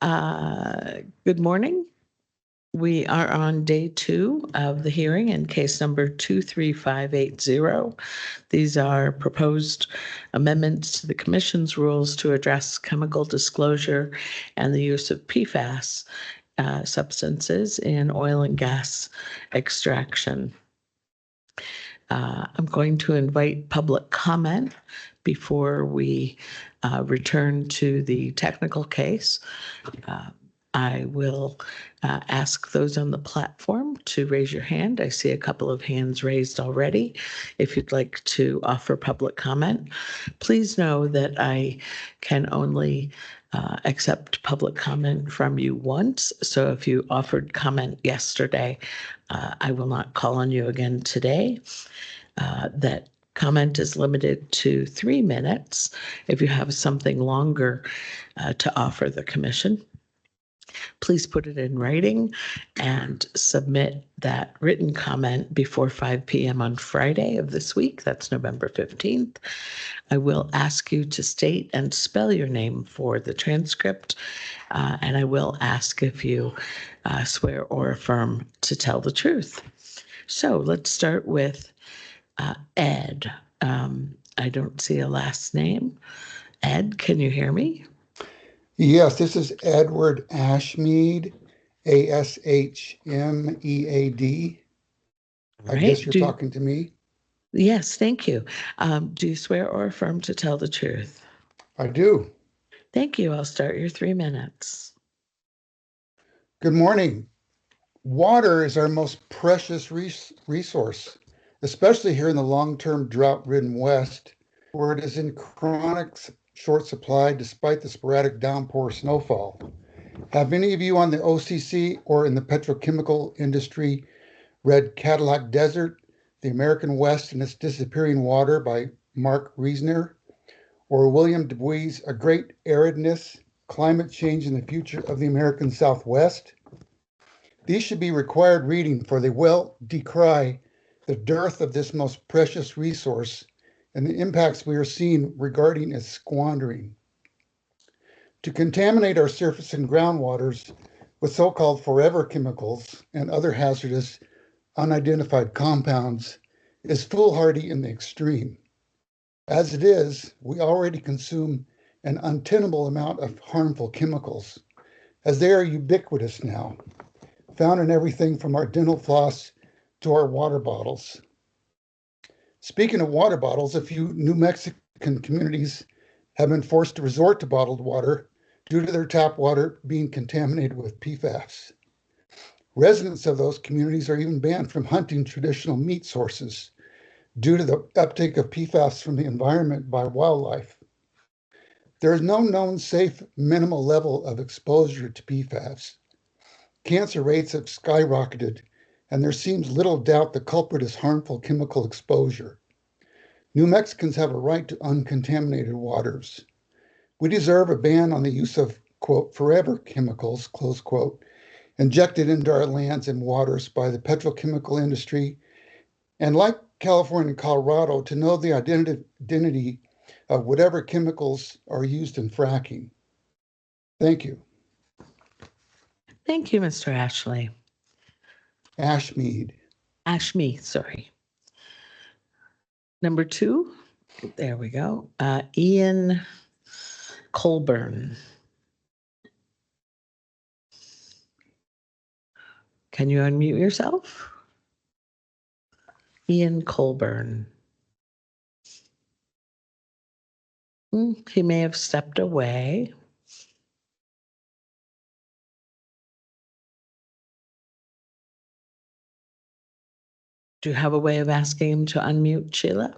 Good morning. We are on day 2 of the hearing in case number 23580. These are proposed amendments to the Commission's rules to address chemical disclosure and the use of PFAS substances in oil and gas extraction. I'm going to invite public comment before we return to the technical case. I will ask those on the platform to raise your hand. I see a couple of hands raised already. If you'd like to offer public comment, please know that I can only accept public comment from you once. So if you offered comment yesterday, I will not call on you again today. That comment is limited to 3 minutes. If you have something longer to offer the commission, please put it in writing and submit that written comment before 5 p.m. on Friday of this week. That's November 15th. I will ask you to state and spell your name for the transcript, and I will ask if you swear or affirm to tell the truth. So let's start with Ed. I don't see a last name. Ed, can you hear me? Yes, this is Edward Ashmead, Ashmead. I guess you're talking to me? Yes, thank you. Do you swear or affirm to tell the truth? I do. Thank you. I'll start your 3 minutes. Good morning. Water is our most precious resource, especially here in the long-term drought-ridden West, where it is in chronic short supply despite the sporadic downpour snowfall. Have any of you on the OCC or in the petrochemical industry read Cadillac Desert, The American West and Its Disappearing Water by Mark Reisner, or William Du Bois' A Great Aridness, Climate Change in the Future of the American Southwest? These should be required reading, for they well decry the dearth of this most precious resource and the impacts we are seeing regarding its squandering. To contaminate our surface and groundwaters with so-called forever chemicals and other hazardous unidentified compounds is foolhardy in the extreme. As it is, we already consume an untenable amount of harmful chemicals, as they are ubiquitous now, found in everything from our dental floss to our water bottles. Speaking of water bottles, a few New Mexican communities have been forced to resort to bottled water due to their tap water being contaminated with PFAS. Residents of those communities are even banned from hunting traditional meat sources due to the uptake of PFAS from the environment by wildlife. There is no known safe minimal level of exposure to PFAS. Cancer rates have skyrocketed, and there seems little doubt the culprit is harmful chemical exposure. New Mexicans have a right to uncontaminated waters. We deserve a ban on the use of, quote, forever chemicals, close quote, injected into our lands and waters by the petrochemical industry, and like California and Colorado, to know the identity of whatever chemicals are used in fracking. Thank you. Thank you, Mr. Ashley. Ashmead. Ashmead, sorry. Number 2, there we go. Ian Colburn. Can you unmute yourself? Ian Colburn. He may have stepped away. Do you have a way of asking him to unmute, Sheila?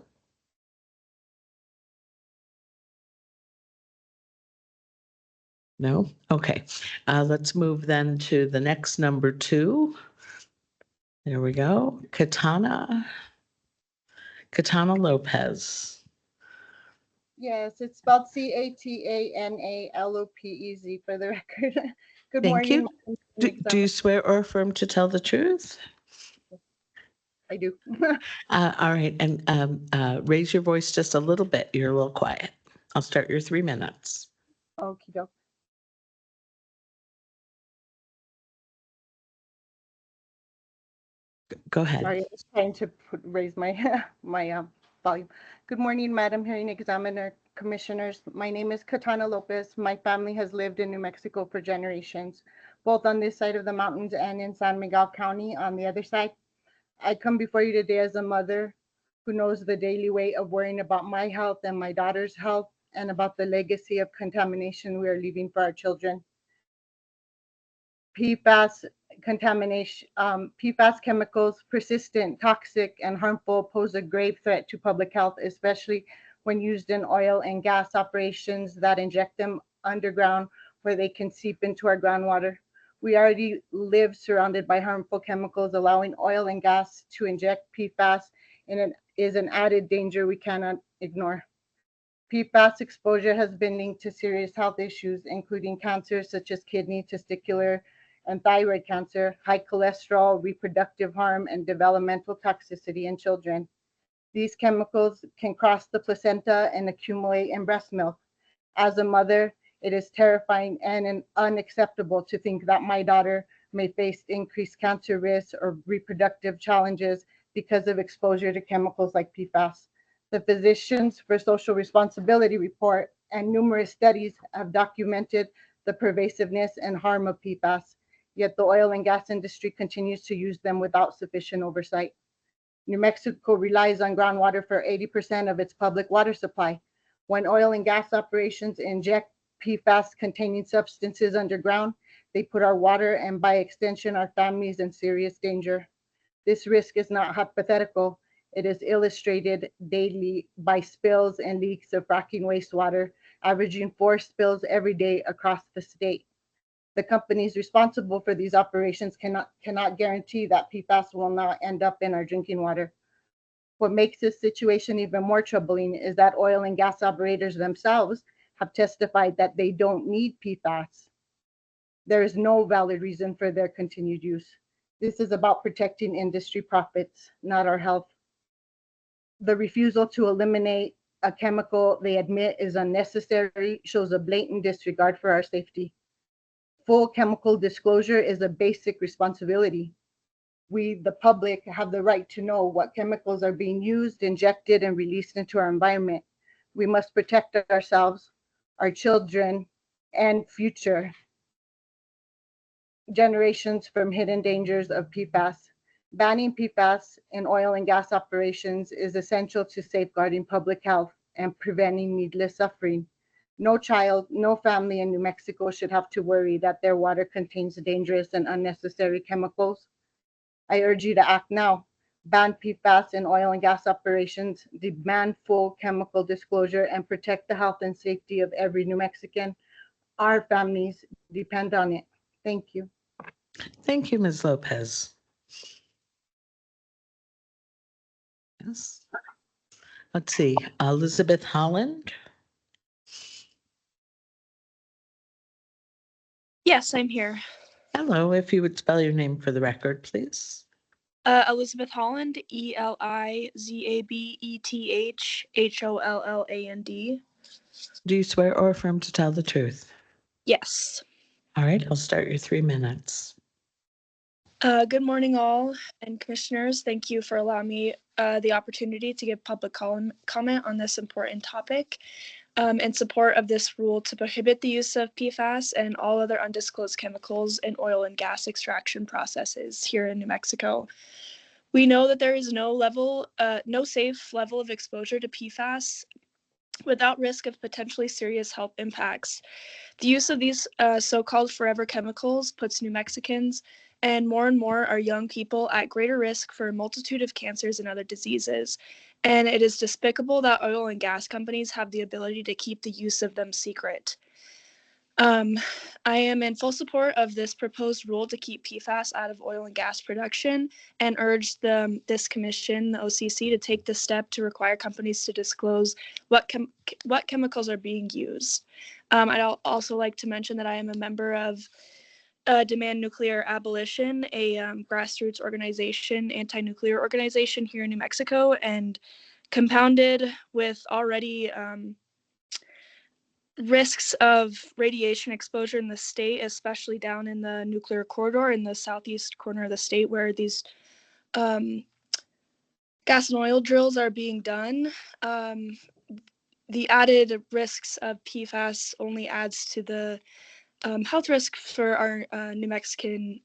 No? Okay. Let's move then to the next number 2. There we go. Katana Lopez. Yes, it's spelled Catanalopez for the record. Good Thank morning. you. Do you swear or affirm to tell the truth? I do. All right. And raise your voice just a little bit. You're a little quiet. I'll start your 3 minutes. Okie doke. Go ahead. Sorry, I was trying to raise my my volume. Good morning, Madam Hearing Examiner, Commissioners. My name is Katana Lopez. My family has lived in New Mexico for generations, both on this side of the mountains and in San Miguel County on the other side. I come before you today as a mother who knows the daily weight of worrying about my health and my daughter's health and about the legacy of contamination we are leaving for our children. PFAS contamination, PFAS chemicals, persistent, toxic, and harmful, pose a grave threat to public health, especially when used in oil and gas operations that inject them underground where they can seep into our groundwater. We already live surrounded by harmful chemicals. Allowing oil and gas to inject PFAS is an added danger we cannot ignore. PFAS exposure has been linked to serious health issues, including cancers such as kidney, testicular, and thyroid cancer, high cholesterol, reproductive harm, and developmental toxicity in children. These chemicals can cross the placenta and accumulate in breast milk. As a mother, it is terrifying and unacceptable to think that my daughter may face increased cancer risks or reproductive challenges because of exposure to chemicals like PFAS. The Physicians for Social Responsibility report and numerous studies have documented the pervasiveness and harm of PFAS, yet the oil and gas industry continues to use them without sufficient oversight. New Mexico relies on groundwater for 80% of its public water supply. When oil and gas operations inject PFAS containing substances underground, they put our water and by extension our families in serious danger. This risk is not hypothetical. It is illustrated daily by spills and leaks of fracking wastewater, averaging 4 spills every day across the state. The companies responsible for these operations cannot guarantee that PFAS will not end up in our drinking water. What makes this situation even more troubling is that oil and gas operators themselves have testified that they don't need PFAS. There is no valid reason for their continued use. This is about protecting industry profits, not our health. The refusal to eliminate a chemical they admit is unnecessary shows a blatant disregard for our safety. Full chemical disclosure is a basic responsibility. We, the public, have the right to know what chemicals are being used, injected, and released into our environment. We must protect ourselves, our children, and future generations from hidden dangers of PFAS. Banning PFAS in oil and gas operations is essential to safeguarding public health and preventing needless suffering. No child, no family in New Mexico should have to worry that their water contains dangerous and unnecessary chemicals. I urge you to act now. Ban PFAS in oil and gas operations, demand full chemical disclosure, and protect the health and safety of every New Mexican. Our families depend on it. Thank you. Thank you, Ms. Lopez. Yes. Let's see, Elizabeth Holland. Yes, I'm here. Hello, if you would spell your name for the record, please. Elizabeth Holland, ELIZABETHHOLLAND. Do you swear or affirm to tell the truth? Yes. All right, I'll start your 3 minutes. Good morning, all, and commissioners. Thank you for allowing me the opportunity to give public comment on this important topic in support of this rule to prohibit the use of PFAS and all other undisclosed chemicals in oil and gas extraction processes here in New Mexico. We know that there is no safe level of exposure to PFAS without risk of potentially serious health impacts. The use of these so-called forever chemicals puts New Mexicans and more our young people at greater risk for a multitude of cancers and other diseases. And it is despicable that oil and gas companies have the ability to keep the use of them secret. I am in full support of this proposed rule to keep PFAS out of oil and gas production and urge this commission, the OCC, to take the step to require companies to disclose what chemicals are being used. I'd also like to mention that I am a member of Demand Nuclear Abolition, a grassroots organization, anti-nuclear organization here in New Mexico, and compounded with already risks of radiation exposure in the state, especially down in the nuclear corridor in the southeast corner of the state where these gas and oil drills are being done, the added risks of PFAS only adds to the health risk for our New Mexican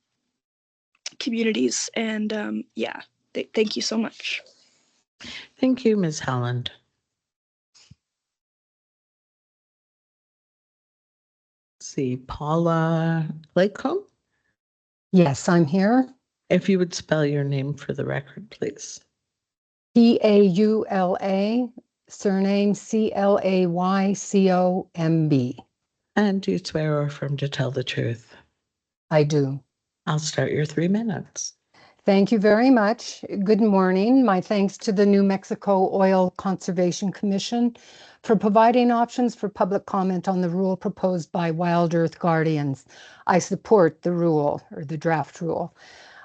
communities. And yeah, thank you so much. Thank you, Ms. Holland. Let's see, Paula Lakecombe, Yes, I'm here. if you would spell your name for the record, please. Paula, surname Claycomb. And do you swear or affirm to tell the truth? I do. I'll start your 3 minutes. Thank you very much. Good morning. My thanks to the New Mexico Oil Conservation Commission for providing options for public comment on the rule proposed by Wild Earth Guardians. I support the rule, or the draft rule.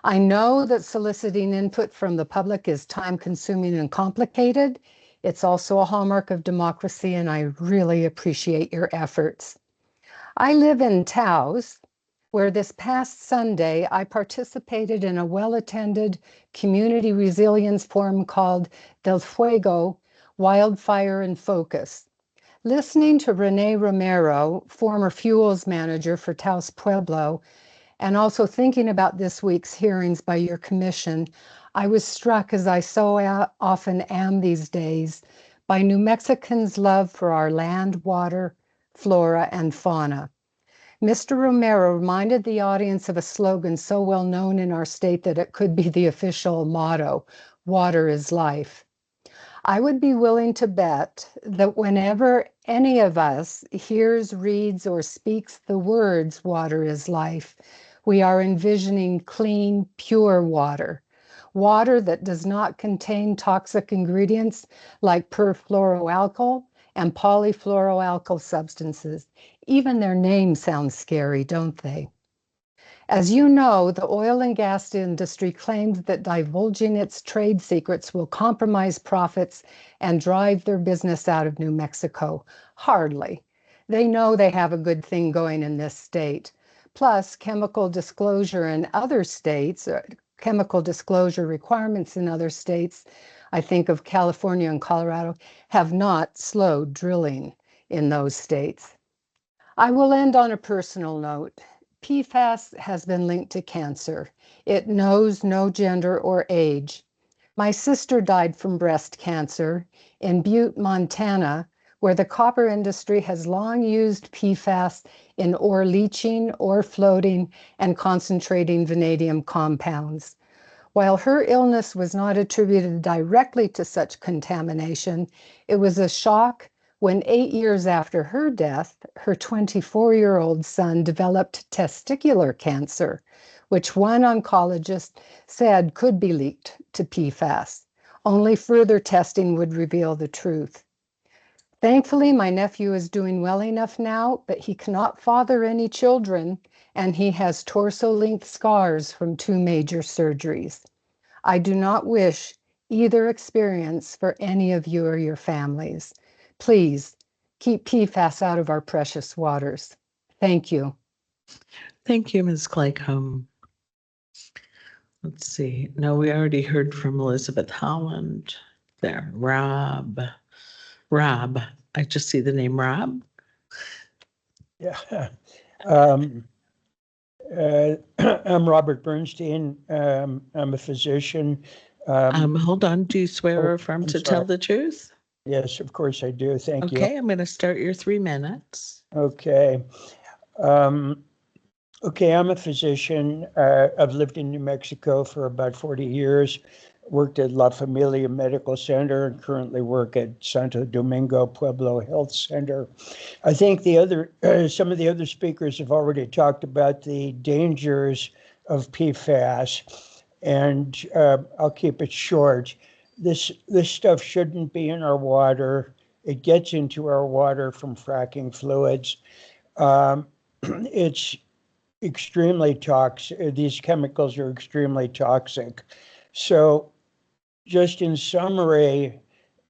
I know that soliciting input from the public is time-consuming and complicated. It's also a hallmark of democracy, and I really appreciate your efforts. I live in Taos, where this past Sunday I participated in a well-attended community resilience forum called Del Fuego, Wildfire in Focus. Listening to Renee Romero, former fuels manager for Taos Pueblo, and also thinking about this week's hearings by your commission, I was struck, as I so often am these days, by New Mexicans' love for our land, water, flora, and fauna. Mr. Romero reminded the audience of a slogan so well known in our state that it could be the official motto, "Water is life." I would be willing to bet that whenever any of us hears, reads, or speaks the words "water is life," we are envisioning clean, pure water. Water that does not contain toxic ingredients like perfluoroalkyl and polyfluoroalkyl substances. Even their names sound scary, don't they? As you know, the oil and gas industry claims that divulging its trade secrets will compromise profits and drive their business out of New Mexico. Hardly. They know they have a good thing going in this state. Plus, chemical disclosure in other states, chemical disclosure requirements in other states, I think of California and Colorado, have not slowed drilling in those states. I will end on a personal note. PFAS has been linked to cancer. It knows no gender or age. My sister died from breast cancer in Butte, Montana, where the copper industry has long used PFAS in ore leaching, ore floating, and concentrating vanadium compounds. While her illness was not attributed directly to such contamination, it was a shock when 8 years after her death, her 24-year-old son developed testicular cancer, which one oncologist said could be linked to PFAS. Only further testing would reveal the truth. Thankfully, my nephew is doing well enough now, but he cannot father any children, and he has torso-length scars from 2 major surgeries. I do not wish either experience for any of you or your families. Please keep PFAS out of our precious waters. Thank you. Thank you, Ms. Claycomb. Let's see. No, we already heard from Elizabeth Holland there. Rob. I just see the name Rob. Yeah. I'm Robert Bernstein. I'm a physician. Hold on. Do you swear or affirm I'm to tell sorry. the truth? Yes, of course I do. Thank you. Okay, I'm going to start your 3 minutes. Okay. Okay, I'm a physician. I've lived in New Mexico for about 40 years, worked at La Familia Medical Center, and currently work at Santo Domingo Pueblo Health Center. I think some of the other speakers have already talked about the dangers of PFAS, and I'll keep it short. This stuff shouldn't be in our water. It gets into our water from fracking fluids. It's extremely toxic. These chemicals are extremely toxic. So just in summary,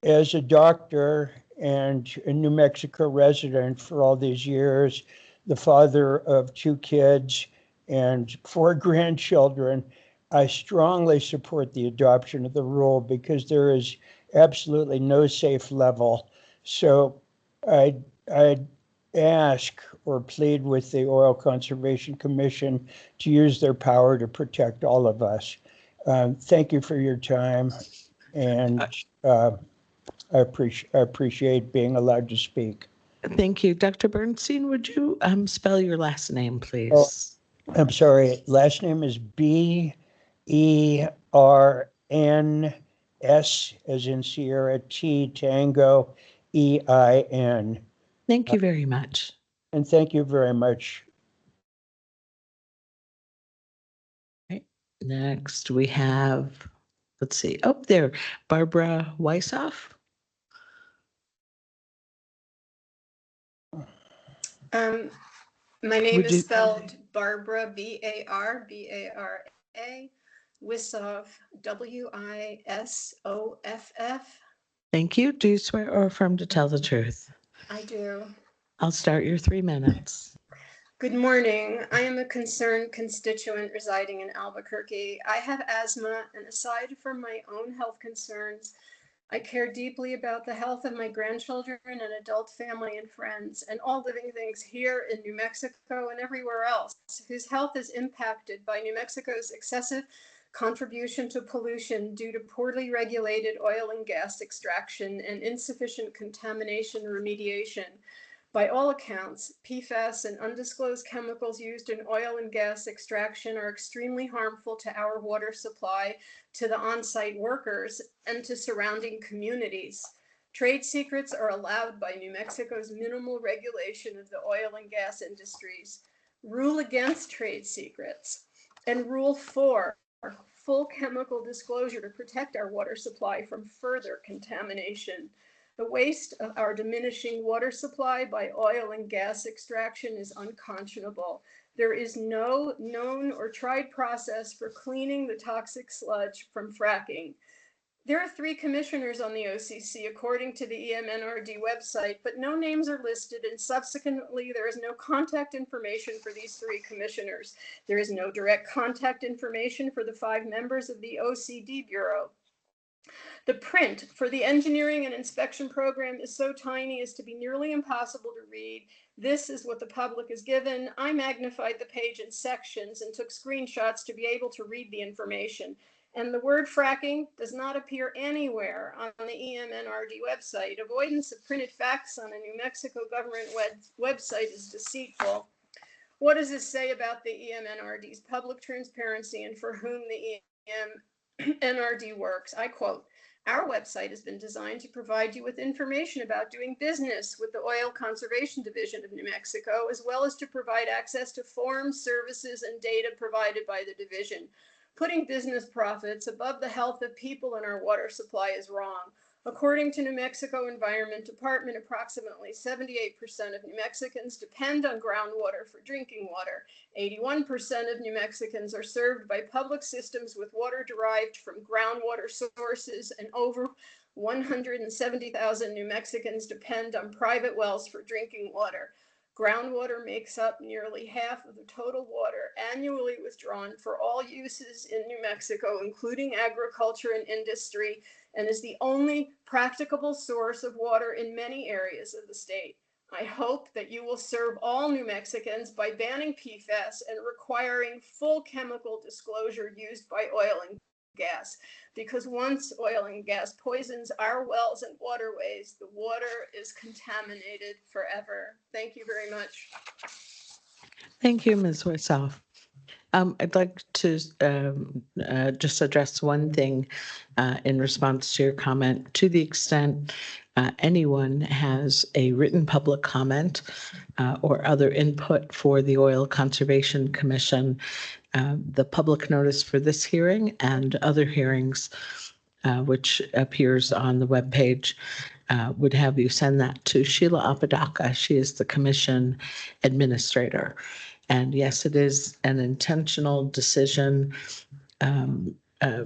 as a doctor and a New Mexico resident for all these years, the father of 2 kids and 4 grandchildren, I strongly support the adoption of the rule because there is absolutely no safe level. So I'd ask or plead with the Oil Conservation Commission to use their power to protect all of us. Thank you for your time, and I appreciate being allowed to speak. Thank you. Dr. Bernstein, would you spell your last name, Oh, please? I'm sorry. Last name is Berns, as in Sierra, T Tango, EIN. Thank you very much. And thank you very much. Right. Next, we have, let's see, oh, there, Barbara Weishoff. My name Would is you- spelled Barbara, B-A-R-B-A-R-A, Wissoff, W-I-S-O-F-F. Thank you. Do you swear or affirm to tell the truth? I do. I'll start your 3 minutes. Good morning. I am a concerned constituent residing in Albuquerque. I have asthma, and aside from my own health concerns, I care deeply about the health of my grandchildren and adult family and friends, and all living things here in New Mexico and everywhere else whose health is impacted by New Mexico's excessive contribution to pollution due to poorly regulated oil and gas extraction and insufficient contamination remediation. By all accounts, PFAS and undisclosed chemicals used in oil and gas extraction are extremely harmful to our water supply, to the on-site workers, and to surrounding communities. Trade secrets are allowed by New Mexico's minimal regulation of the oil and gas industries. Rule against trade secrets. And Rule 4, full chemical disclosure to protect our water supply from further contamination. The waste of our diminishing water supply by oil and gas extraction is unconscionable. There is no known or tried process for cleaning the toxic sludge from fracking. There are 3 commissioners on the OCC, according to the EMNRD website, but no names are listed, and subsequently, there is no contact information for these 3 commissioners. There is no direct contact information for the 5 members of the OCD Bureau. The print for the engineering and inspection program is so tiny as to be nearly impossible to read. This is what the public is given. I magnified the page in sections and took screenshots to be able to read the information. And the word fracking does not appear anywhere on the EMNRD website. Avoidance of printed facts on a New Mexico government website is deceitful. What does this say about the EMNRD's public transparency and for whom the EMNRD works? I quote, "Our website has been designed to provide you with information about doing business with the Oil Conservation Division of New Mexico, as well as to provide access to forms, services, and data provided by the division. Putting business profits above the health of people in our water supply is wrong. According to New Mexico Environment Department, approximately 78% of New Mexicans depend on groundwater for drinking water. 81% of New Mexicans are served by public systems with water derived from groundwater sources, and over 170,000 New Mexicans depend on private wells for drinking water. Groundwater makes up nearly half of the total water annually withdrawn for all uses in New Mexico, including agriculture and industry, and is the only practicable source of water in many areas of the state. I hope that you will serve all New Mexicans by banning PFAS and requiring full chemical disclosure used by oil and gas, because once oil and gas poisons our wells and waterways, the water is contaminated forever." Thank you very much. Thank you, Ms. Weishoff. I'd like to just address one thing in response to your comment. To the extent anyone has a written public comment or other input for the Oil Conservation Commission, the public notice for this hearing and other hearings, which appears on the webpage, would have you send that to Sheila Apodaca. She is the commission administrator. And yes, it is an intentional decision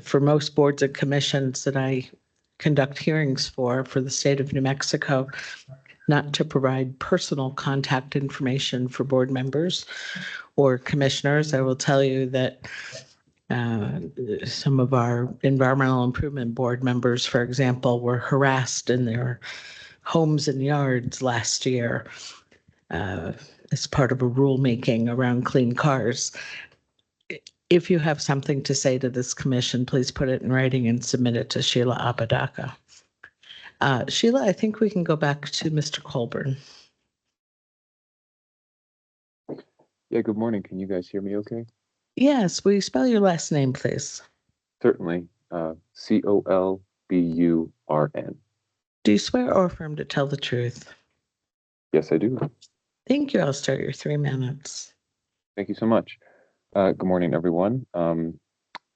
for most boards and commissions that I conduct hearings for the state of New Mexico, not to provide personal contact information for board members or commissioners. I will tell you that Some of our Environmental Improvement Board members, for example, were harassed in their homes and yards last year as part of a rulemaking around clean cars. If you have something to say to this commission, please put it in writing and submit it to Sheila Apodaca. Sheila, I think we can go back to Mr. Colburn. Yeah, good morning. Can you guys hear me okay? Yes, will you spell your last name, please? Certainly. Colburn. Do you swear or affirm to tell the truth? Yes, I do. Thank you. I'll start your 3 minutes. Thank you so much. Good morning, everyone.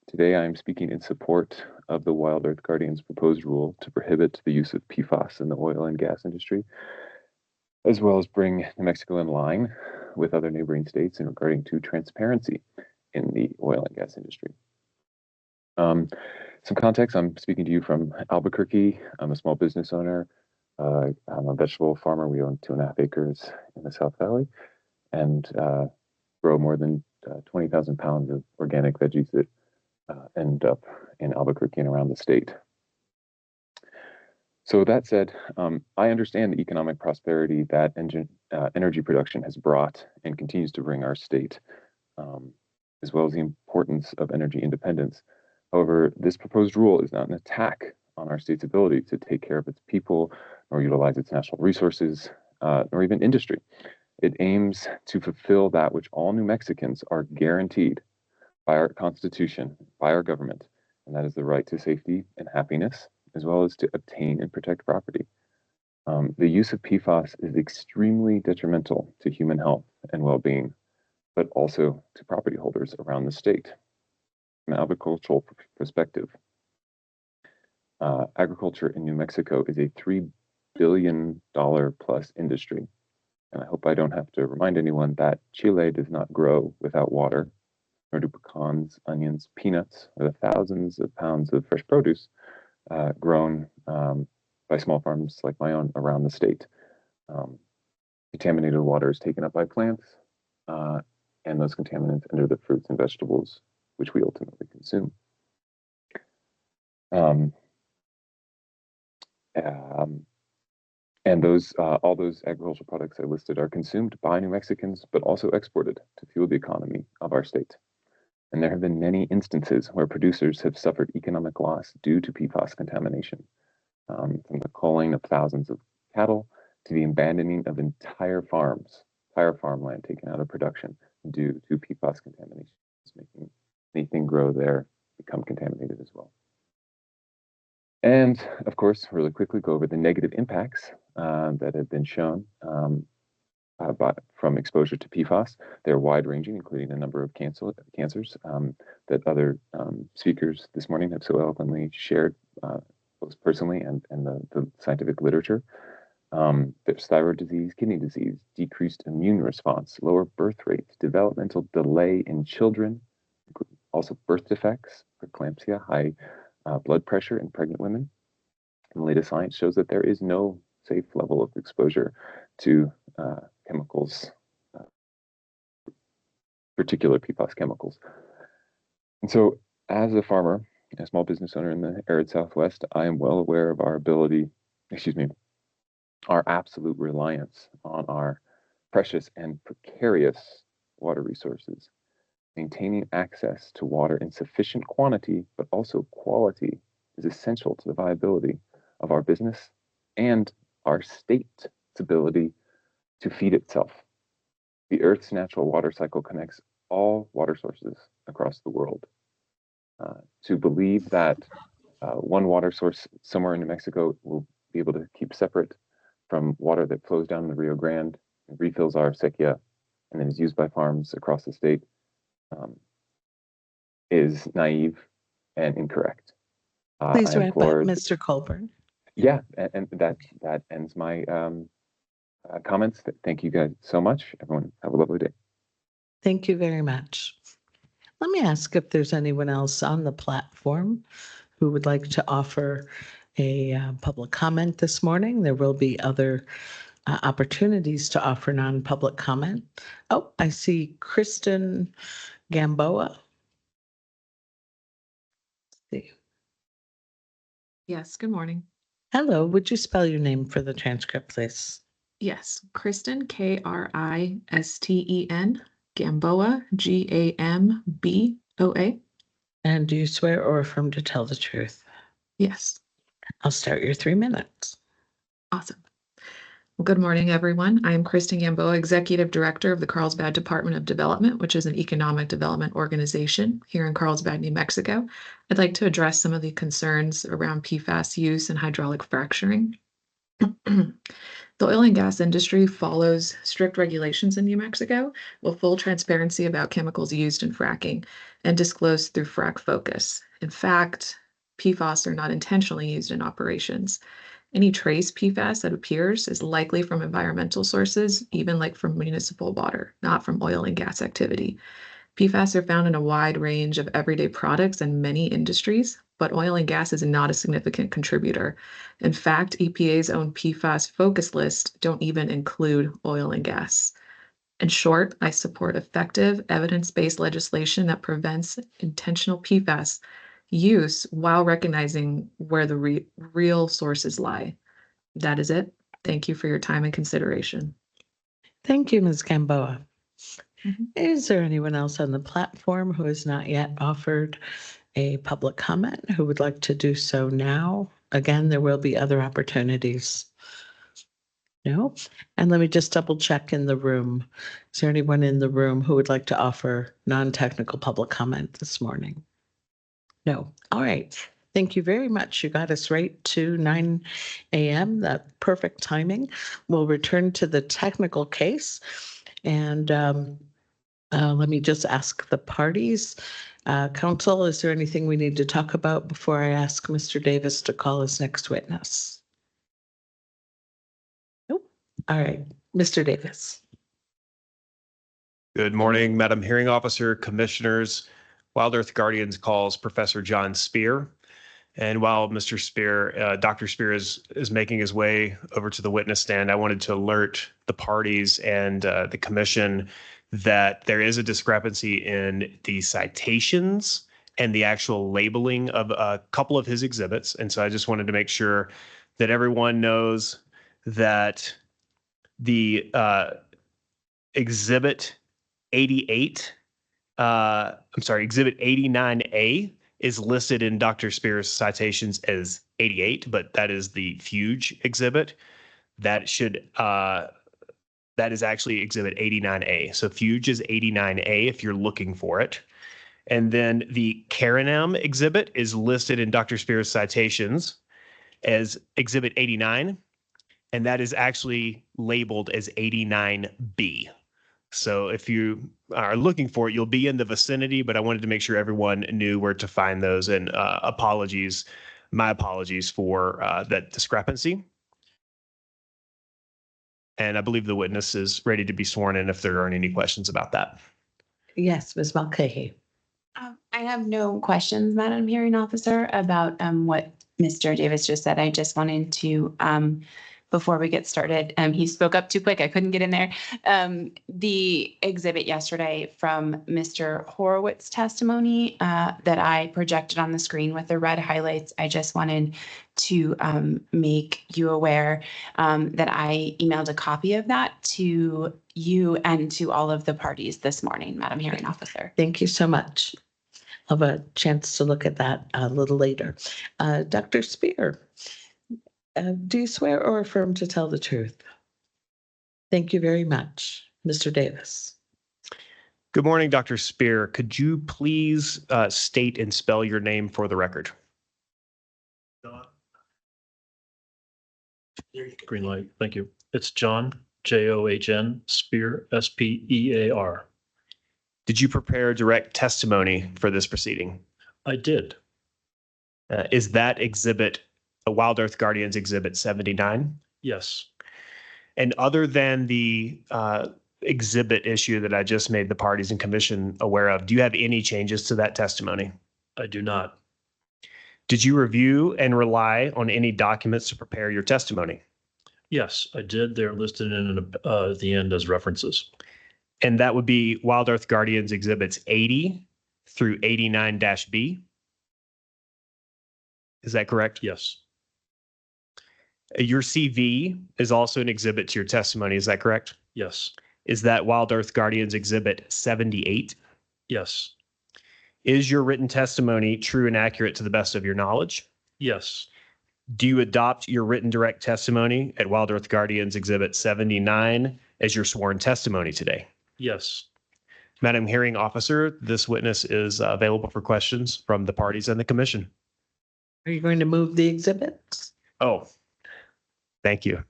Today I'm speaking in support of the Wild Earth Guardian's proposed rule to prohibit the use of PFAS in the oil and gas industry, as well as bring New Mexico in line with other neighboring states in regarding to transparency in the oil and gas industry. Some context, I'm speaking to you from Albuquerque. I'm a small business owner. I'm a vegetable farmer. We own 2.5 acres in the South Valley and grow more than 20,000 pounds of organic veggies that end up in Albuquerque and around the state. So that said, I understand the economic prosperity that energy production has brought and continues to bring our state, as well as the importance of energy independence. However, this proposed rule is not an attack on our state's ability to take care of its people, nor utilize its natural resources, nor even industry. It aims to fulfill that which all New Mexicans are guaranteed by our Constitution, by our government, and that is the right to safety and happiness, as well as to obtain and protect property. The use of PFAS is extremely detrimental to human health and well-being, but also to property holders around the state. From an agricultural perspective, agriculture in New Mexico is a $3 billion plus industry. And I hope I don't have to remind anyone that Chile does not grow without water, nor do pecans, onions, peanuts, or the thousands of pounds of fresh produce grown by small farms like my own around the state. Contaminated water is taken up by plants, and those contaminants enter the fruits and vegetables, which we ultimately consume. And those all those agricultural products I listed are consumed by New Mexicans, but also exported to fuel the economy of our state. And there have been many instances where producers have suffered economic loss due to PFAS contamination, from the culling of thousands of cattle to the abandoning of entire farmland taken out of production due to PFAS contamination, making anything grow there become contaminated as well. And of course, really quickly go over the negative impacts that have been shown from exposure to PFAS. They're wide-ranging, including a number of cancers that other speakers this morning have so eloquently shared, both personally and the scientific literature. There's thyroid disease, kidney disease, decreased immune response, lower birth rate, developmental delay in children, also birth defects, preeclampsia, high blood pressure in pregnant women. And the latest science shows that there is no safe level of exposure to chemicals, particular PFAS chemicals. And so as a farmer, a small business owner in the arid Southwest, I am well aware of our absolute reliance on our precious and precarious water resources. Maintaining access to water in sufficient quantity, but also quality, is essential to the viability of our business and our state's ability to feed itself. The Earth's natural water cycle connects all water sources across the world. To believe that one water source somewhere in New Mexico will be able to keep separate from water that flows down the Rio Grande and refills our sequía and then is used by farms across the state is naive and incorrect. Please wrap up, Mr. Colburn. Yeah, and that ends my comments. Thank you guys so much. Everyone, have a lovely day. Thank you very much. Let me ask if there's anyone else on the platform who would like to offer a public comment this morning. There will be other opportunities to offer non-public comment. Oh, I see Kristen Gamboa. Yes, good morning. Hello, would you spell your name for the transcript, please? Yes, Kristen, Kristen, Gamboa, Gamboa. And do you swear or affirm to tell the truth? Yes, I'll start your 3 minutes. awesome. Well, good morning, everyone. I am Kristen Gamboa, Executive Director of the Carlsbad Department of Development, which is an economic development organization here in Carlsbad, New Mexico. I'd like to address some of the concerns around PFAS use and hydraulic fracturing. The oil and gas industry follows strict regulations in New Mexico with full transparency about chemicals used in fracking and disclosed through Frac Focus. In fact, PFAS are not intentionally used in operations. Any trace PFAS that appears is likely from environmental sources, even like from municipal water, not from oil and gas activity. PFAS are found in a wide range of everyday products and many industries, but oil and gas is not a significant contributor. In fact, EPA's own PFAS focus list don't even include oil and gas. In short, I support effective, evidence-based legislation that prevents intentional PFAS use while recognizing where the real sources lie. That is it. Thank you for your time and consideration. Thank you, Ms. Gamboa. Mhm. Is there anyone else on the platform who has not yet offered a public comment who would like to do so now? Again, there will be other opportunities. No? And let me just double check in the room. Is there anyone in the room who would like to offer non-technical public comment this morning? No. All right. Thank you very much. You got us right to 9 a.m. That perfect timing. We'll return to the technical case. And let me just ask the parties. Council, is there anything we need to talk about before I ask Mr. Davis to call his next witness? Nope. All right. Mr. Davis. Good morning, Madam Hearing Officer, Commissioners. Wild Earth Guardians calls Professor John Spear. And while Dr. Spear is making his way over to the witness stand, I wanted to alert the parties and the commission that there is a discrepancy in the citations and the actual labeling of a couple of his exhibits. And so I just wanted to make sure that everyone knows that the exhibit 88, exhibit 89A is listed in Dr. Spear's citations as 88, but that is the Fuge exhibit. That is actually exhibit 89A. So Fuge is 89A if you're looking for it. And then the Carinam exhibit is listed in Dr. Spear's citations as exhibit 89, and that is actually labeled as 89B. So if you are looking for it, you'll be in the vicinity, but I wanted to make sure everyone knew where to find those. And my apologies for that discrepancy. And I believe the witness is ready to be sworn in if there aren't any questions about that. Yes, Ms. Mulcahy. I have no questions, Madam Hearing Officer, about what Mr. Davis just said. I just wanted to, before we get started, he spoke up too quick. I couldn't get in there. The exhibit yesterday from Mr. Horowitz's testimony that I projected on the screen with the red highlights, I just wanted to make you aware that I emailed a copy of that to you and to all of the parties this morning, Madam Hearing Officer. Thank you so much. I'll have a chance to look at that a little later. Dr. Spear, do you swear or affirm to tell the truth? Thank you very much. Mr. Davis. Good morning, Dr. Spear. Could you please state and spell your name for the record? Green light. Thank you. It's John, John, Spear, Spear. Did you prepare direct testimony for this proceeding? I did. Is that exhibit a Wild Earth Guardians exhibit 79? Yes. And other than the exhibit issue that I just made the parties and commission aware of, do you have any changes to that testimony? I do not. Did you review and rely on any documents to prepare your testimony? Yes, I did. They're listed in at the end as references. And that would be Wild Earth Guardians exhibits 80 through 89-B? Is that correct? Yes. Your CV is also an exhibit to your testimony. Is that correct? Yes. Is that Wild Earth Guardians Exhibit 78? Yes. Is your written testimony true and accurate to the best of your knowledge? Yes. Do you adopt your written direct testimony at Wild Earth Guardians Exhibit 79 as your sworn testimony today? Yes. Madam Hearing Officer, this witness is available for questions from the parties and the commission. Are you going to move the exhibits? Oh, thank you.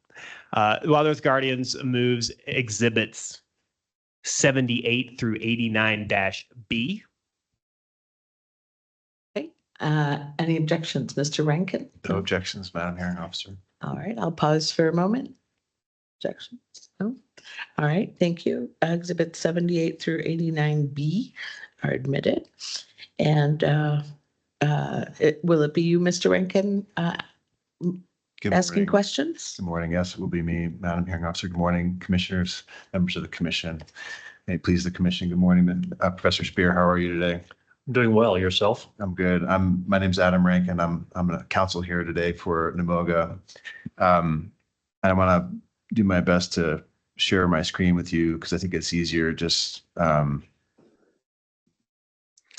Wild Earth Guardians moves exhibits 78 through 89-B. Okay. Any objections, Mr. Rankin? No objections, Madam Hearing Officer. All right, I'll pause for a moment. Objections? No? All right, thank you. Exhibit 78 through 89B are admitted. And will it be you, Mr. Rankin, Good asking morning. questions? Good morning. Yes, it will be me, Madam Hearing Officer. Good morning, commissioners, members of the commission. May it please the commission. Good morning, Professor Spear. How are you today? I'm doing well. Yourself? I'm good. My name's Adam Rankin. I'm a counsel here today for NMOGA. I want to do my best to share my screen with you because I think it's easier just to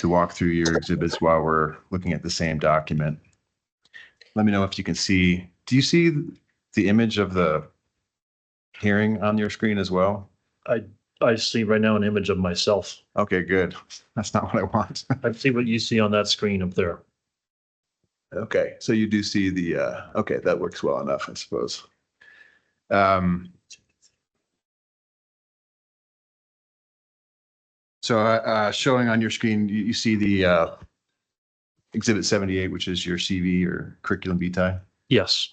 walk through your exhibits while we're looking at the same document. Let me know if you can see. Do you see the image of the hearing on your screen as well? I see right now an image of myself. Okay, good. That's not what I want. I see what you see on that screen up there. Okay, so you do see the, okay, that works well enough, I suppose. So showing on your screen, you see the Exhibit 78, which is your CV or curriculum vitae. Yes,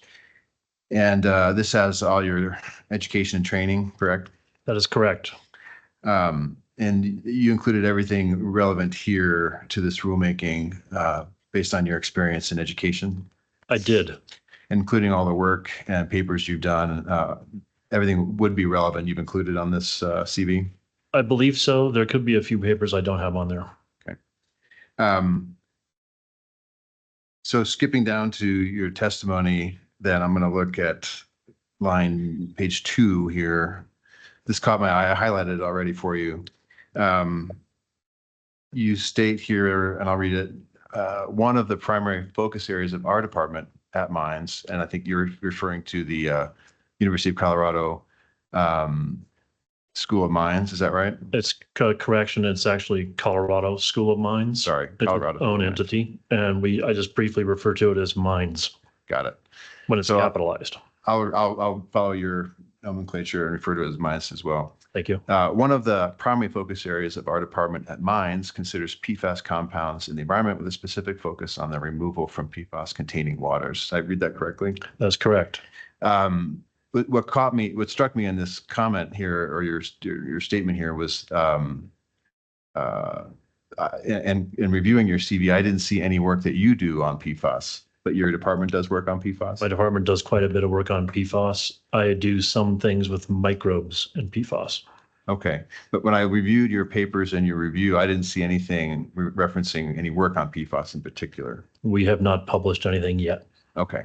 And this has all your education and training, correct? that is correct. And you included everything relevant here to this rulemaking based on your experience in education, I did. including all the work and papers you've done. Everything would be relevant you've included on this CV. I believe so. There could be a few papers I don't have on there. Okay. So skipping down to your testimony, then I'm going to look at page 2 here. This caught my eye. I highlighted it already for you. You state here, and I'll read it, one of the primary focus areas of our department at Mines, and I think you're referring to the University of Colorado School of Mines, is that right? It's correction. It's actually Colorado School of Mines. Sorry, It's Colorado. its own entity, and I just briefly refer to it as Mines Got it. when it's So- capitalized. I'll follow your nomenclature and refer to it as Mines as well. Thank you. One of the primary focus areas of our department at Mines considers PFAS compounds in the environment with a specific focus on the removal from PFAS containing waters. Did I read that correctly? That's correct. But what struck me in this comment here, or your statement here, was, and in reviewing your CV, I didn't see any work that you do on PFAS, but your department does work on PFAS. My department does quite a bit of work on PFAS. I do some things with microbes and PFAS. Okay, but when I reviewed your papers and your review, I didn't see anything referencing any work on PFAS in particular. We have not published anything yet. Okay.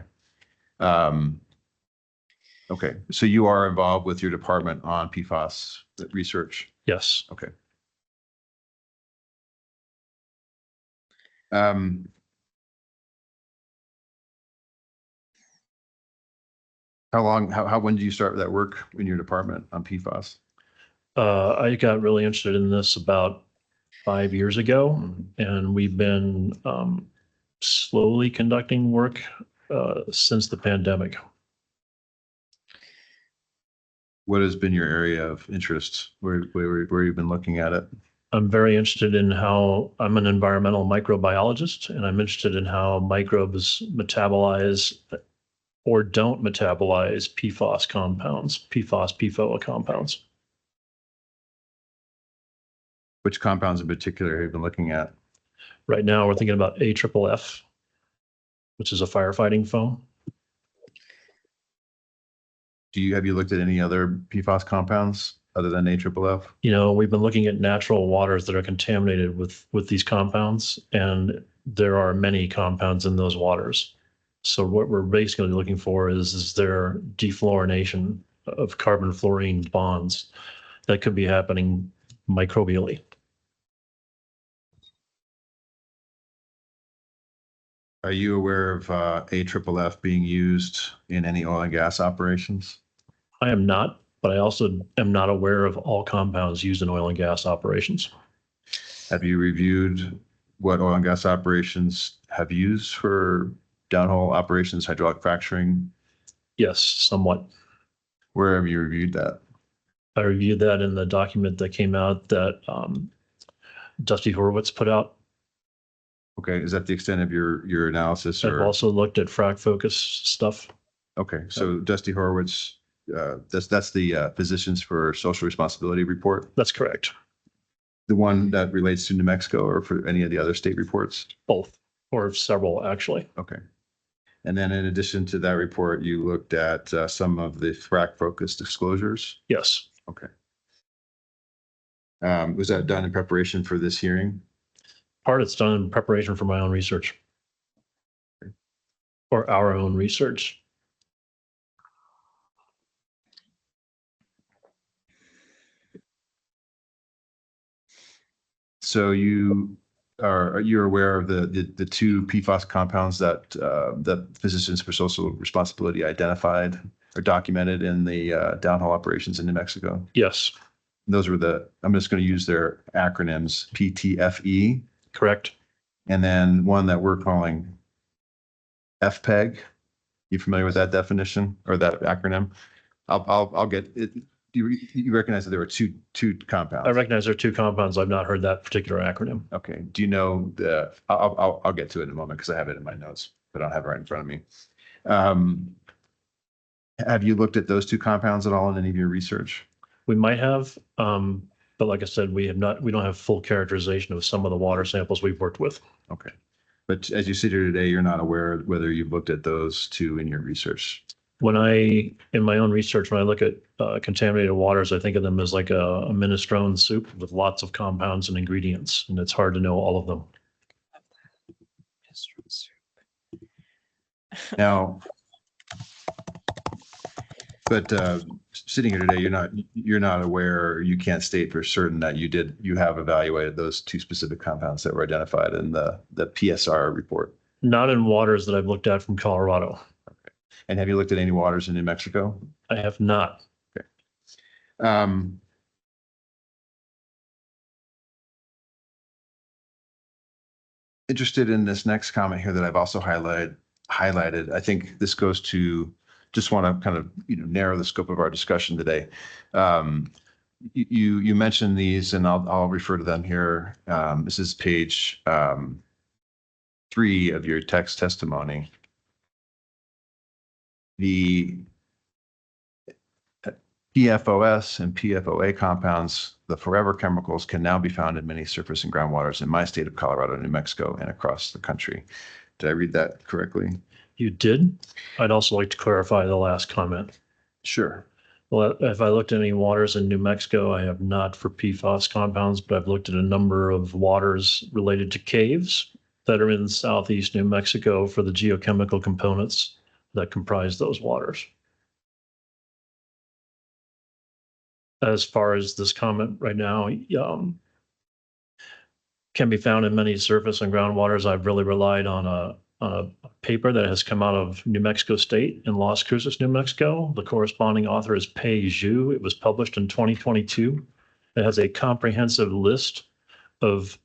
Okay, so you are involved with your department on PFAS research? Yes. Okay. When did you start that work in your department on PFAS? I got really interested in this about 5 years ago, and we've been slowly conducting work since the pandemic. What has been your area of interest? Where you've been looking at it? I'm very interested in I'm an environmental microbiologist, and I'm interested in how microbes metabolize or don't metabolize PFAS compounds, PFOA compounds. Which compounds in particular have you been looking at? Right now, we're thinking about AFFF, which is a firefighting foam. Have you looked at any other PFAS compounds other than AFFF? We've been looking at natural waters that are contaminated with these compounds, and there are many compounds in those waters. So what we're basically looking for is there defluorination of carbon fluorine bonds that could be happening microbially. Are you aware of AFFF being used in any oil and gas operations? I am not, but I also am not aware of all compounds used in oil and gas operations. Have you reviewed what oil and gas operations have used for downhole operations, hydraulic fracturing? Yes, somewhat. Where have you reviewed that? I reviewed that in the document that came out that Dusty Horowitz put out. Okay, is that the extent of your analysis? I've Or also looked at frac focus stuff. okay, so Dusty Horowitz, that's the Physicians for Social Responsibility report, That's correct. the one that relates to New Mexico, or for any of the other state reports? Both, or several actually. Okay. And then in addition to that report, you looked at some of the frac focus disclosures? Yes. Okay. Was that done in preparation for this hearing? Part it's done in preparation for my own research. Or our own research. So you're aware of the two PFAS compounds that that Physicians for Social Responsibility identified or documented in the downhole operations in New Mexico? Yes. Those were I'm just going to use their acronyms, PTFE. Correct. And then one that we're calling FPEG. You familiar with that definition or that acronym? I'll get it. You recognize that there were two compounds? I recognize there are two compounds. I've not heard that particular acronym. Okay. Do you know I'll get to it in a moment because I have it in my notes, but I don't have it right in front of me. Have you looked at those two compounds at all in any of your research? We might have, but like I said, we don't have full characterization of some of the water samples we've worked with. Okay. But as you sit here today, you're not aware whether you've looked at those two in your research? In my own research, when I look at contaminated waters, I think of them as like a minestrone soup with lots of compounds and ingredients, and it's hard to know all of them. Now, but sitting here today, you're not aware, you can't state for certain that you have evaluated those two specific compounds that were identified in the PSR report? Not in waters that I've looked at from Colorado. Okay. And have you looked at any waters in New Mexico? I have not. Okay. Interested in this next comment here that I've also highlighted. I think this goes to, just want to kind of narrow the scope of our discussion today. You mentioned these, and I'll refer to them here. This is page 3 of your text testimony. The PFOS and PFOA compounds, the forever chemicals, can now be found in many surface and groundwaters in my state of Colorado, New Mexico, and across the country. Did I read that correctly? You did. I'd also like to clarify the last comment. Sure. Well, if I looked at any waters in New Mexico, I have not for PFAS compounds, but I've looked at a number of waters related to caves that are in southeast New Mexico for the geochemical components that comprise those waters. As far as this comment right now, can be found in many surface and groundwaters. I've really relied on a paper that has come out of New Mexico State in Las Cruces, New Mexico. The corresponding author is Pei Zhu. It was published in 2022. It has a comprehensive list of,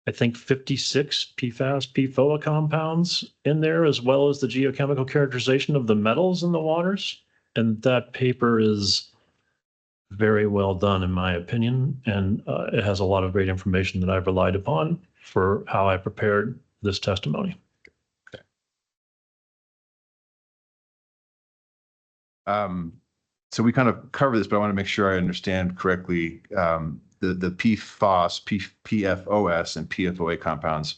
I think, 56 PFAS, PFOA compounds in there, as well as the geochemical characterization of the metals in the waters. And that paper is very well done, in my opinion, and it has a lot of great information that I've relied upon for how I prepared this testimony. Okay. So we kind of cover this, but I want to make sure I understand correctly. The PFOS, PFOS, and PFOA compounds,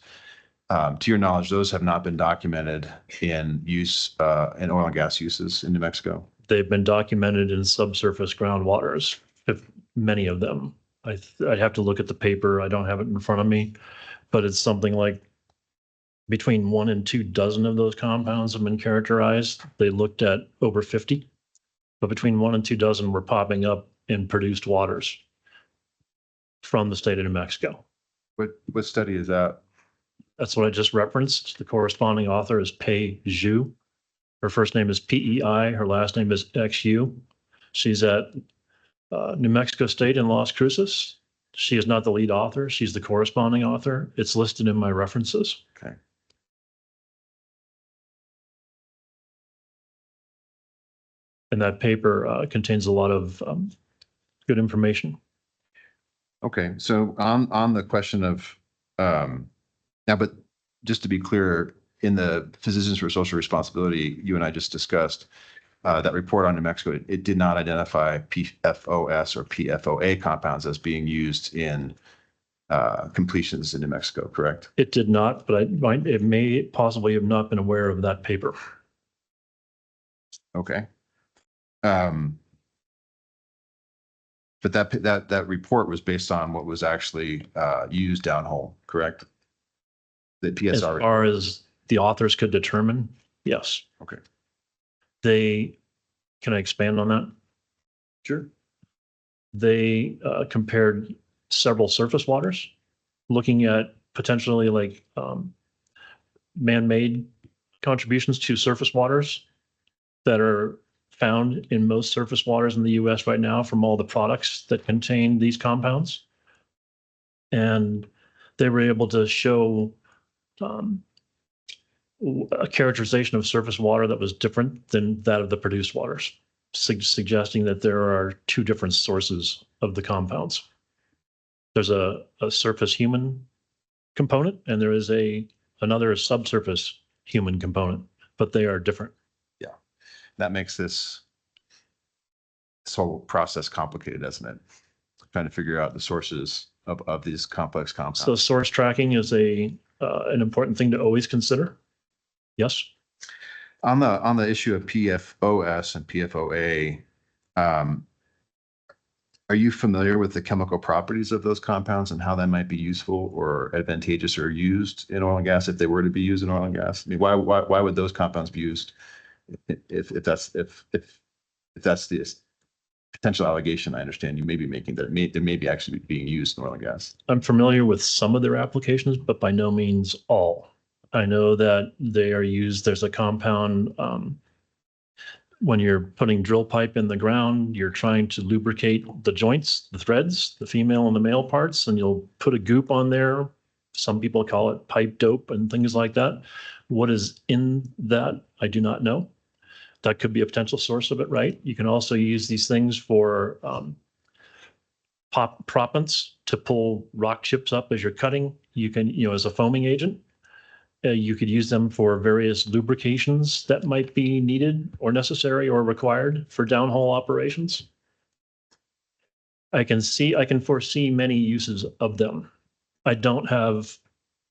to your knowledge, those have not been documented in use in oil and gas uses in New Mexico. They've been documented in subsurface groundwaters, many of them. I'd have to look at the paper. I don't have it in front of me, but it's something like Between 1 and 2 dozen of those compounds have been characterized. They looked at over 50, but between 1 and 2 dozen were popping up in produced waters from the state of New Mexico. What study is that? That's what I just referenced. The corresponding author is Pei Zhu. Her first name is Pei. Her last name is XU. She's at New Mexico State in Las Cruces. She is not the lead author. She's the corresponding author. It's listed in my references. Okay. And that paper contains a lot of good information. Okay, so on the question of now, but just to be clear, in the Physicians for Social Responsibility you and I just discussed, that report on New Mexico, it did not identify PFOS or PFOA compounds as being used in completions in New Mexico, correct? It did not, but it may possibly have not been aware of that paper. Okay. But that report was based on what was actually used downhole, correct? The PSR. As far as the authors could determine, yes. Okay. Can I expand on that? Sure. They compared several surface waters, looking at potentially like man-made contributions to surface waters that are found in most surface waters in the US right now from all the products that contain these compounds. And they were able to show a characterization of surface water that was different than that of the produced waters, suggesting that there are 2 different sources of the compounds. There's a surface human component, and there is another subsurface human component, but they are different. Yeah, that makes this whole process complicated, doesn't it? Trying to figure out the sources of these complex compounds. So source tracking is an important thing to always consider. Yes. On the issue of PFOS and PFOA, are you familiar with the chemical properties of those compounds and how that might be useful or advantageous or used in oil and gas if they were to be used in oil and gas? I mean, why would those compounds be used if that's the potential allegation I understand you may be making, that they may be actually being used in oil and gas? I'm familiar with some of their applications, but by no means all. I know that they are used. There's a compound when you're putting drill pipe in the ground, you're trying to lubricate the joints, the threads, the female and the male parts, and you'll put a goop on there. Some people call it pipe dope and things like that. What is in that, I do not know. That could be a potential source of it, right? You can also use these things for proppants to pull rock chips up as you're cutting. You can, as a foaming agent. You could use them for various lubrications that might be needed or necessary or required for downhole operations. I can foresee many uses of them. I don't have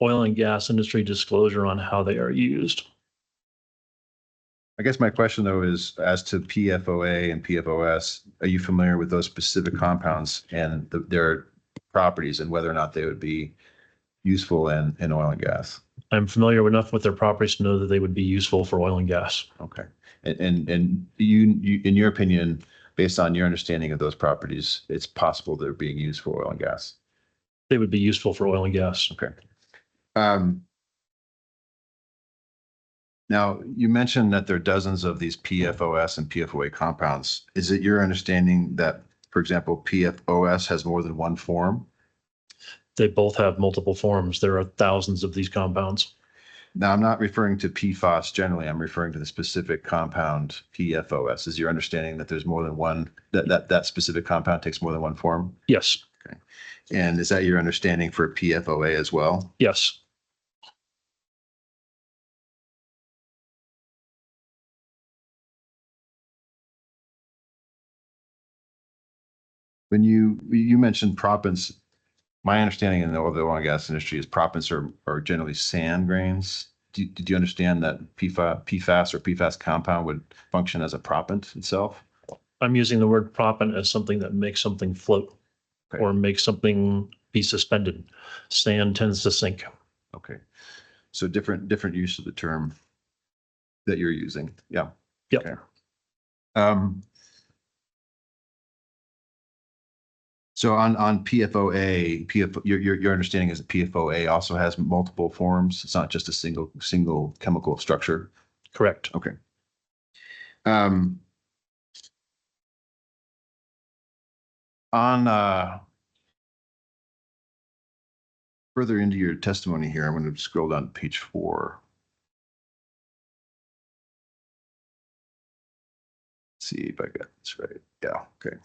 oil and gas industry disclosure on how they are used. I guess my question though is, as to PFOA and PFOS, are you familiar with those specific compounds and their properties and whether or not they would be useful in oil and gas? I'm familiar enough with their properties to know that they would be useful for oil and gas. Okay. And you, in your opinion, based on your understanding of those properties, it's possible they're being used for oil and gas? They would be useful for oil and gas. Okay. Now, you mentioned that there are dozens of these PFOS and PFOA compounds. Is it your understanding that, for example, PFOS has more than one form? They both have multiple forms. There are thousands of these compounds. Now, I'm not referring to PFAS generally. I'm referring to the specific compound PFOS. Is your understanding that there's more than one, that specific compound takes more than one form? Yes. Okay. And is that your understanding for PFOA as well? Yes. When you mentioned proppants, my understanding in the oil and gas industry is proppants are generally sand grains. Did you understand that PFAS or PFAS compound would function as a proppant itself? I'm using the word proppant as something that makes something float. Okay. Or makes something be suspended. Sand tends to sink. Okay. So different use of the term that you're using. Yeah. Yep. Okay. So on PFOA, your understanding is that PFOA also has multiple forms. It's not just a single chemical structure. Correct. Okay. On further into your testimony here, I'm going to scroll down to page 4. See if I got this right. Yeah. Okay.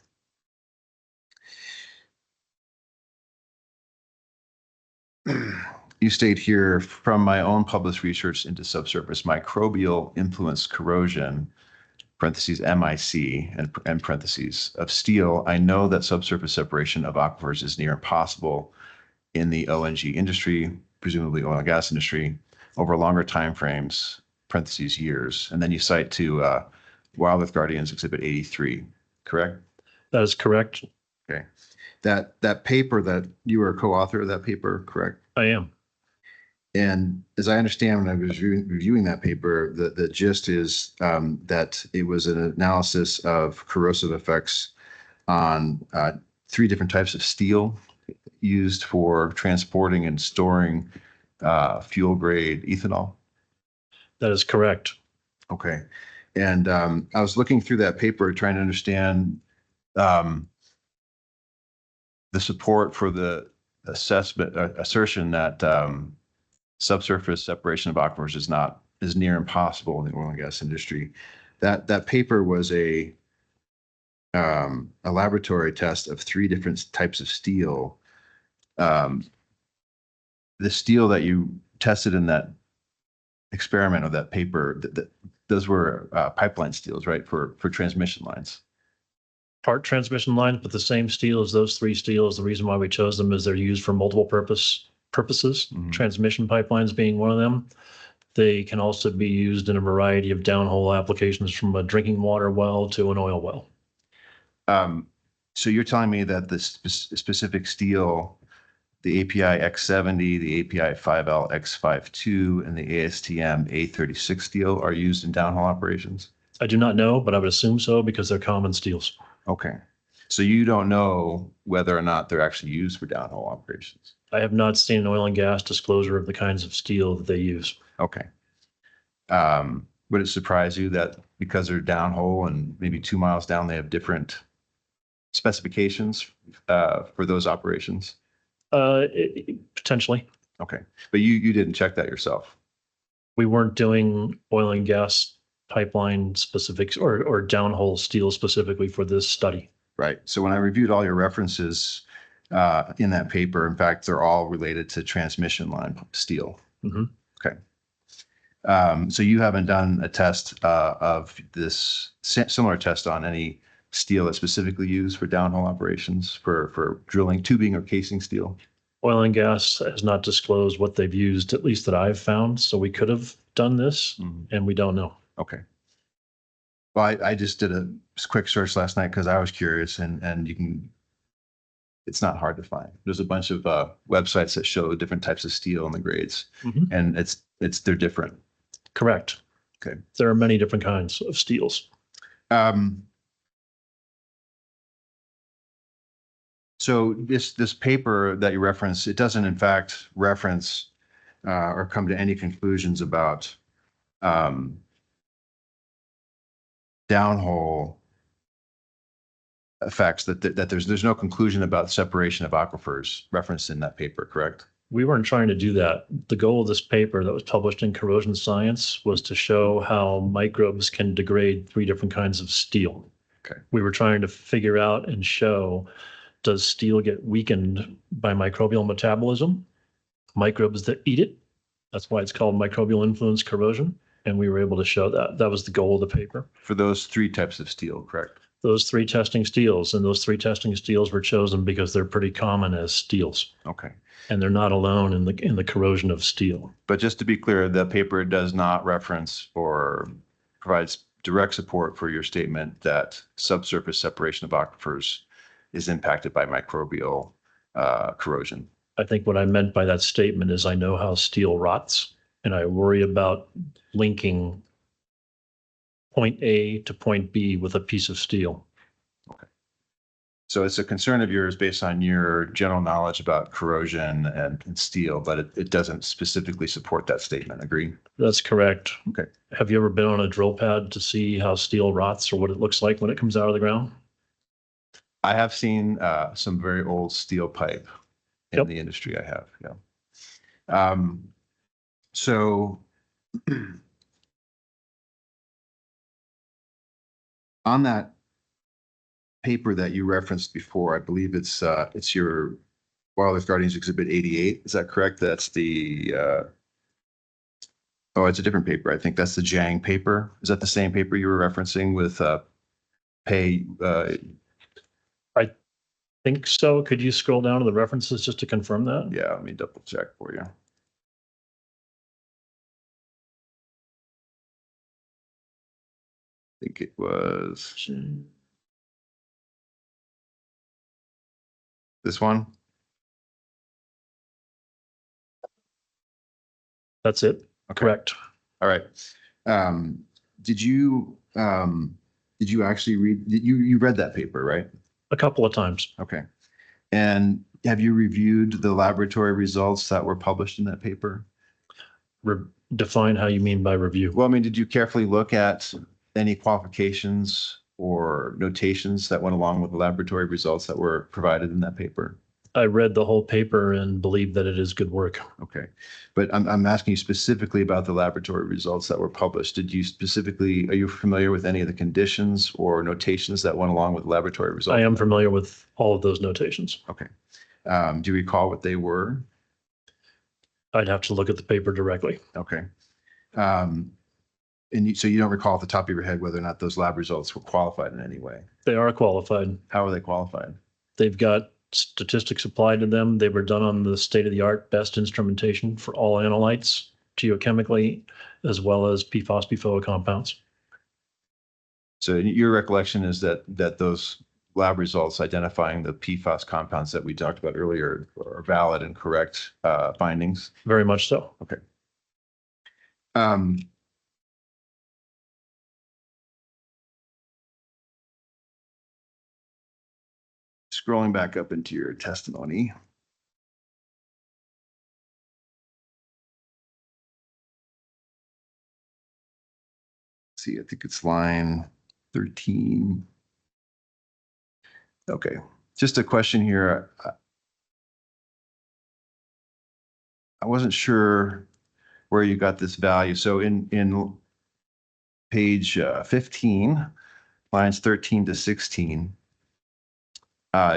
You state here, from my own published research into subsurface microbial influence corrosion, parentheses MIC and parentheses of steel, I know that subsurface separation of aquifers is near impossible in the ONG industry, presumably oil and gas industry, over longer timeframes, parentheses years. And then you cite to Wild Earth Guardians Exhibit 83, correct? That is correct. Okay. That paper that you were a co-author of that paper, correct? I am. And as I understand, when I was reviewing that paper, the gist is that it was an analysis of corrosive effects on 3 different types of steel used for transporting and storing fuel grade ethanol. That is correct. Okay. And I was looking through that paper trying to understand the support for the assertion that subsurface separation of aquifers is near impossible in the oil and gas industry. That paper was a laboratory test of 3 different types of steel. The steel that you tested in that experiment or that paper, those were pipeline steels, right? For transmission lines. Part transmission lines, but the same steel as those 3 steels. The reason why we chose them is they're used for multiple purposes. Mm-hmm. Transmission pipelines being one of them. They can also be used in a variety of downhole applications, from a drinking water well to an oil well. So you're telling me that the specific steel, the API X70, the API 5L X52, and the ASTM A36 steel are used in downhole operations? I do not know, but I would assume so because they're common steels. Okay. So you don't know whether or not they're actually used for downhole operations? I have not seen an oil and gas disclosure of the kinds of steel that they use. Okay. Would it surprise you that because they're downhole and maybe 2 miles down, they have different specifications for those operations? Potentially. Okay. But you didn't check that yourself? We weren't doing oil and gas pipeline specifics or downhole steel specifically for this study. Right. So when I reviewed all your references in that paper, in fact, they're all related to transmission line steel. Mm-hmm. Okay. So you haven't done a test of this similar test on any steel that's specifically used for downhole operations for drilling, tubing, or casing steel? Oil and gas has not disclosed what they've used, at least that I've found. So we could have done this, and we don't know. Okay. Well, I just did a quick search last night because I was curious, and you can. It's not hard to find. There's a bunch of websites that show different types of steel and the grades, and they're different. Correct. Okay. There are many different kinds of steels. So this paper that you reference, it doesn't in fact reference or come to any conclusions about downhole effects, that there's no conclusion about separation of aquifers referenced in that paper, correct? We weren't trying to do that. The goal of this paper that was published in Corrosion Science was to show how microbes can degrade 3 different kinds of steel. Okay. We were trying to figure out and show, does steel get weakened by microbial metabolism? Microbes that eat it. That's why it's called microbial influence corrosion. And we were able to show that. That was the goal of the paper. For those 3 types of steel, correct? Those 3 testing steels, and those 3 testing steels were chosen because they're pretty common as steels. Okay. And they're not alone in the corrosion of steel. But just to be clear, the paper does not reference or provides direct support for your statement that subsurface separation of aquifers is impacted by microbial corrosion. I think what I meant by that statement is I know how steel rots, And I worry about linking point A to point B with a piece of steel. So it's a concern of yours based on your general knowledge about corrosion and steel, but it doesn't specifically support that statement. Agree? That's correct. Okay. Have you ever been on a drill pad to see how steel rots or what it looks like when it comes out of the ground? I have seen some very old steel pipe in Yep. the industry. I have, yeah. So on that paper that you referenced before, I believe it's your Wildlife Guardians Exhibit 88. Is that correct? That's the oh, it's a different paper. I think that's the Jang paper. Is that the same paper you were referencing with pay? I think so. Could you scroll down to the references just to confirm that? Yeah, let me double check for you. I think it was this one. That's it. Okay. Correct. All right. Did you actually read? You read that paper, right? A couple of times. Okay. And have you reviewed the laboratory results that were published in that paper? Define how you mean by review. Well, I mean, did you carefully look at any qualifications or notations that went along with the laboratory results that were provided in that paper? I read the whole paper and believe that it is good work. Okay. But I'm asking you specifically about the laboratory results that were published. Are you familiar with any of the conditions or notations that went along with laboratory results? I am familiar with all of those notations. Okay. Do you recall what they were? I'd have to look at the paper directly. Okay. So you don't recall off the top of your head whether or not those lab results were qualified in any way? They are qualified. How are they qualified? They've got statistics applied to them. They were done on the state-of-the-art best instrumentation for all analytes, geochemically, as well as PFAS, PFOA compounds. So your recollection is that those lab results identifying the PFAS compounds that we talked about earlier are valid and correct findings? Very much so. Okay. Scrolling back up into your testimony. See, I think it's line 13. Okay, just a question here. I wasn't sure where you got this value. So in page 15, lines 13 to 16,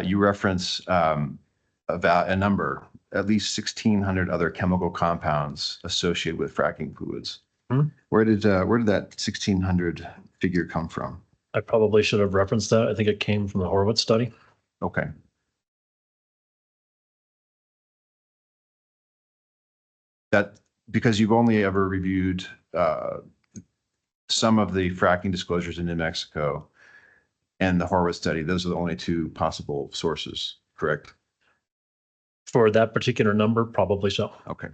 you reference a number, at least 1,600 other chemical compounds associated with fracking fluids. Hmm. Where did that 1,600 figure come from? I probably should have referenced that. I think it came from the Horowitz study. Okay. That because you've only ever reviewed some of the fracking disclosures in New Mexico and the Horowitz study, those are the only two possible sources, correct? For that particular number, probably so. Okay.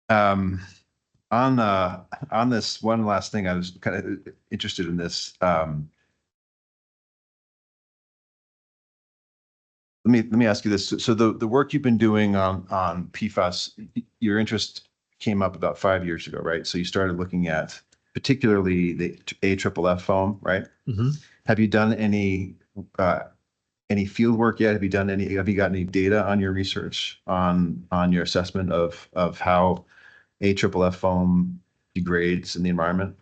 On this one last thing, I was kind of interested in this. Let me ask you this. So the work you've been doing on PFAS, your interest came up about 5 years ago, right? So you started looking at particularly the AFFF foam, right? Mm-hmm. Have you done any field work yet? Have you got any data on your research on your assessment of how AFFF foam degrades in the environment?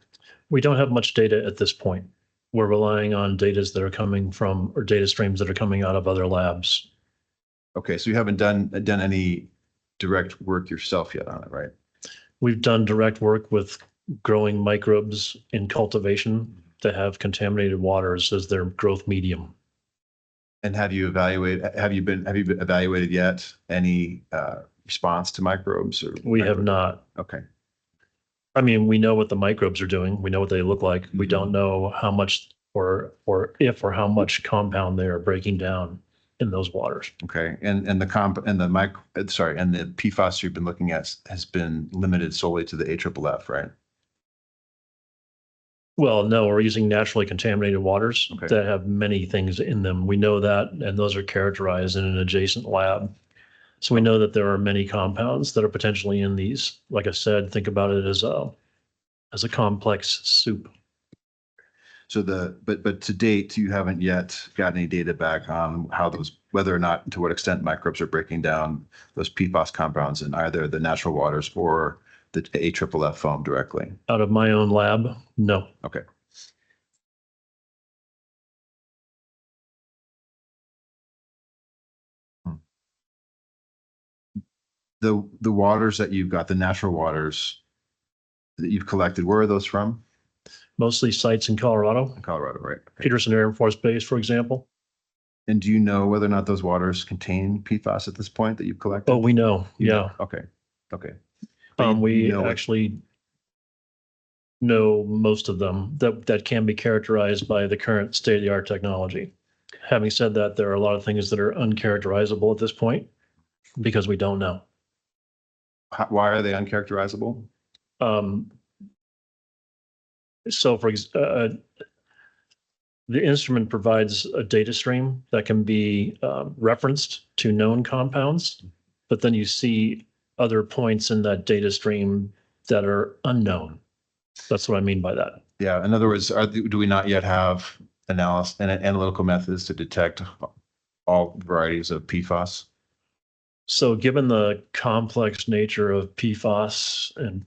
We don't have much data at this point. We're relying on data that are coming from, or data streams that are coming out of other labs. Okay, so you haven't done any direct work yourself yet on it, right? We've done direct work with growing microbes in cultivation to have contaminated waters as their growth medium. And have you evaluated yet any response to microbes? We have not. Okay. I mean, we know what the microbes are doing. We know what they look like. We don't know how much or if or how much compound they are breaking down in those waters. Okay, and the PFAS you've been looking at has been limited solely to the AFFF, right? Well, no, we're using naturally contaminated waters Okay. that have many things in them. We know that, and those are characterized in an adjacent lab. So we know that there are many compounds that are potentially in these. Like I said, think about it as a complex soup. So but to date, you haven't yet gotten any data back on how whether or not, to what extent microbes are breaking down those PFAS compounds in either the natural waters or the AFFF foam directly. Out of my own lab, no. Okay. The waters that you've got, the natural waters that you've collected, where are those from? Mostly sites in Colorado. In Colorado, right? Okay. Peterson Air Force Base, for example. And do you know whether or not those waters contain PFAS at this point that you've collected? Oh, we know. Yeah. Okay. Okay. We actually know most of them that can be characterized by the current state-of-the-art technology. Having said that, there are a lot of things that are uncharacterizable at this point because we don't know. Why are they uncharacterizable? So the instrument provides a data stream that can be referenced to known compounds, but then you see other points in that data stream that are unknown. That's what I mean by that. Yeah. In other words, do we not yet have analysis and analytical methods to detect all varieties of PFAS? So given the complex nature of PFAS and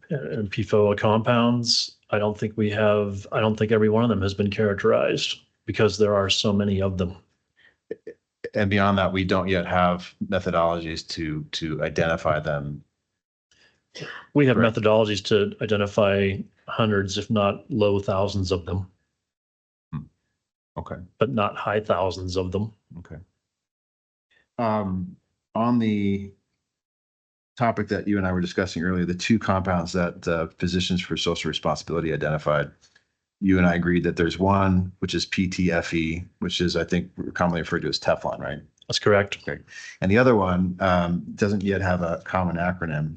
PFOA compounds, I don't think every one of them has been characterized because there are so many of them. And beyond that, we don't yet have methodologies to identify them. We have methodologies to identify hundreds, if not low thousands of them. Okay. But not high thousands of them. Okay. On the topic that you and I were discussing earlier, the two compounds that Physicians for Social Responsibility identified, you and I agreed that there's one, which is PTFE, which is, I think, commonly referred to as Teflon, right? That's correct. Okay. And the other one doesn't yet have a common acronym,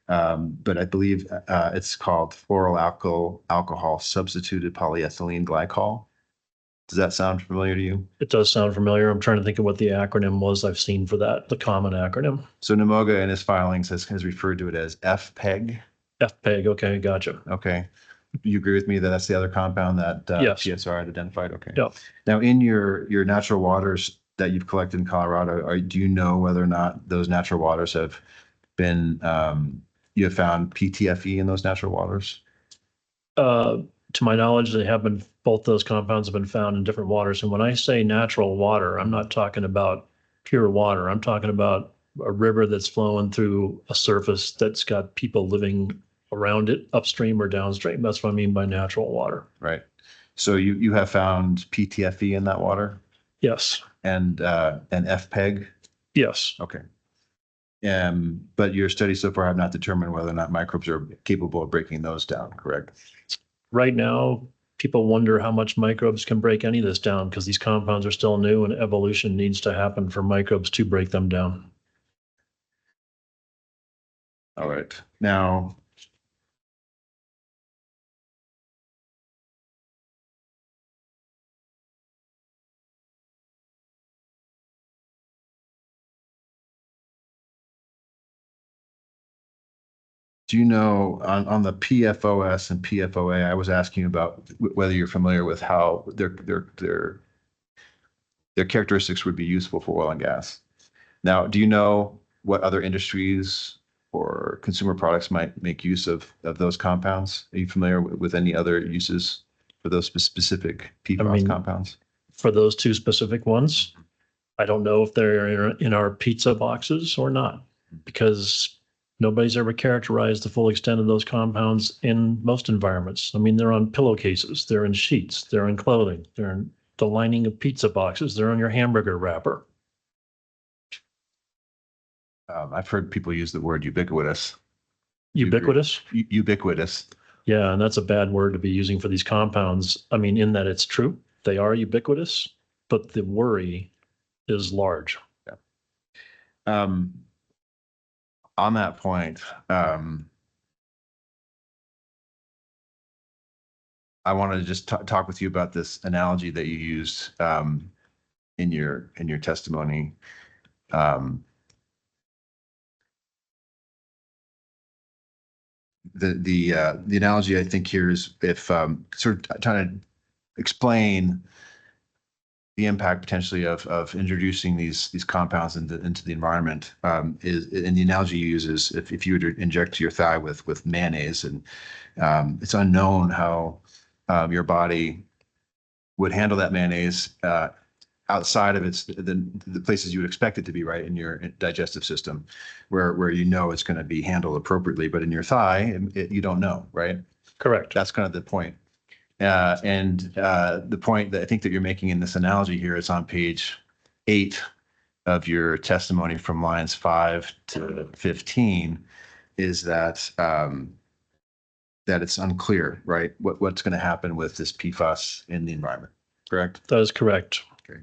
but I believe it's called fluoroalkyl substituted polyethylene glycol. Does that sound familiar to you? It does sound familiar. I'm trying to think of what the acronym was I've seen for that, the common acronym. So Namoga in his filings has referred to it as FPEG. FPEG, okay, gotcha. Okay. You agree with me that that's the other compound that Yes. PSR had identified? Okay. Yeah. Now, in your natural waters that you've collected in Colorado, do you know whether or not those natural waters have been, you have found PTFE in those natural waters? To my knowledge, both those compounds have been found in different waters. And when I say natural water, I'm not talking about pure water. I'm talking about a river that's flowing through a surface that's got people living around it, upstream or downstream. That's what I mean by natural water. Right. So you have found PTFE in that water? Yes. And FPEG? Yes. Okay. But your studies so far have not determined whether or not microbes are capable of breaking those down, correct? Right now, people wonder how much microbes can break any of this down because these compounds are still new and evolution needs to happen for microbes to break them down. All right. Now, do you know on the PFOS and PFOA, I was asking about whether you're familiar with how their characteristics would be useful for oil and gas. Now, do you know what other industries or consumer products might make use of those compounds? Are you familiar with any other uses for those specific PFAS compounds? For those two specific ones, I don't know if they're in our pizza boxes or not, because nobody's ever characterized the full extent of those compounds in most environments. I mean, they're on pillowcases, they're in sheets, they're in clothing, they're in the lining of pizza boxes, they're on your hamburger wrapper. I've heard people use the word ubiquitous. Ubiquitous? Ubiquitous. Yeah, and that's a bad word to be using for these compounds. I mean, in that it's true. They are ubiquitous, but the worry is large. On that point, I wanted to just talk with you about this analogy that you used in your testimony. The analogy I think here is if sort of trying to explain the impact potentially of introducing these compounds into the environment is, and the analogy you use is if you were to inject your thigh with mayonnaise, and it's unknown how your body would handle that mayonnaise outside of the places you would expect it to be, right, in your digestive system, where you know it's going to be handled appropriately, but in your thigh, you don't know, right? Correct. That's kind of the point. The point that I think that you're making in this analogy here is on page 8 of your testimony from lines 5 to 15, is that that it's unclear, right, what's going to happen with this PFAS in the environment. Correct? That is correct. Okay.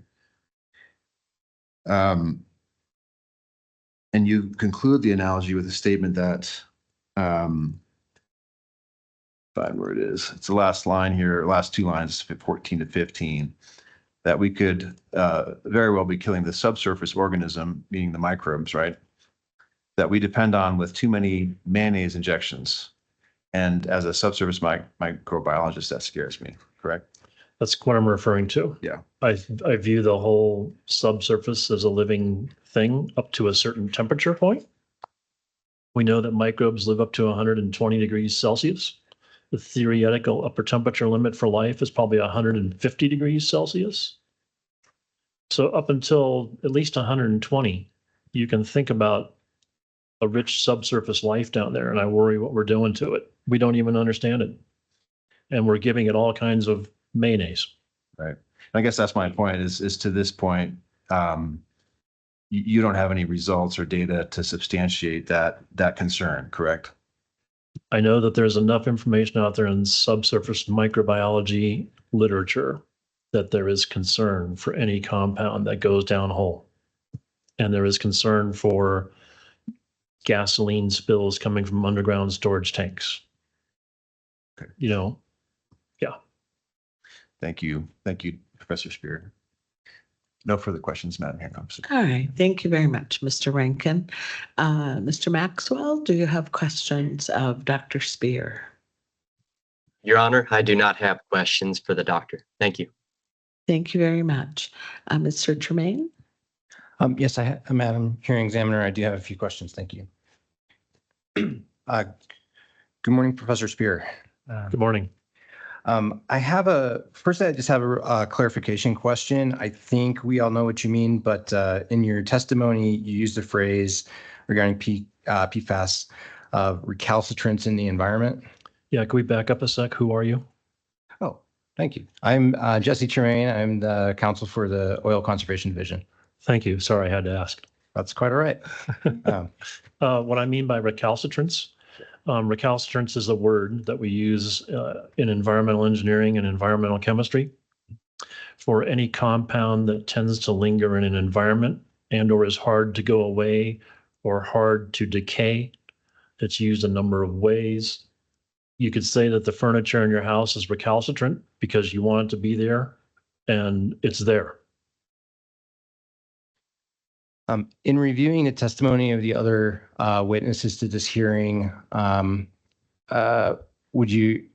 And you conclude the analogy with a statement that, find where it is. It's the last line here, last 2 lines, 14 to 15, that we could very well be killing the subsurface organism, meaning the microbes, right, that we depend on with too many mayonnaise injections. And as a subsurface microbiologist, that scares me, correct? That's what I'm referring to. Yeah. I view the whole subsurface as a living thing up to a certain temperature point. We know that microbes live up to 120 degrees Celsius. The theoretical upper temperature limit for life is probably 150 degrees Celsius. So up until at least 120, you can think about a rich subsurface life down there, and I worry what we're doing to it. We don't even understand it. And we're giving it all kinds of mayonnaise. Right. I guess that's my point is to this point, you don't have any results or data to substantiate that concern, correct? I know that there's enough information out there in subsurface microbiology literature that there is concern for any compound that goes down hole. And there is concern for gasoline spills coming from underground storage tanks. Okay. You know, yeah. Thank you. Thank you, Professor Spear. No further questions, Madam Hearing Officer. All right. Thank you very much, Mr. Rankin. Mr. Maxwell, do you have questions of Dr. Spear? Your Honor, I do not have questions for the doctor. Thank you. Thank you very much. Mr. Tremaine? Yes, Madam Hearing Examiner, I do have a few questions. Thank you. Good morning, Professor Spear. Good morning. First, I just have a clarification question. I think we all know what you mean, but in your testimony, you used the phrase regarding PFAS, recalcitrance in the environment. Yeah, can we back up a sec? Who are you? Oh, thank you. I'm Jesse Tremaine. I'm the counsel for the Oil Conservation Division. Thank you. Sorry, I had to ask. That's quite all right. What I mean by recalcitrance, recalcitrance is a word that we use in environmental engineering and environmental chemistry for any compound that tends to linger in an environment and or is hard to go away or hard to decay. It's used a number of ways. You could say that the furniture in your house is recalcitrant because you want it to be there and it's there. In reviewing the testimony of the other witnesses to this hearing, I believe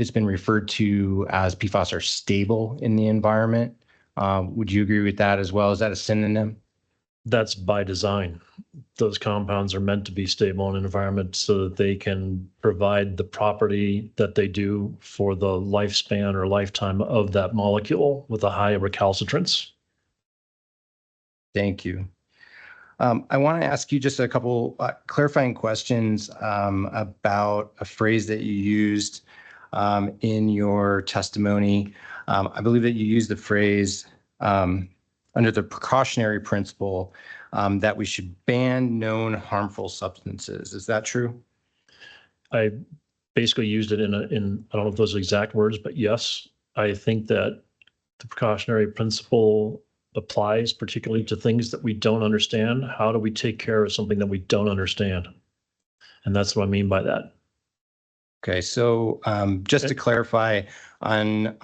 it's been referred to as PFAS are stable in the environment. Would you agree with that as well? Is that a synonym? That's by design. Those compounds are meant to be stable in an environment so that they can provide the property that they do for the lifespan or lifetime of that molecule with a high recalcitrance. Thank you. I want to ask you just a couple clarifying questions about a phrase that you used in your testimony. I believe that you used the phrase under the precautionary principle that we should ban known harmful substances. Is that true? I basically used it in I don't know if those are exact words, but yes, I think that the precautionary principle applies particularly to things that we don't understand. How do we take care of something that we don't understand? And that's what I mean by that. Okay, so just to clarify, on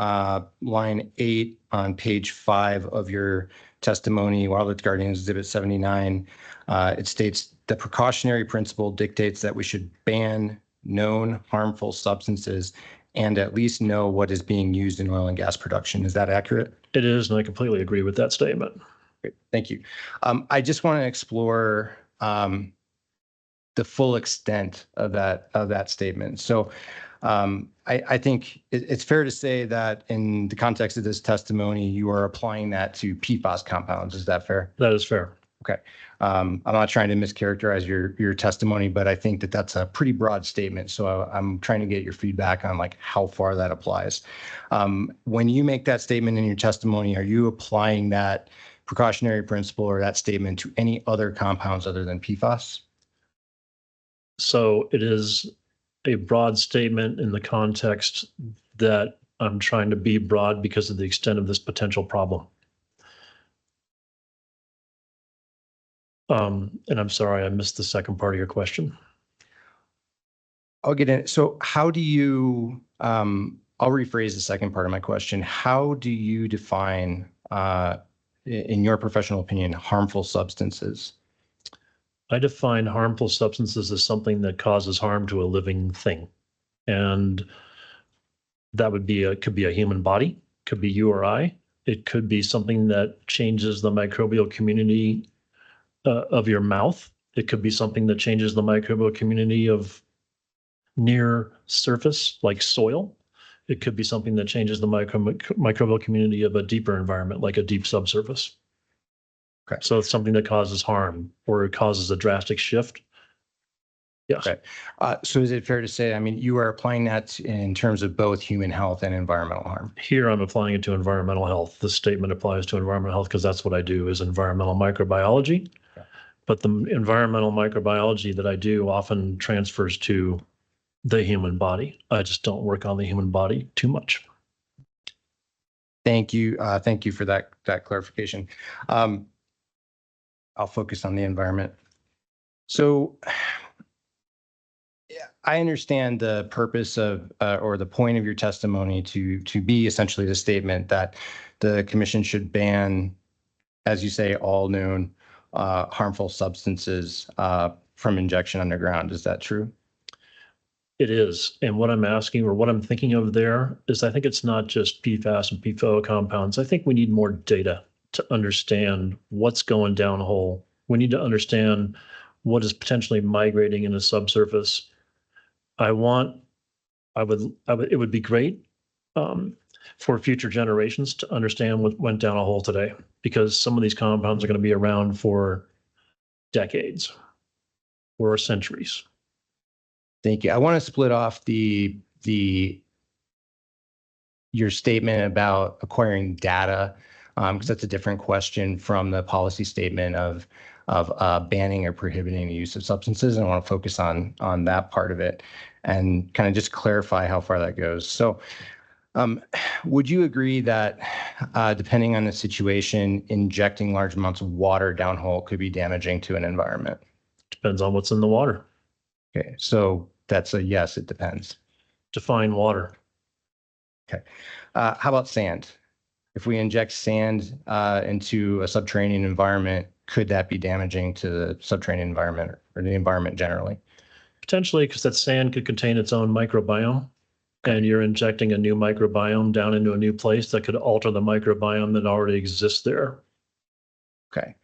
line 8 on page 5 of your testimony, Wildlife Guardians Exhibit 79, it states the precautionary principle dictates that we should ban known harmful substances and at least know what is being used in oil and gas production. Is that accurate? It is, and I completely agree with that statement. Great, thank you. I just want to explore the full extent of that statement. So I think it's fair to say that in the context of this testimony, you are applying that to PFAS compounds. Is that fair? That is fair. Okay. I'm not trying to mischaracterize your testimony, but I think that that's a pretty broad statement. So I'm trying to get your feedback on like how far that applies. When you make that statement in your testimony, are you applying that precautionary principle or that statement to any other compounds other than PFAS? So it is a broad statement in the context that I'm trying to be broad because of the extent of this potential problem. And I'm sorry, I missed the second part of your question. I'll get in. So how do you, I'll rephrase the second part of my question. How do you define, in your professional opinion, harmful substances? I define harmful substances as something that causes harm to a living thing. And that would be could be a human body, could be you or I. It could be something that changes the microbial community of your mouth. It could be something that changes the microbial community of near surface, like soil. It could be something that changes the microbial community of a deeper environment, like a deep subsurface. Okay. So it's something that causes harm or it causes a drastic shift. Yes. Okay. So is it fair to say, I mean, you are applying that in terms of both human health and environmental harm? Here I'm applying it to environmental health. This statement applies to environmental health because that's what I do is environmental microbiology. Okay. But the environmental microbiology that I do often transfers to the human body. I just don't work on the human body too much. Thank you. Thank you for that clarification. I'll focus on the environment. So I understand the purpose of or the point of your testimony to be essentially the statement that the commission should ban, as you say, all known harmful substances from injection underground. Is that true? It is. And what I'm asking or what I'm thinking of there is I think it's not just PFAS and PFOA compounds. I think we need more data to understand what's going downhole. We need to understand what is potentially migrating in a subsurface. It would be great for future generations to understand what went down a hole today, because some of these compounds are going to be around for decades or centuries. Thank you. I want to split off your statement about acquiring data, because that's a different question from the policy statement of banning or prohibiting the use of substances. And I want to focus on that part of it and kind of just clarify how far that goes. So would you agree that depending on the situation, injecting large amounts of water downhole could be damaging to an environment? Depends on what's in the water. Okay, so that's a yes, it depends. Define water. Okay. How about sand? If we inject sand into a subterranean environment, could that be damaging to the subterranean environment or the environment generally? Potentially, because that sand could contain its own microbiome, and you're injecting a new microbiome down into a new place that could alter the microbiome that already exists there. Okay.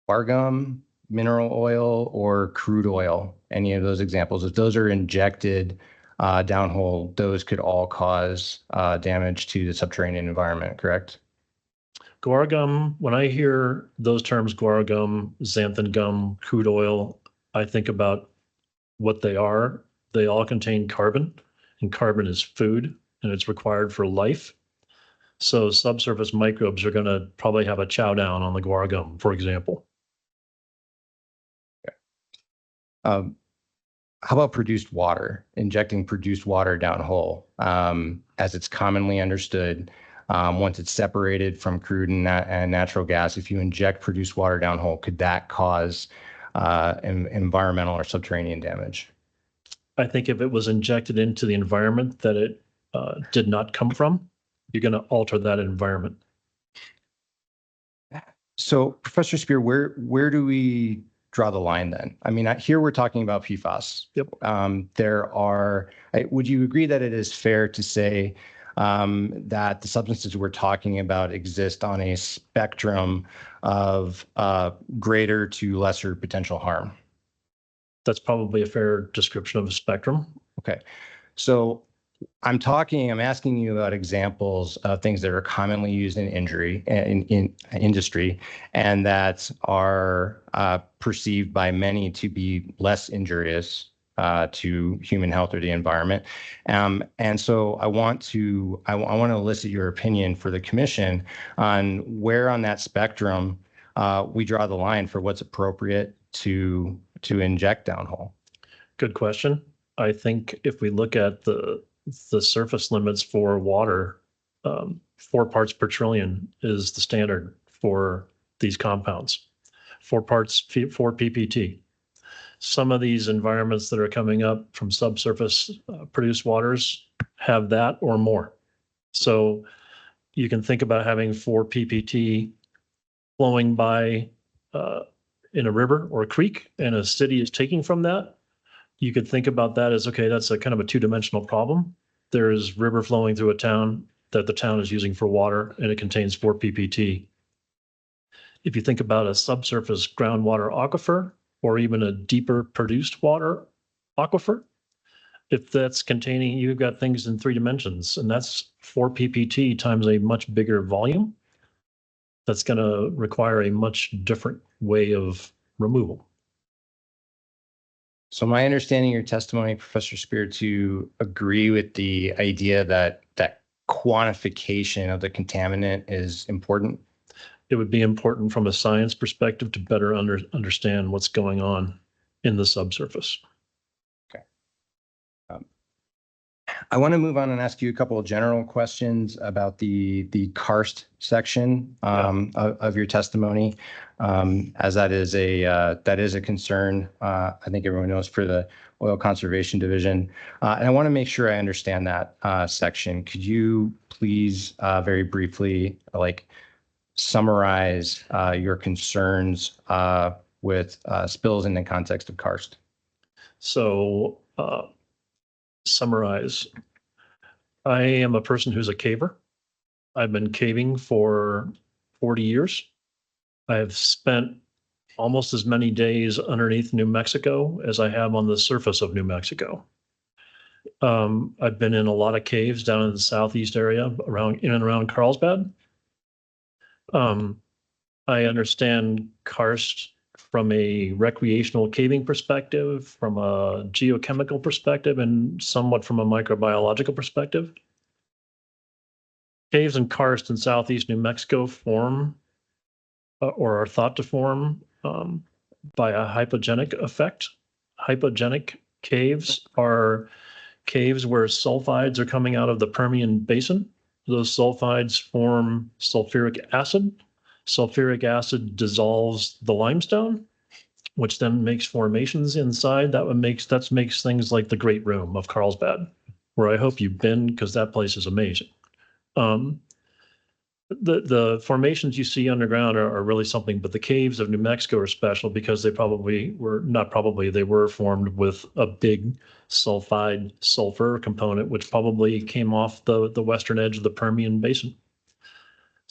Gum, mineral oil, or crude oil, any of those examples, if those are injected downhole, those could all cause damage to the subterranean environment, correct? Guar gum, when I hear those terms, guar gum, xanthan gum, crude oil, I think about what they are. They all contain carbon, and carbon is food, and it's required for life. So subsurface microbes are going to probably have a chow down on the guar gum, for example. how about produced water, injecting produced water downhole, as it's commonly understood? Once it's separated from crude and natural gas, if you inject produced water downhole, could that cause environmental or subterranean damage? I think if it was injected into the environment that it did not come from, you're going to alter that environment. So, Professor Spear, where do we draw the line then? I mean, here we're talking about PFAS. Yep. Would you agree that it is fair to say that the substances we're talking about exist on a spectrum of greater to lesser potential harm? That's probably a fair description of a spectrum. Okay. So I'm asking you about examples of things that are commonly used in industry and that are perceived by many to be less injurious to human health or the environment. And so I want to elicit your opinion for the commission on where on that spectrum we draw the line for what's appropriate to inject downhole. Good question. I think if we look at the surface limits for water, 4 parts per trillion is the standard for these compounds. 4 ppt. Some of these environments that are coming up from subsurface produced waters have that or more. So you can think about having 4 ppt flowing by in a river or a creek, and a city is taking from that. You could think about that as, okay, that's a kind of a 2-dimensional problem. There's river flowing through a town that the town is using for water, and it contains 4 ppt. If you think about a subsurface groundwater aquifer, or even a deeper produced water aquifer, if that's containing, you've got things in 3 dimensions, and that's 4 ppt times a much bigger volume. That's going to require a much different way of removal. So my understanding of your testimony, Professor Spear, to agree with the idea that quantification of the contaminant is important? It would be important from a science perspective to better understand what's going on in the subsurface. Okay. I want to move on and ask you a couple of general questions about the karst section of your testimony, as that is a concern. I think everyone knows for the Oil Conservation Division, and I want to make sure I understand that section. Could you please very briefly summarize your concerns with spills in the context of karst? So, summarize. I am a person who's a caver. I've been caving for 40 years. I've spent almost as many days underneath New Mexico as I have on the surface of New Mexico. I've been in a lot of caves down in the southeast area, in and around Carlsbad. I understand karst from a recreational caving perspective, from a geochemical perspective, and somewhat from a microbiological perspective. Caves and karst in southeast New Mexico form or are thought to form by a hypogenic effect. Hypogenic caves are caves where sulfides are coming out of the Permian Basin. Those sulfides form sulfuric acid. Sulfuric acid dissolves the limestone, which then makes formations inside. That makes things like the Great Room of Carlsbad, where I hope you've been, because that place is amazing. The formations you see underground are really something, but the caves of New Mexico are special because they were formed with a big sulfide sulfur component, which probably came off the western edge of the Permian Basin.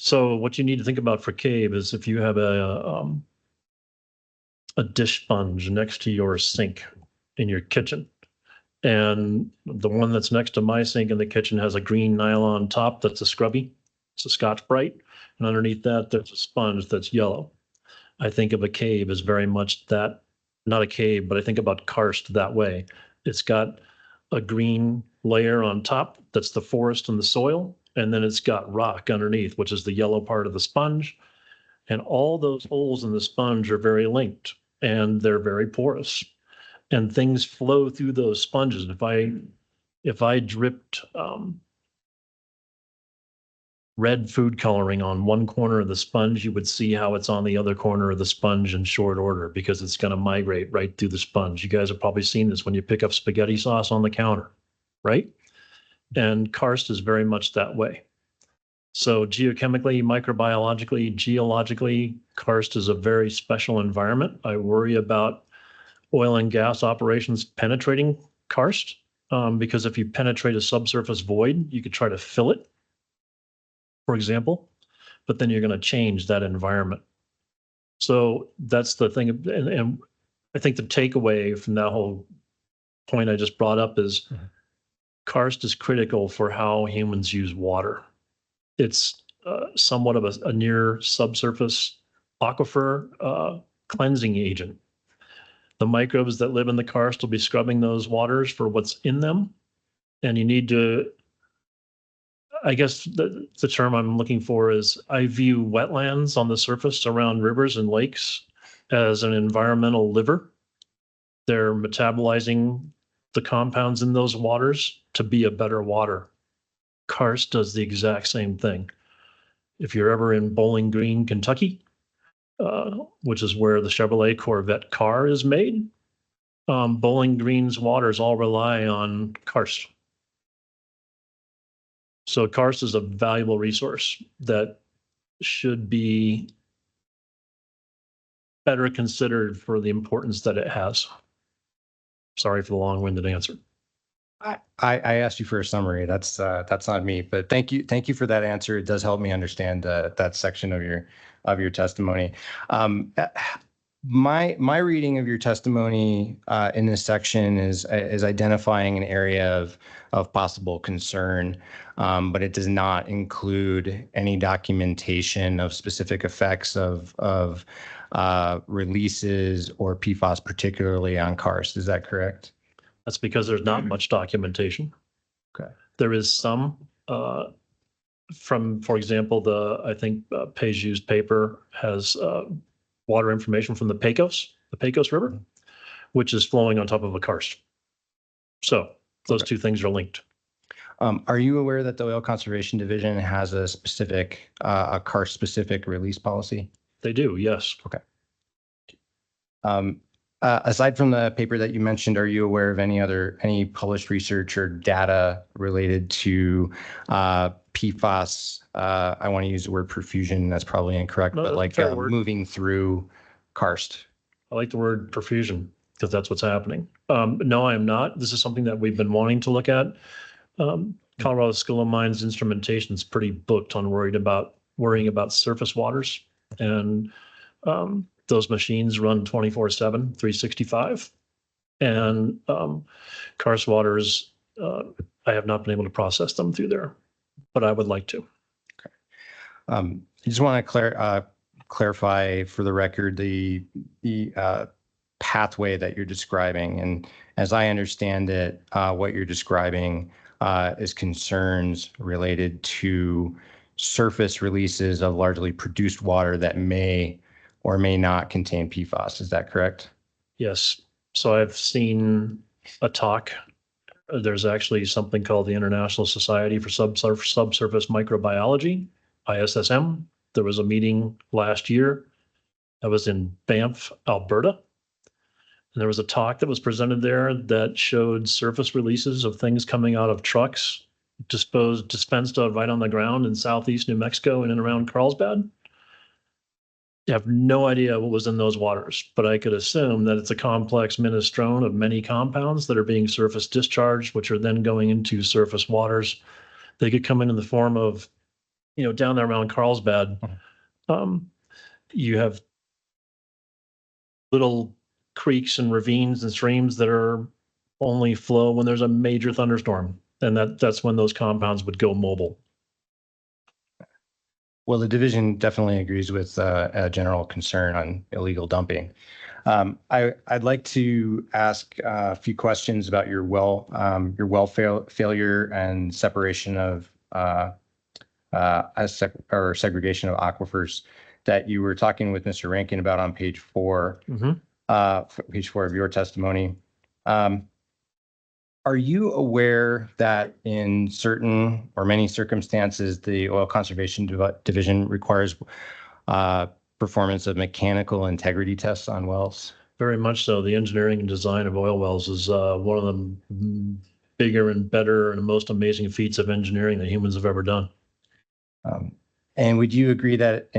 So what you need to think about for cave is if you have a dish sponge next to your sink in your kitchen, and the one that's next to my sink in the kitchen has a green nylon top that's a scrubby. It's a Scotch Brite, and underneath that there's a sponge that's yellow. I think of a cave as very much that, not a cave, but I think about karst that way. It's got a green layer on top that's the forest and the soil, and then it's got rock underneath, which is the yellow part of the sponge. And all those holes in the sponge are very linked, and they're very porous. and things flow through those sponges. If I dripped red food coloring on one corner of the sponge, you would see how it's on the other corner of the sponge in short order because it's going to migrate right through the sponge. You guys have probably seen this when you pick up spaghetti sauce on the counter, right? And karst is very much that way. So geochemically, microbiologically, geologically, karst is a very special environment. I worry about oil and gas operations penetrating karst because if you penetrate a subsurface void, you could try to fill it, for example, but then you're going to change that environment. So that's the thing. And I think the takeaway from that whole point I just brought up is karst is critical for how humans use water. It's somewhat of a near subsurface aquifer cleansing agent. The microbes that live in the karst will be scrubbing those waters for what's in them. And you need to, I guess the term I'm looking for is I view wetlands on the surface around rivers and lakes as an environmental liver. They're metabolizing the compounds in those waters to be a better water. Karst does the exact same thing. If you're ever in Bowling Green, Kentucky, which is where the Chevrolet Corvette car is made, Bowling Green's waters all rely on karst. So karst is a valuable resource that should be better considered for the importance that it has. Sorry for the long-winded answer. I asked you for a summary. That's not me, but thank you for that answer. It does help me understand that section of your testimony. My reading of your testimony in this section is identifying an area of possible concern, but it does not include any documentation of specific effects of releases or PFAS, particularly on karst. Is that correct? That's because there's not much documentation. Okay. There is some from, for example, I think Page Used paper has water information from the Pecos River, which is flowing on top of a karst. So those two things are linked. Are you aware that the Oil Conservation Division has a specific, a karst-specific release policy? They do, yes. Okay. Aside from the paper that you mentioned, are you aware of any published research or data related to PFAS? I want to use the word perfusion. That's probably incorrect, No, but like moving through karst. I like the word perfusion because that's what's happening. No, I am not. This is something that we've been wanting to look at. Colorado School of Mines instrumentation is pretty booked on worrying about surface waters, and those machines run 24/7, 365. And karst waters, I have not been able to process them through there, but I would like to. Okay. I just want to clarify for the record the pathway that you're describing. And as I understand it, what you're describing is concerns related to surface releases of largely produced water that may or may not contain PFAS. Is that correct? Yes. So I've seen a talk. There's actually something called the International Society for Subsurface Microbiology, ISSM. There was a meeting last year. I was in Banff, Alberta. And there was a talk that was presented there that showed surface releases of things coming out of trucks dispensed out right on the ground in southeast New Mexico and around Carlsbad. I have no idea what was in those waters, but I could assume that it's a complex minestrone of many compounds that are being surface discharged, which are then going into surface waters. They could come in the form of, down there around Carlsbad. You have little creeks and ravines and streams that are only flow when there's a major thunderstorm, and that's when those compounds would go mobile. Well, the division definitely agrees with a general concern on illegal dumping. I'd like to ask a few questions about your well failure and separation of segregation of aquifers that you were talking with Mr. Rankin about on page 4. Mm-hmm. Page 4 of your testimony. Are you aware that in certain or many circumstances, the Oil Conservation Division requires performance of mechanical integrity tests on wells? Very much so. The engineering and design of oil wells is one of the bigger and better and most amazing feats of engineering that humans have ever done. And would you agree that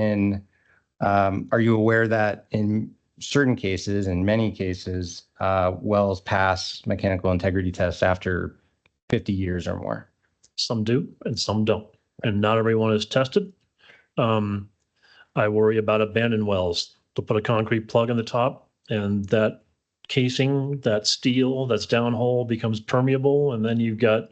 are you aware that in certain cases, in many cases, wells pass mechanical integrity tests after 50 years or more? Some do and some don't. And not everyone is tested. I worry about abandoned wells. To put a concrete plug in the top and that casing, that steel that's downhole becomes permeable. And then you've got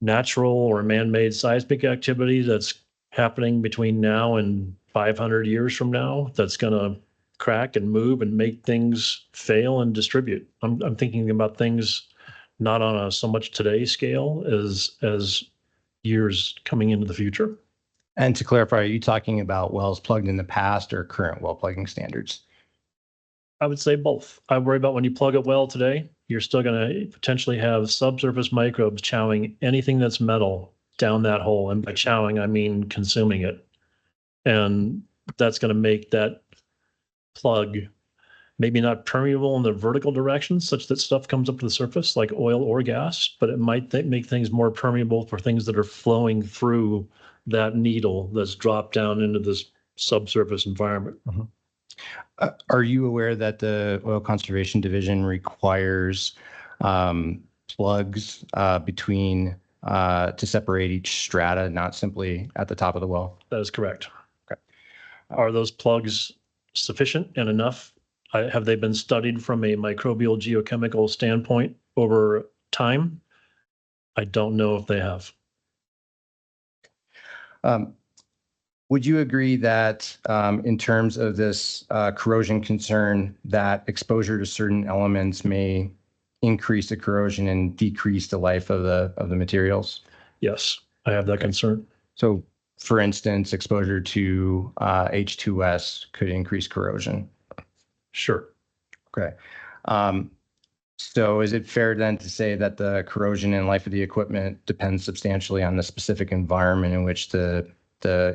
natural or man-made seismic activity that's happening between now and 500 years from now that's going to crack and move and make things fail and distribute. I'm thinking about things not on a so much today scale as years coming into the future. And to clarify, are you talking about wells plugged in the past or current well plugging standards? I would say both. I worry about when you plug a well today, you're still going to potentially have subsurface microbes chowing anything that's metal down that hole. And by chowing, I mean consuming it. And that's going to make that plug maybe not permeable in the vertical direction such that stuff comes up to the surface like oil or gas, but it might make things more permeable for things that are flowing through that needle that's dropped down into this subsurface environment. Mm-hmm. Are you aware that the Oil Conservation Division requires plugs between to separate each strata, not simply at the top of the well? That is correct. Okay. Are those plugs sufficient and enough? Have they been studied from a microbial geochemical standpoint over time? I don't know if they have. Would you agree that in terms of this corrosion concern, that exposure to certain elements may increase the corrosion and decrease the life of the materials? Yes, I have that concern. So, for instance, exposure to H2S could increase corrosion. Sure. Okay. So is it fair then to say that the corrosion and life of the equipment depends substantially on the specific environment in which the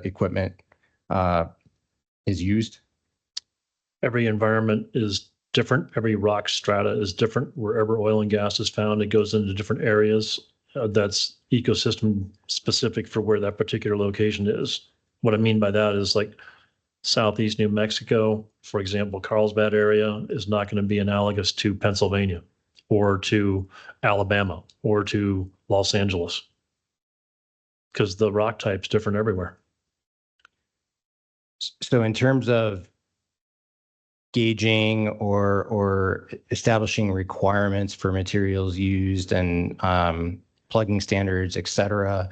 equipment is used? Every environment is different. Every rock strata is different. Wherever oil and gas is found, it goes into different areas. That's ecosystem specific for where that particular location is. What I mean by that is like Southeast New Mexico, for example, Carlsbad area is not going to be analogous to Pennsylvania or to Alabama or to Los Angeles because the rock type's different everywhere. So in terms of gauging or establishing requirements for materials used and plugging standards, et cetera,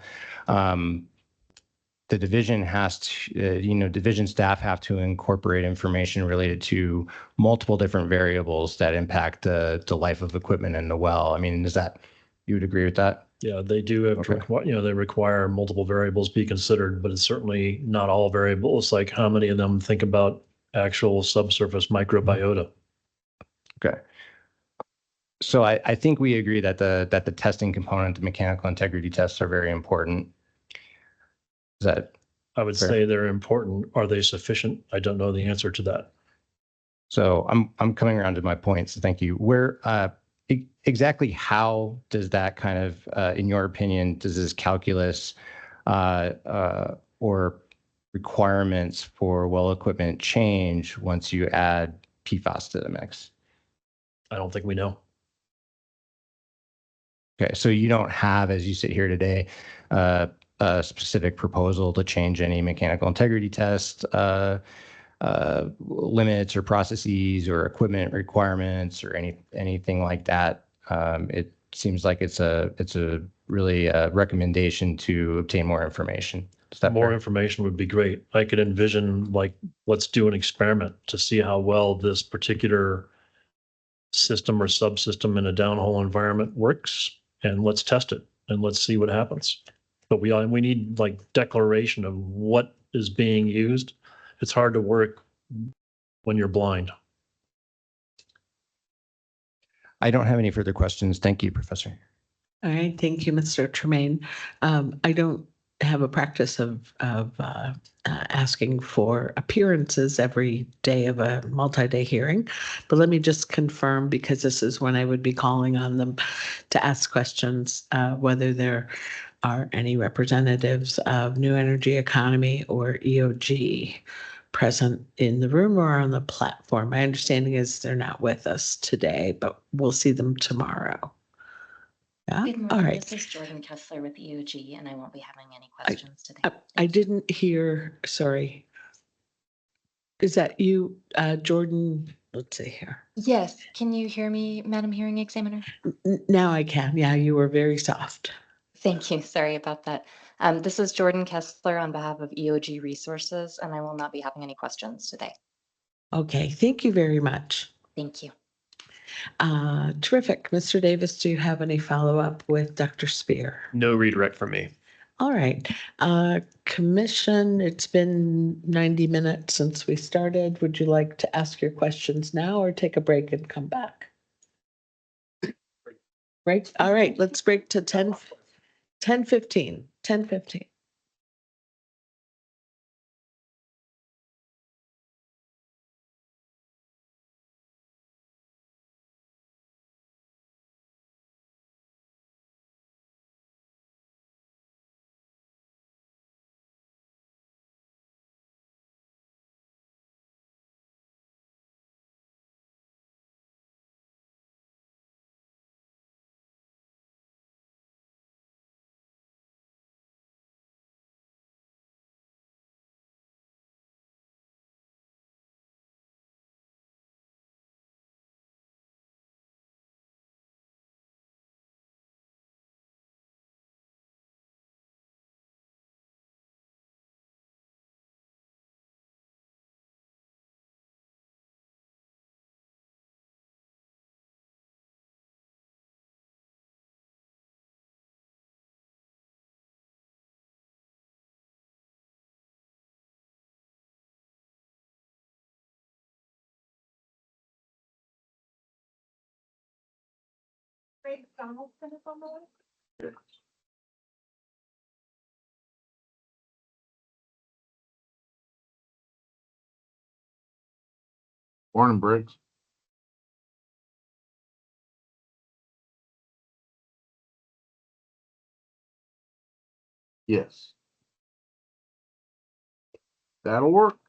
the division has to, division staff have to incorporate information related to multiple different variables that impact the life of equipment in the well. I mean, you would agree with that? Yeah, they do have to require, they require multiple variables be considered, but it's certainly not all variables. Like how many of them think about actual subsurface microbiota? Okay. So I think we agree that the testing component, the mechanical integrity tests, are very important. Is that I would fair? say they're important. Are they sufficient? I don't know the answer to that. So I'm coming around to my point. So thank you. Where exactly how does that kind of, in your opinion, does this calculus or requirements for well equipment change once you add PFAS to the mix? I don't think we know. Okay, so you don't have, as you sit here today, a specific proposal to change any mechanical integrity test limits or processes or equipment requirements or anything like that. It seems like it's a really a recommendation to obtain more information. More information would be great. I could envision like, let's do an experiment to see how well this particular system or subsystem in a downhole environment works, and let's test it and let's see what happens. But we need like declaration of what is being used. It's hard to work when you're blind. I don't have any further questions. Thank you, Professor. All right, thank you, Mr. Tremaine. I don't have a practice of asking for appearances every day of a multi-day hearing, but let me just confirm, because this is when I would be calling on them to ask questions, whether there are any representatives of New Energy Economy or EOG present in the room or on the platform. My understanding is they're not with us today, but we'll see them tomorrow. Yeah, Good all morning. right. This is Jordan Kessler with EOG, and I won't be having any questions today. I didn't hear, sorry. Is that you, Jordan? Let's see here. Yes, can you hear me, Madam Hearing Examiner? Now I can. Yeah, you were very soft. Thank you. Sorry about that. This is Jordan Kessler on behalf of EOG Resources, and I will not be having any questions today. Okay, thank you very much. Thank you. Terrific. Mr. Davis, do you have any follow-up with Dr. Spear? No redirect from me. All right. Commission, it's been 90 minutes since we started. Would you like to ask your questions now or take a break and come back? Break? All right, let's break to 10:15. 10:15. Morning, Briggs. Yes. That'll work.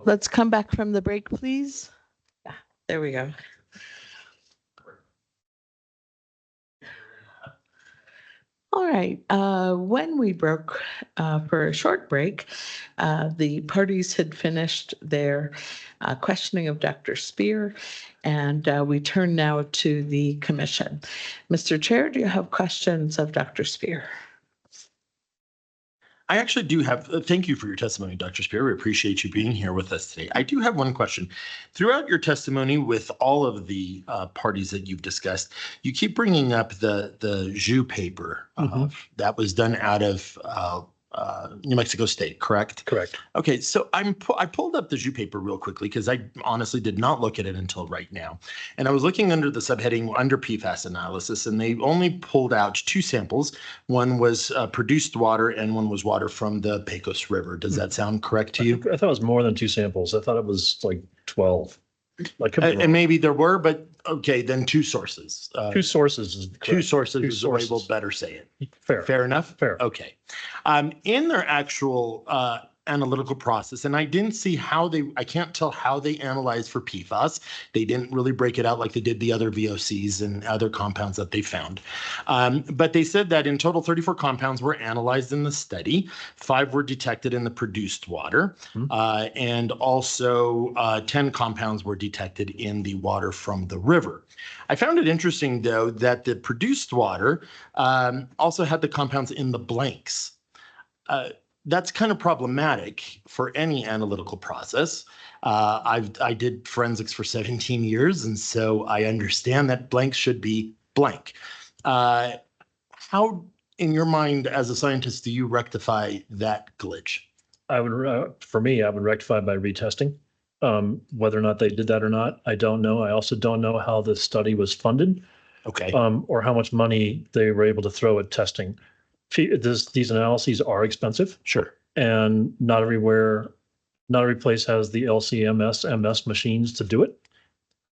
Let's come back from the break, please. There we go. All right. When we broke for a short break, the parties had finished their questioning of Dr. Spear, and we turn now to the commission. Mr. Chair, do you have questions of Dr. Spear? I actually do have, thank you for your testimony, Dr. Spear. We appreciate you being here with us today. I do have one question. Throughout your testimony with all of the parties that you've discussed, you keep bringing up the JU paper that was done out of New Mexico State, correct? Correct. Okay, so I pulled up the JU paper real quickly because I honestly did not look at it until right now. And I was looking under the subheading under PFAS analysis, and they only pulled out 2 samples. One was produced water and one was water from the Pecos River. Does that sound correct to you? I thought it was more than 2 samples. I thought it was like 12. And maybe there were, but okay, then 2 sources. 2 sources is correct. 2 sources is the way we'll sources. better say it. Fair. Fair enough? Fair. Okay. In their actual analytical process, and I didn't see how I can't tell how they analyzed for PFAS. They didn't really break it out like they did the other VOCs and other compounds that they found. But they said that in total, 34 compounds were analyzed in the study. 5 were detected in the produced water. And also 10 compounds were detected in the water from the river. I found it interesting, though, that the produced water also had the compounds in the blanks. That's kind of problematic for any analytical process. I did forensics for 17 years, and so I understand that blanks should be blank. How, in your mind, as a scientist, do you rectify that glitch? For me, I would rectify by retesting. Whether or not they did that or not, I don't know. I also don't know how the study was funded. Okay. Or how much money they were able to throw at testing. These analyses are expensive. Sure. And not every place has the LC-MS MS machines to do it.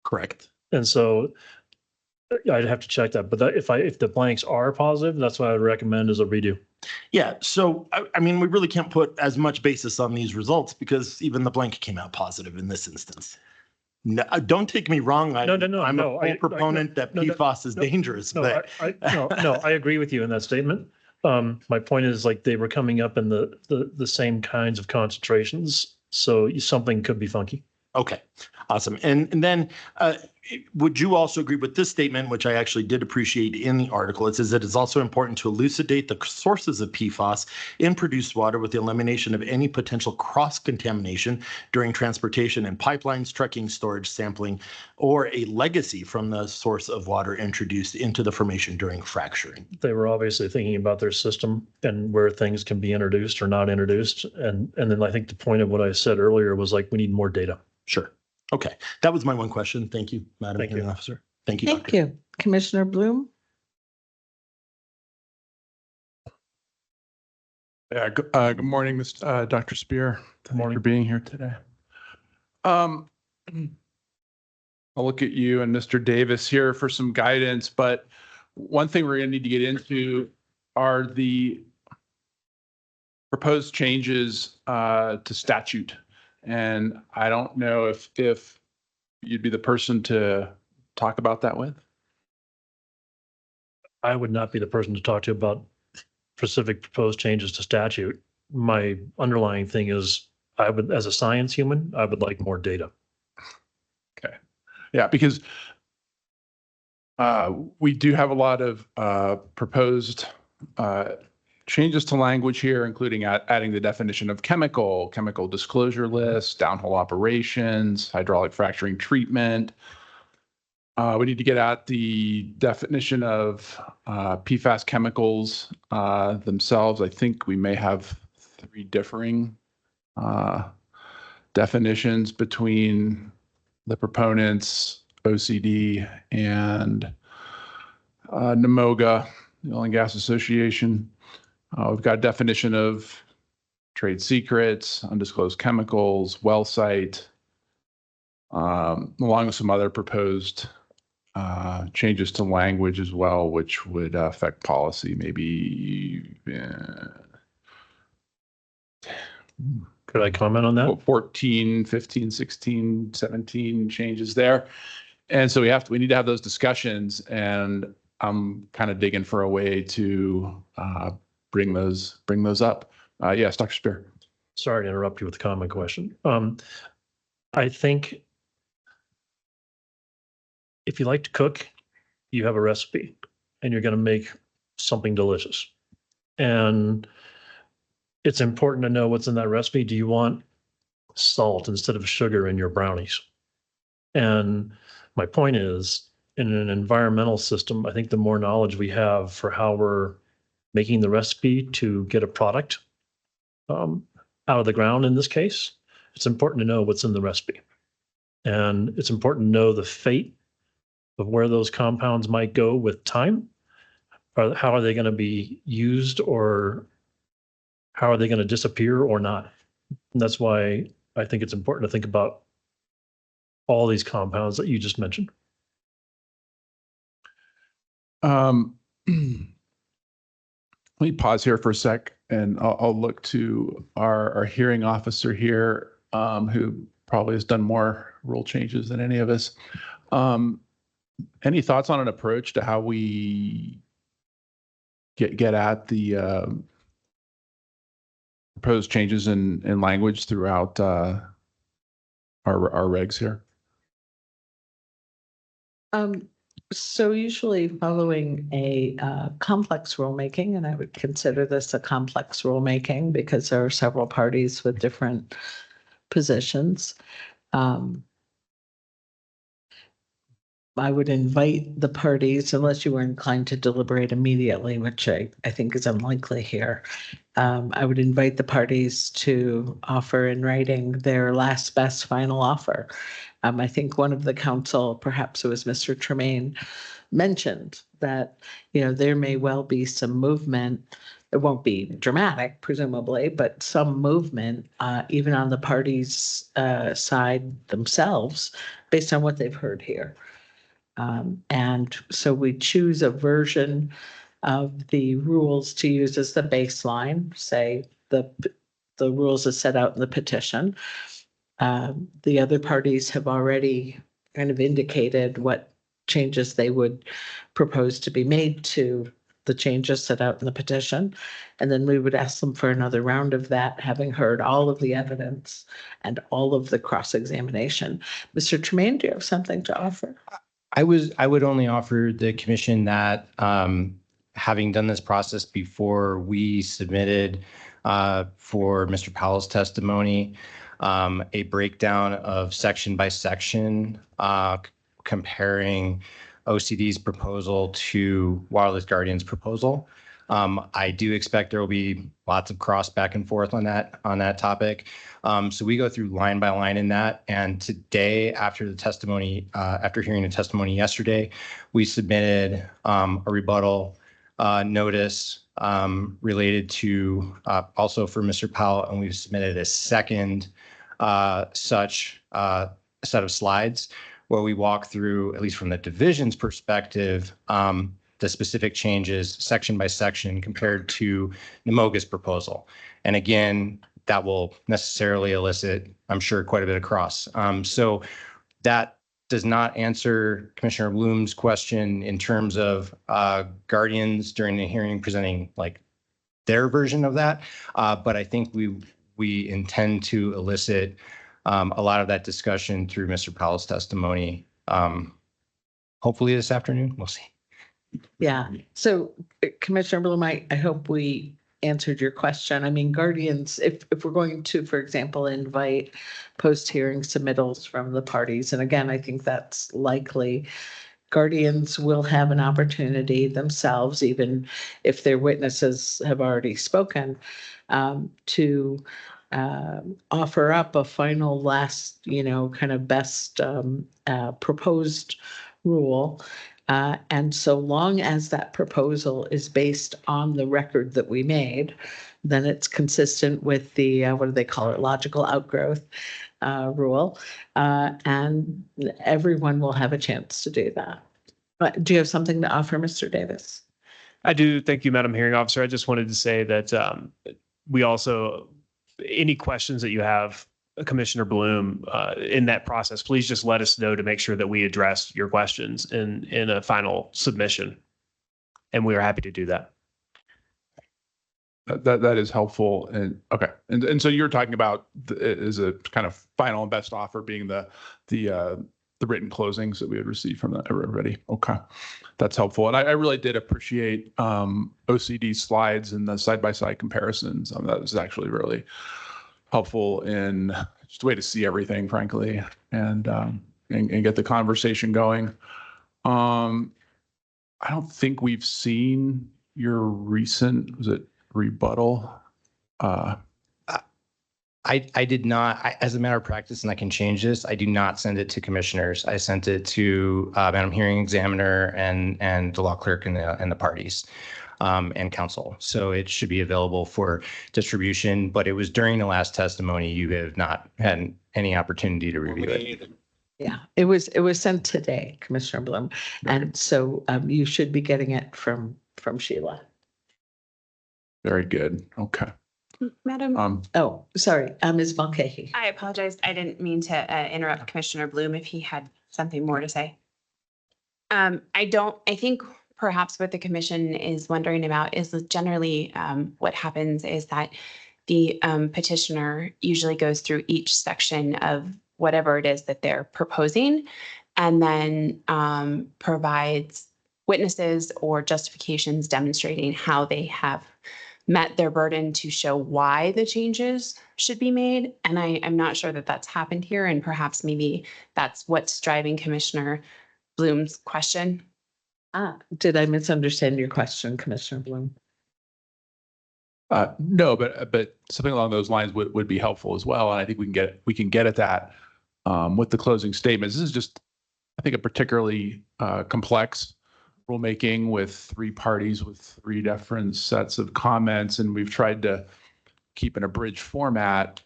Correct. And so I'd have to check that. But if the blanks are positive, that's what I would recommend is a redo. Yeah. So, I mean, we really can't put as much basis on these results because even the blank came out positive in this instance. No, don't take me wrong. I'm a full proponent that PFAS is dangerous. But I agree with you in that statement. My point is, like, they were coming up in the same kinds of concentrations, so something could be funky. Okay, awesome. And then would you also agree with this statement, which I actually did appreciate in the article? It says that it's also important to elucidate the sources of PFAS in produced water with the elimination of any potential cross-contamination during transportation and pipelines, trucking, storage, sampling, or a legacy from the source of water introduced into the formation during fracturing. They were obviously thinking about their system and where things can be introduced or not introduced. And then I think the point of what I said earlier was, like, we need more data. Sure. Okay. That was my one question. Thank you, Madam Hearing Officer. Thank you. Thank Doctor. you. Commissioner Bloom? Yeah, good morning, Dr. Spear. Thank you for being here today. I'll look at you and Mr. Davis here for some guidance, but one thing we're going to need to get into are the proposed changes to statute. And I don't know if you'd be the person to talk about that with. I would not be the person to talk to about specific proposed changes to statute. My underlying thing is, as a science human, I would like more data. Okay. Yeah, because we do have a lot of proposed changes to language here, including adding the definition of chemical disclosure list, downhole operations, hydraulic fracturing treatment. We need to get at the definition of PFAS chemicals themselves. I think we may have 3 differing definitions between the proponents, OCD, and NMOGA, the Oil and Gas Association. We've got a definition of trade secrets, undisclosed chemicals, well site, along with some other proposed changes to language as well, which would affect policy. Maybe Could I comment on that? 14, 15, 16, 17 changes there. And so we need to have those discussions, and I'm kind of digging for a way to bring those up. Yes, Dr. Spear. Sorry to interrupt you with a common question. I think if you like to cook, you have a recipe and you're going to make something delicious. And it's important to know what's in that recipe. Do you want salt instead of sugar in your brownies? And my point is, in an environmental system, I think the more knowledge we have for how we're making the recipe to get a product out of the ground in this case, it's important to know what's in the recipe. And it's important to know the fate of where those compounds might go with time. Or how are they going to be used, or how are they going to disappear or not? And that's why I think it's important to think about all these compounds that you just mentioned. Let me pause here for a sec, and I'll look to our hearing officer here, who probably has done more rule changes than any of us. Any thoughts on an approach to how we get at the proposed changes in language throughout our regs here? So usually following a complex rulemaking, and I would consider this a complex rulemaking because there are several parties with different positions. I would invite the parties, unless you were inclined to deliberate immediately, which I think is unlikely here. I would invite the parties to offer in writing their last best final offer. I think one of the council, perhaps it was Mr. Tremaine, mentioned that, there may well be some movement. It won't be dramatic, presumably, but some movement, even on the parties' side themselves, based on what they've heard here. And so we choose a version of the rules to use as the baseline, say the rules as set out in the petition. The other parties have already kind of indicated what changes they would propose to be made to the changes set out in the petition. And then we would ask them for another round of that, having heard all of the evidence and all of the cross-examination. Mr. Tremaine, do you have something to offer? I would only offer the commission that having done this process before, we submitted for Mr. Powell's testimony a breakdown of section by section comparing OCD's proposal to Wildlife Guardian's proposal. I do expect there will be lots of cross back and forth on that topic. So we go through line by line in that. And today, after the testimony, after hearing the testimony yesterday, we submitted a rebuttal notice related to also for Mr. Powell, and we've submitted a second such set of slides where we walk through, at least from the division's perspective, the specific changes section by section compared to Nemoga's proposal. And again, that will necessarily elicit, I'm sure, quite a bit of cross. So that does not answer Commissioner Bloom's question in terms of Guardians during the hearing presenting like their version of that. But I think we intend to elicit a lot of that discussion through Mr. Powell's testimony. Hopefully this afternoon, we'll see. Yeah. So Commissioner Bloom, I hope we answered your question. I mean, Guardians, if we're going to, for example, invite post-hearing submittals from the parties, and again, I think that's likely, Guardians will have an opportunity themselves, even if their witnesses have already spoken, to offer up a final last, kind of best proposed rule. And so long as that proposal is based on the record that we made, then it's consistent with the, what do they call it, logical outgrowth rule. And everyone will have a chance to do that. But do you have something to offer, Mr. Davis? I do. Thank you, Madam Hearing Officer. I just wanted to say that we also any questions that you have, Commissioner Bloom, in that process, please just let us know to make sure that we address your questions in a final submission. And we are happy to do that. That is helpful. And okay. And so you're talking about is a kind of final and best offer being the written closings that we would receive from everybody. Okay. That's helpful. And I really did appreciate OCD slides and the side-by-side comparisons. That was actually really helpful in just a way to see everything, frankly, and get the conversation going. I don't think we've seen your recent, was it rebuttal? I did not, as a matter of practice, and I can change this, I do not send it to commissioners. I sent it to Madam Hearing Examiner and the law clerk and the parties and counsel. So it should be available for distribution, but it was during the last testimony. You have not had any opportunity to review it. Yeah, it was sent today, Commissioner Bloom. And so you should be getting it from Sheila. Very good. Okay. Madam. Oh, sorry, Ms. Mulcahy. I apologize. I didn't mean to interrupt Commissioner Bloom if he had something more to say. I think perhaps what the commission is wondering about is generally what happens is that the petitioner usually goes through each section of whatever it is that they're proposing and then provides witnesses or justifications demonstrating how they have met their burden to show why the changes should be made. And I'm not sure that that's happened here. And perhaps maybe that's what's driving Commissioner Bloom's question. Did I misunderstand your question, Commissioner Bloom? No, but something along those lines would be helpful as well. And I think we can get at that with the closing statements. This is just, I think, a particularly complex rulemaking with 3 parties with 3 different sets of comments, and we've tried to keep an abridged format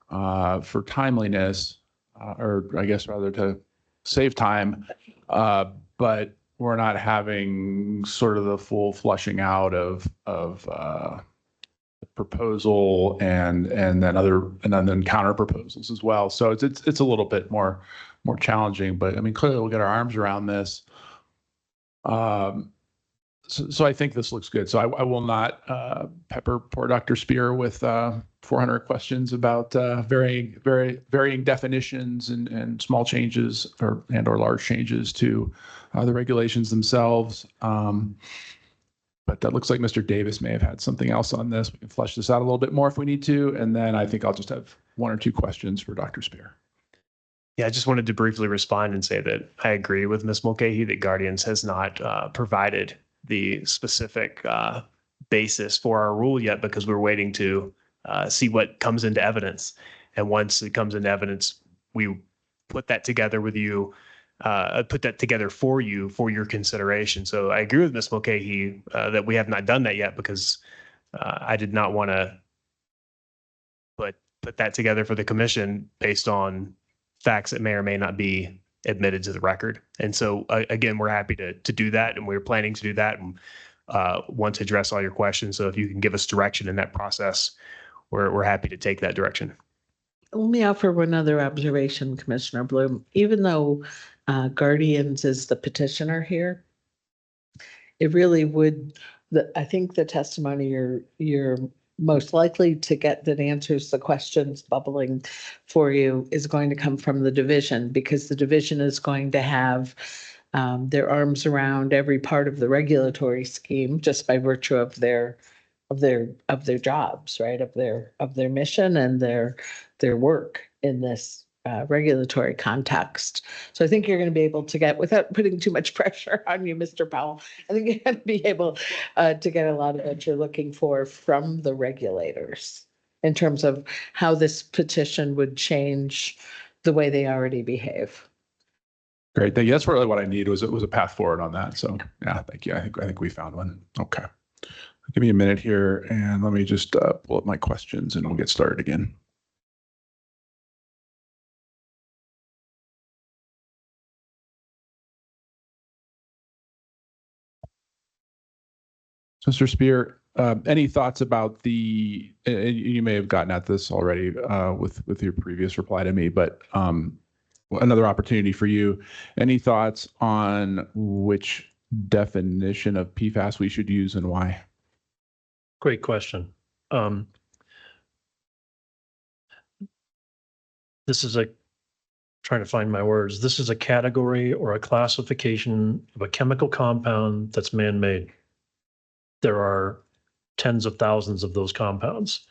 for timeliness, or I guess rather to save time, but we're not having sort of the full flushing out of the proposal and then counter proposals as well. So it's a little bit more challenging, but I mean, clearly we'll get our arms around this. So I think this looks good. So I will not pepper poor Dr. Spear with 400 questions about varying definitions and small changes or large changes to the regulations themselves. But that looks like Mr. Davis may have had something else on this. We can flesh this out a little bit more if we need to. And then I think I'll just have 1 or 2 questions for Dr. Spear. Yeah, I just wanted to briefly respond and say that I agree with Ms. Mulcahy that Guardians has not provided the specific basis for our rule yet because we're waiting to see what comes into evidence. And once it comes into evidence, we put that together with you, put that together for you for your consideration. So I agree with Ms. Mulcahy that we have not done that yet because I did not want to put that together for the commission based on facts that may or may not be admitted to the record. And so again, we're happy to do that, and we're planning to do that and want to address all your questions. So if you can give us direction in that process, we're happy to take that direction. Let me offer one other observation, Commissioner Bloom. Even though Guardians is the petitioner here, it really would, I think the testimony you're most likely to get that answers the questions bubbling for you is going to come from the division, because the division is going to have their arms around every part of the regulatory scheme just by virtue of their jobs, right? Of their mission and their work in this regulatory context. So I think you're going to be able to get, without putting too much pressure on you, Mr. Powell, I think you're going to be able to get a lot of what you're looking for from the regulators in terms of how this petition would change the way they already behave. Great. Thank you. That's really what I need was a path forward on that. So yeah, thank you. I think we found one. Okay. Give me a minute here and let me just pull up my questions and we'll get started again. Mr. Spear, any thoughts about the, and you may have gotten at this already with your previous reply to me, but another opportunity for you. Any thoughts on which definition of PFAS we should use and why? Great question. This is trying to find my words. This is a category or a classification of a chemical compound that's man-made. There are tens of thousands of those compounds.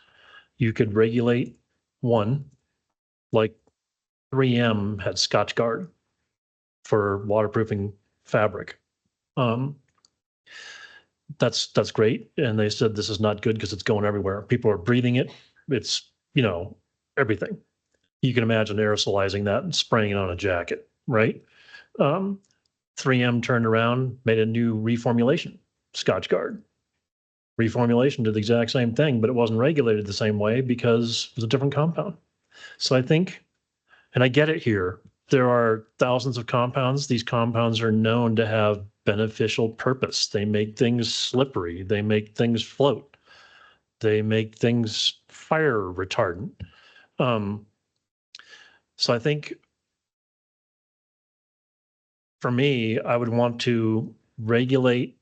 You could regulate one, like 3M had Scotchgard for waterproofing fabric. That's great. And they said this is not good because it's going everywhere. People are breathing it. It's, everything. You can imagine aerosolizing that and spraying it on a jacket, right? 3M turned around, made a new reformulation, Scotchgard. Reformulation did the exact same thing, but it wasn't regulated the same way because it was a different compound. So I think, and I get it here, there are thousands of compounds. These compounds are known to have beneficial purpose. They make things slippery. They make things float. They make things fire retardant. So I think for me, I would want to regulate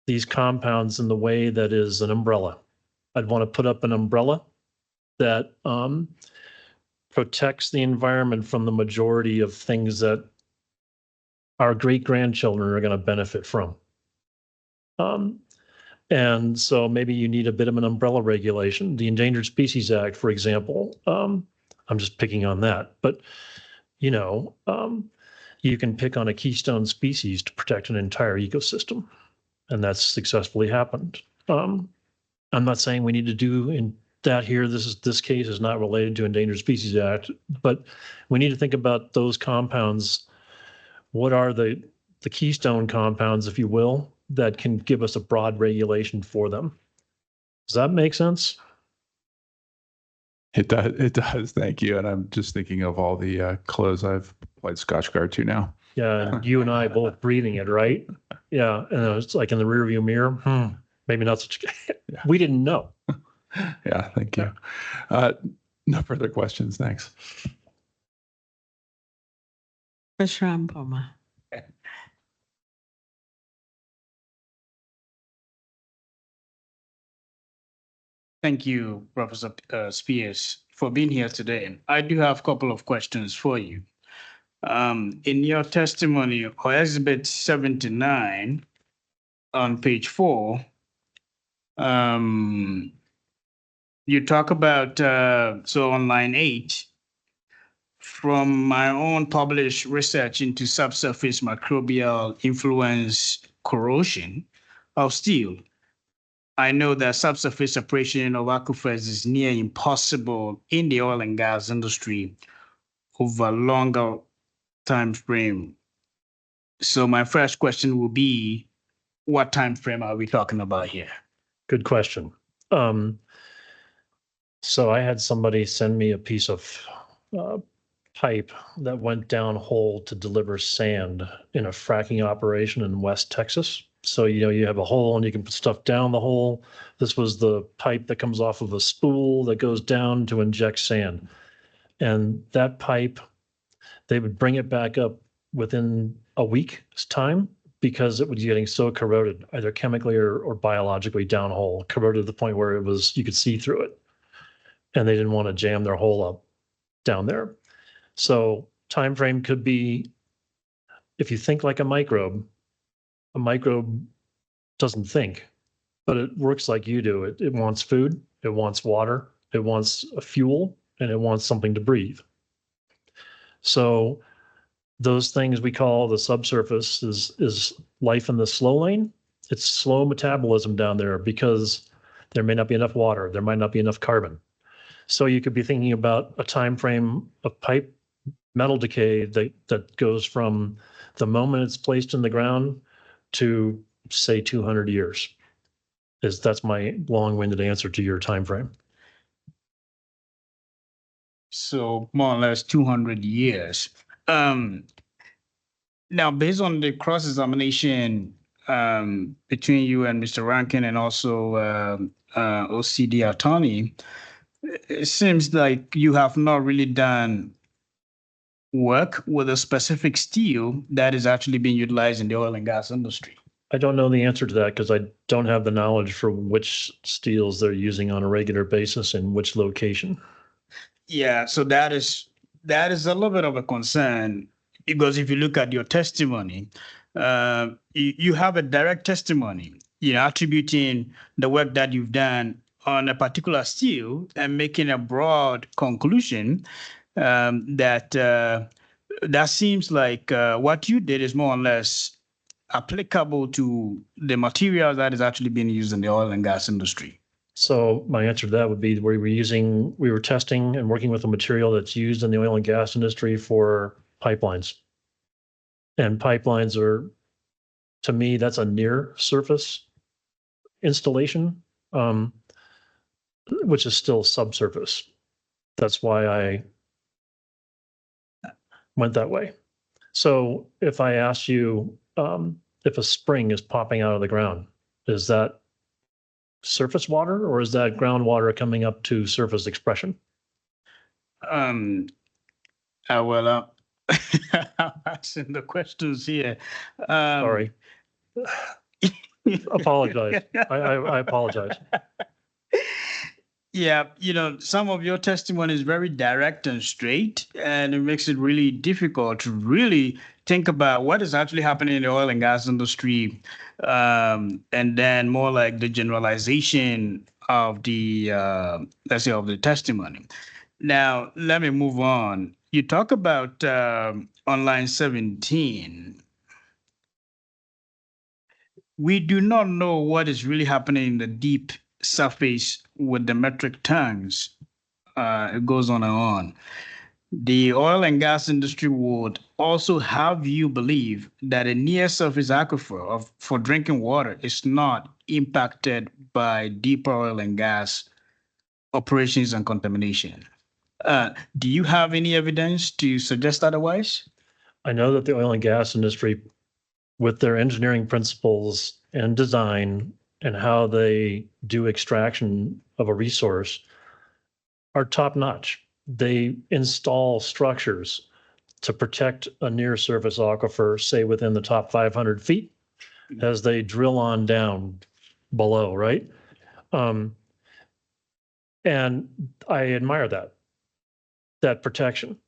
these compounds in the way that is an umbrella. I'd want to put up an umbrella that protects the environment from the majority of things that our great-grandchildren are going to benefit from. And so maybe you need a bit of an umbrella regulation. The Endangered Species Act, for example, I'm just picking on that, but you can pick on a keystone species to protect an entire ecosystem, and that's successfully happened. I'm not saying we need to do in that here. This case is not related to Endangered Species Act, but we need to think about those compounds. What are the keystone compounds, if you will, that can give us a broad regulation for them? Does that make sense? It does. It does. Thank you. And I'm just thinking of all the clothes I've applied Scotchgard to now. Yeah, and you and I both breathing it, right? Yeah, and it's like in the rearview mirror. Maybe not such. Yeah. We didn't know. Yeah, thank you. No further questions. Thanks. Commissioner Ampoma. Thank you, Professor Spears, for being here today. I do have a couple of questions for you. In your testimony, or Exhibit 79, on page 4, you talk about, so on line 8, from my own published research into subsurface microbial influence corrosion of steel, I know that subsurface separation of aquifers is near impossible in the oil and gas industry over a longer time frame. So my first question will be, what time frame are we talking about here? Good question. So I had somebody send me a piece of pipe that went down hole to deliver sand in a fracking operation in West Texas. So, you have a hole and you can put stuff down the hole. This was the pipe that comes off of a spool that goes down to inject sand. And that pipe, they would bring it back up within a week's time because it was getting so corroded, either chemically or biologically downhole, corroded to the point where you could see through it. And they didn't want to jam their hole up down there. So time frame could be, if you think like a microbe doesn't think, but it works like you do. It wants food, it wants water, it wants a fuel, and it wants something to breathe. So those things we call the subsurface is life in the slow lane. It's slow metabolism down there because there may not be enough water, there might not be enough carbon. So you could be thinking about a time frame of pipe metal decay that goes from the moment it's placed in the ground to, say, 200 years. That's my long-winded answer to your time frame. So more or less 200 years. Now, based on the cross-examination between you and Mr. Rankin and also OCD attorney, it seems like you have not really done work with a specific steel that is actually being utilized in the oil and gas industry. I don't know the answer to that because I don't have the knowledge for which steels they're using on a regular basis and which location. Yeah, so that is a little bit of a concern because if you look at your testimony, you have a direct testimony, attributing the work that you've done on a particular steel and making a broad conclusion that seems like what you did is more or less applicable to the materials that is actually being used in the oil and gas industry. So my answer to that would be we were testing and working with a material that's used in the oil and gas industry for pipelines. And pipelines are, to me, that's a near surface installation, which is still subsurface. That's why I went that way. So if I asked you if a spring is popping out of the ground, is that surface water or is that groundwater coming up to surface expression? I'm asking the questions here. Sorry. Apologize. I apologize. Yeah, some of your testimony is very direct and straight, and it makes it really difficult to really think about what is actually happening in the oil and gas industry, and then more like the generalization of the, let's say, of the testimony. Now, let me move on. You talk about on line 17. We do not know what is really happening in the deep surface with the metric tons. It goes on and on. The oil and gas industry would also have you believe that a near surface aquifer for drinking water is not impacted by deep oil and gas operations and contamination. Do you have any evidence to suggest otherwise? I know that the oil and gas industry, with their engineering principles and design and how they do extraction of a resource, are top notch. They install structures to protect a near surface aquifer, say within the top 500 feet, as they drill on down below, right? And I admire that protection.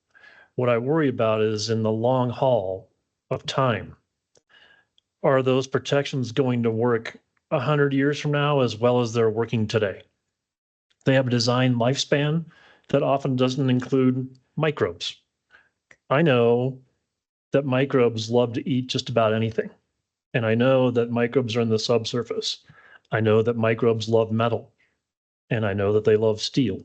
What I worry about is in the long haul of time, are those protections going to work 100 years from now as well as they're working today? They have a design lifespan that often doesn't include microbes. I know that microbes love to eat just about anything. And I know that microbes are in the subsurface. I know that microbes love metal. And I know that they love steel.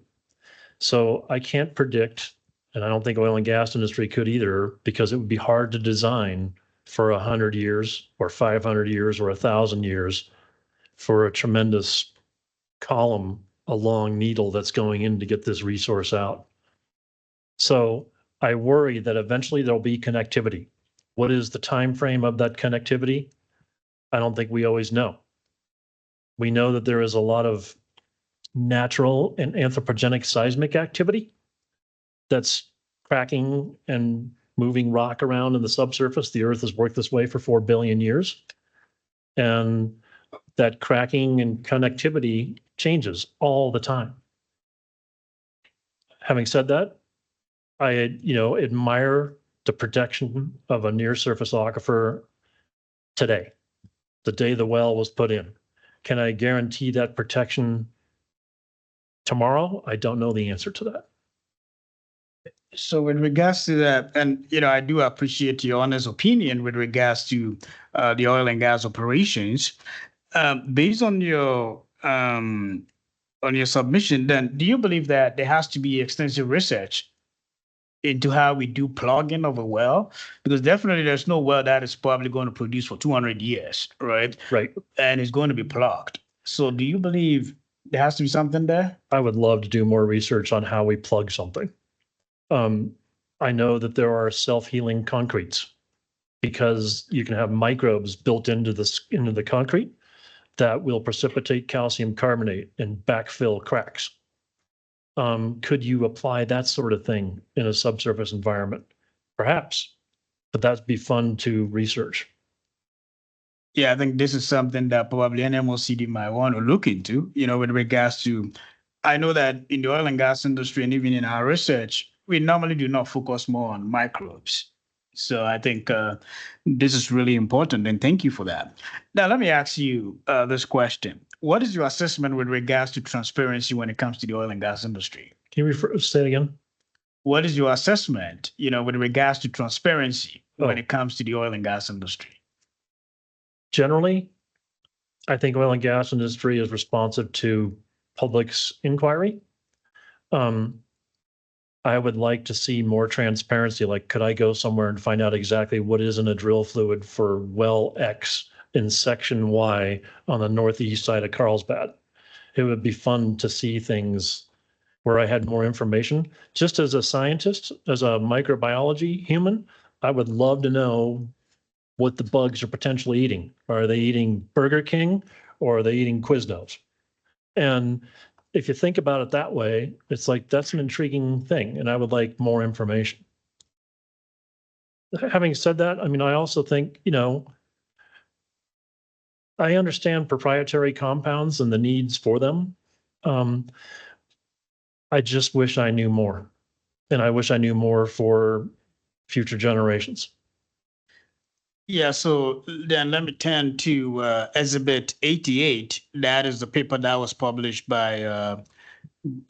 So I can't predict, and I don't think oil and gas industry could either, because it would be hard to design for 100 years or 500 years or 1,000 years for a tremendous column, a long needle that's going in to get this resource out. So I worry that eventually there'll be connectivity. What is the time frame of that connectivity? I don't think we always know. We know that there is a lot of natural and anthropogenic seismic activity that's cracking and moving rock around in the subsurface. The Earth has worked this way for 4 billion years. And that cracking and connectivity changes all the time. Having said that, I admire the protection of a near surface aquifer today, the day the well was put in. Can I guarantee that protection tomorrow? I don't know the answer to that. So with regards to that, and I do appreciate your honest opinion with regards to the oil and gas operations. Based on your submission, then do you believe that there has to be extensive research into how we do plugging of a well? Because definitely there's no well that is probably going to produce for 200 years, right? Right. And it's going to be plugged. So do you believe there has to be something there? I would love to do more research on how we plug something. I know that there are self-healing concretes because you can have microbes built into the concrete that will precipitate calcium carbonate and backfill cracks. Could you apply that sort of thing in a subsurface environment? Perhaps, but that'd be fun to research. Yeah, I think this is something that probably NMOCD might want to look into, with regards to, I know that in the oil and gas industry and even in our research, we normally do not focus more on microbes. So I think this is really important, and thank you for that. Now, let me ask you this question. What is your assessment with regards to transparency when it comes to the oil and gas industry? Can you say it again? What is your assessment, with regards to transparency when it comes to the oil and gas industry? Generally, I think oil and gas industry is responsive to public's inquiry. I would like to see more transparency. Like, could I go somewhere and find out exactly what is in a drill fluid for well X in section Y on the northeast side of Carlsbad? It would be fun to see things where I had more information. Just as a scientist, as a microbiology human, I would love to know what the bugs are potentially eating. Are they eating Burger King or are they eating Quiznos? And if you think about it that way, it's like, that's an intriguing thing, and I would like more information. Having said that, I mean, I also think, I understand proprietary compounds and the needs for them. I just wish I knew more, and I wish I knew more for future generations. Yeah, so then let me turn to Exhibit 88. That is the paper that was published by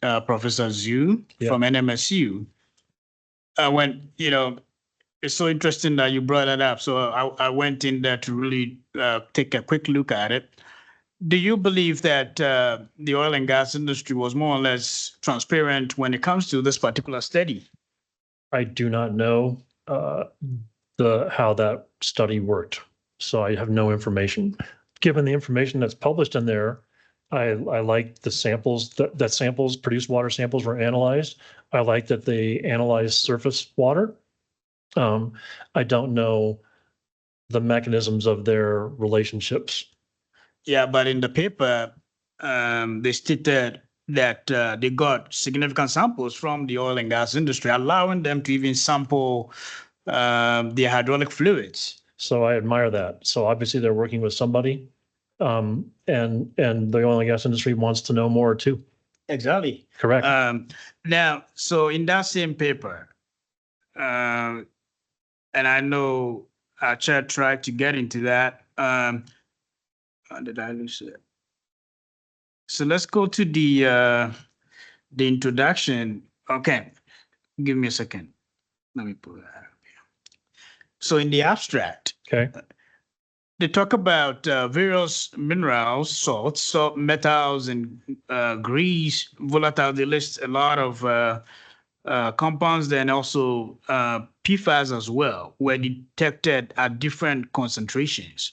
Professor Zhu from NMSU. It's so interesting that you brought that up. So I went in there to really take a quick look at it. Do you believe that the oil and gas industry was more or less transparent when it comes to this particular study? I do not know how that study worked, so I have no information. Given the information that's published in there, I like the samples that samples, produced water samples, were analyzed. I like that they analyzed surface water. I don't know the mechanisms of their relationships. Yeah, but in the paper, they stated that they got significant samples from the oil and gas industry, allowing them to even sample the hydraulic fluids. So I admire that. So obviously they're working with somebody, and the oil and gas industry wants to know more too. Exactly. Correct. Now, so in that same paper, and I know our chair tried to get into that. Did I lose it? So let's go to the introduction. Okay, give me a second. Let me pull that up here. So in the abstract, okay, they talk about various minerals, salts, salt, metals, and grease, volatile. They list a lot of compounds, then also PFAS as well, were detected at different concentrations.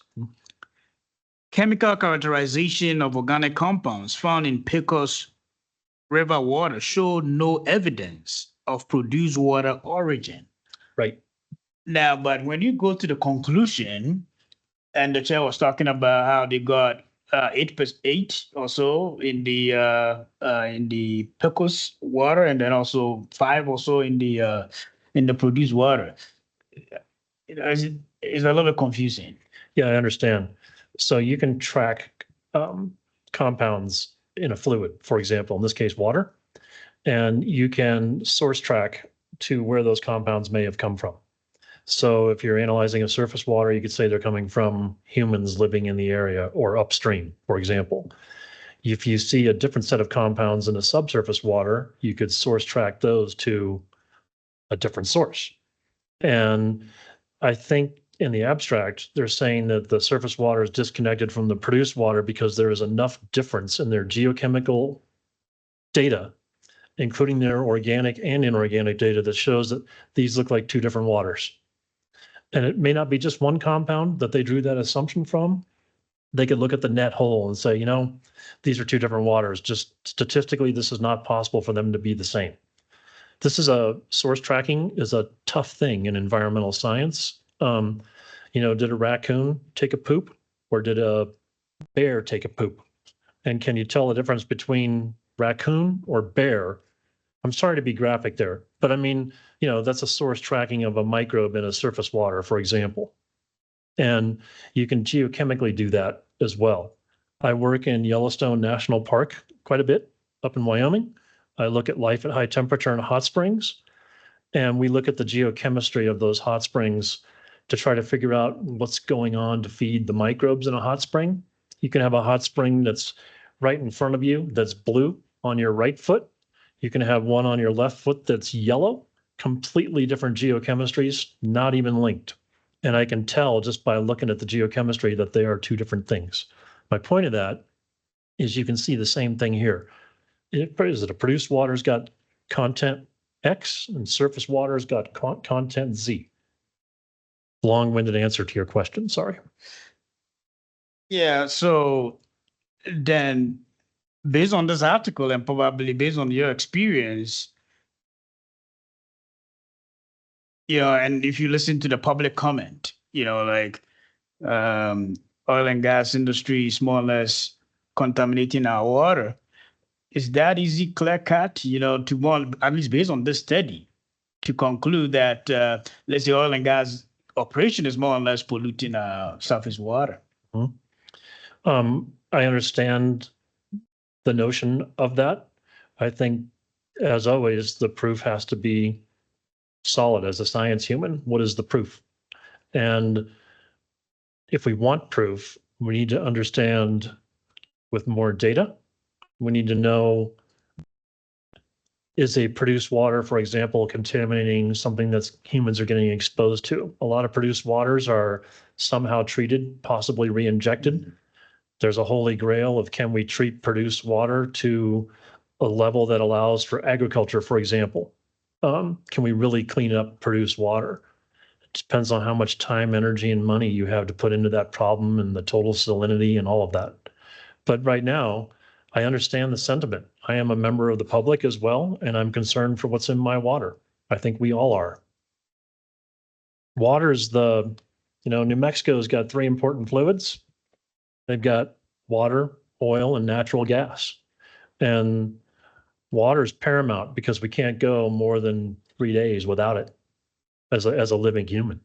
Chemical characterization of organic compounds found in Pecos River water showed no evidence of produced water origin. Right. Now, but when you go to the conclusion, and the chair was talking about how they got 8% or so in the Pecos water, and then also 5 or so in the produced water. It's a little bit confusing. Yeah, I understand. So you can track compounds in a fluid, for example, in this case, water, and you can source track to where those compounds may have come from. So if you're analyzing a surface water, you could say they're coming from humans living in the area or upstream, for example. If you see a different set of compounds in a subsurface water, you could source track those to a different source. And I think in the abstract, they're saying that the surface water is disconnected from the produced water because there is enough difference in their geochemical data, including their organic and inorganic data, that shows that these look like two different waters. And it may not be just one compound that they drew that assumption from. They could look at the net whole and say, these are two different waters. Just statistically, this is not possible for them to be the same. Source tracking is a tough thing in environmental science. Did a raccoon take a poop or did a bear take a poop? And can you tell the difference between raccoon or bear? I'm sorry to be graphic there, but I mean, that's a source tracking of a microbe in a surface water, for example. And you can geochemically do that as well. I work in Yellowstone National Park quite a bit up in Wyoming. I look at life at high temperature in hot springs, and we look at the geochemistry of those hot springs to try to figure out what's going on to feed the microbes in a hot spring. You can have a hot spring that's right in front of you that's blue on your right foot. You can have one on your left foot that's yellow, completely different geochemistries, not even linked. And I can tell just by looking at the geochemistry that they are two different things. My point of that is you can see the same thing here. Is it a produced water's got content X and surface water's got content Z? Long-winded answer to your question, sorry. Yeah, so then based on this article and probably based on your experience, and if you listen to the public comment, like oil and gas industry is more or less contaminating our water. Is that easy, clear cut, to more, at least based on this study, to conclude that, let's say oil and gas operation is more or less polluting our surface water? I understand the notion of that. I think, as always, the proof has to be solid. As a science human, what is the proof? And if we want proof, we need to understand with more data. We need to know, is a produced water, for example, contaminating something that humans are getting exposed to? A lot of produced waters are somehow treated, possibly re-injected. There's a holy grail of, can we treat produced water to a level that allows for agriculture, for example? Can we really clean up produced water? It depends on how much time, energy, and money you have to put into that problem and the total salinity and all of that. But right now, I understand the sentiment. I am a member of the public as well, and I'm concerned for what's in my water. I think we all are. Water is New Mexico's got 3 important fluids. They've got water, oil, and natural gas. And water is paramount because we can't go more than 3 days without it as a living human.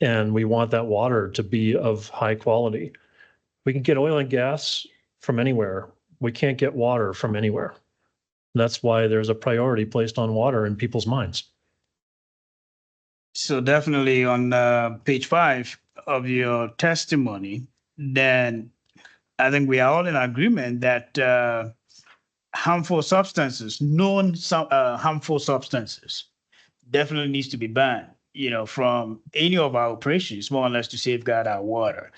And we want that water to be of high quality. We can get oil and gas from anywhere. We can't get water from anywhere. That's why there's a priority placed on water in people's minds. So definitely on page 5 of your testimony, then I think we are all in agreement that harmful substances, known harmful substances, definitely needs to be banned, from any of our operations, more or less to safeguard our water.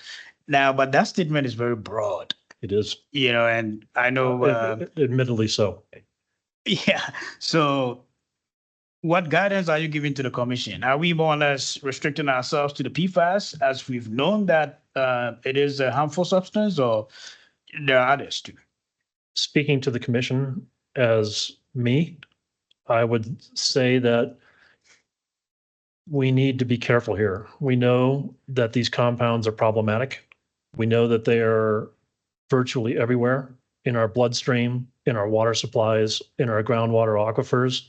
Now, but that statement is very broad. It is. And I know. Admittedly so. Yeah. So what guidance are you giving to the commission? Are we more or less restricting ourselves to the PFAS as we've known that it is a harmful substance, or there are others too? Speaking to the commission as me, I would say that we need to be careful here. We know that these compounds are problematic. We know that they are virtually everywhere in our bloodstream, in our water supplies, in our groundwater aquifers,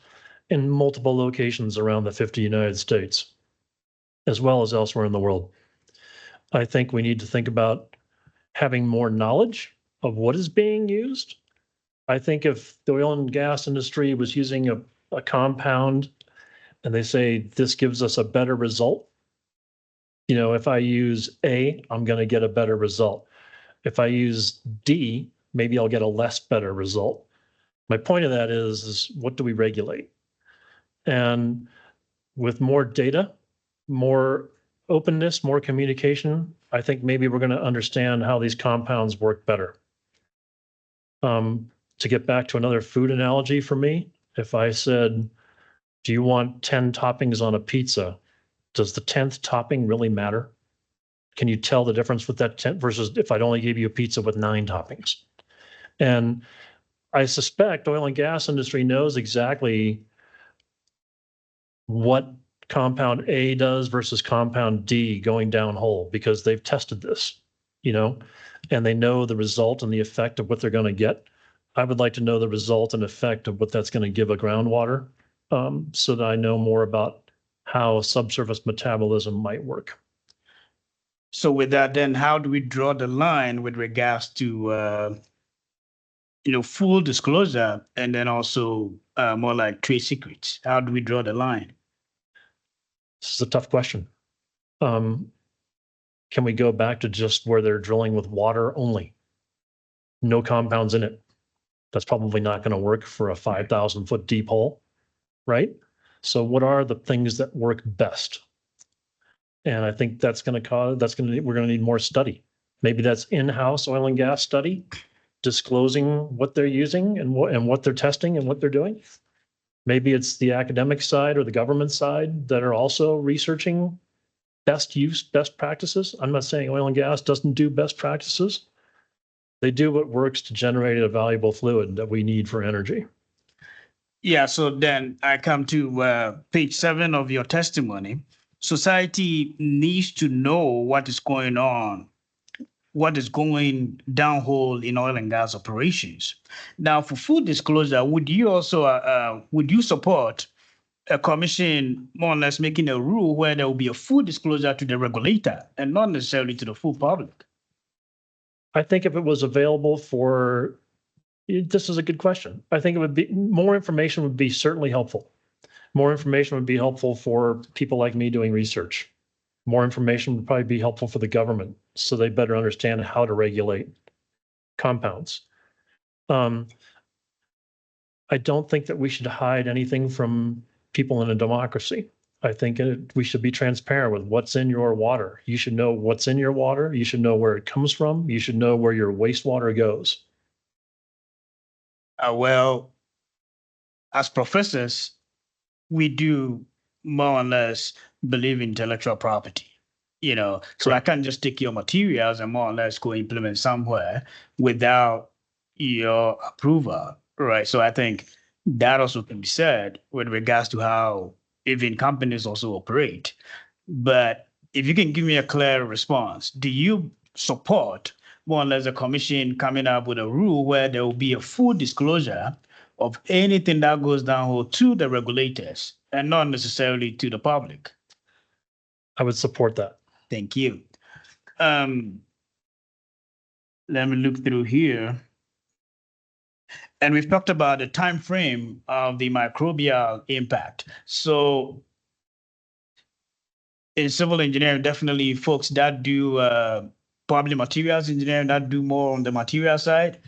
in multiple locations around the 50 United States, as well as elsewhere in the world. I think we need to think about having more knowledge of what is being used. I think if the oil and gas industry was using a compound and they say this gives us a better result, if I use A, I'm going to get a better result. If I use D, maybe I'll get a less better result. My point of that is what do we regulate? And with more data, more openness, more communication, I think maybe we're going to understand how these compounds work better. To get back to another food analogy for me, if I said, do you want 10 toppings on a pizza? Does the 10th topping really matter? Can you tell the difference with that 10 versus if I'd only gave you a pizza with 9 toppings? And I suspect oil and gas industry knows exactly what compound A does versus compound D going downhole because they've tested this, and they know the result and the effect of what they're going to get. I would like to know the result and effect of what that's going to give a groundwater, so that I know more about how subsurface metabolism might work. So with that, then how do we draw the line with regards to, full disclosure and then also more like trade secrets? How do we draw the line? This is a tough question. Can we go back to just where they're drilling with water only? No compounds in it. That's probably not going to work for a 5,000 foot deep hole, right? So what are the things that work best? And I think we're going to need more study. Maybe that's in-house oil and gas study, disclosing what they're using and what they're testing and what they're doing. Maybe it's the academic side or the government side that are also researching best practices. I'm not saying oil and gas doesn't do best practices. They do what works to generate a valuable fluid that we need for energy. Yeah, so then I come to page 7 of your testimony. Society needs to know what is going on, what is going downhole in oil and gas operations. Now, for full disclosure, would you support a commission more or less making a rule where there will be a full disclosure to the regulator and not necessarily to the full public? I think if it was available this is a good question. I think more information would be certainly helpful. More information would be helpful for people like me doing research. More information would probably be helpful for the government so they better understand how to regulate compounds. I don't think that we should hide anything from people in a democracy. I think we should be transparent with what's in your water. You should know what's in your water. You should know where it comes from. You should know where your wastewater goes. Well, as professors, we do more or less believe in intellectual property. So I can't just take your materials and more or less go implement somewhere without your approval, right? So I think that also can be said with regards to how even companies also operate. But if you can give me a clear response, do you support more or less a commission coming up with a rule where there will be a full disclosure of anything that goes downhole to the regulators and not necessarily to the public? I would support that. Thank you. Let me look through here. And we've talked about the time frame of the microbial impact. So in civil engineering, definitely folks that do probably materials engineering that do more on the material side.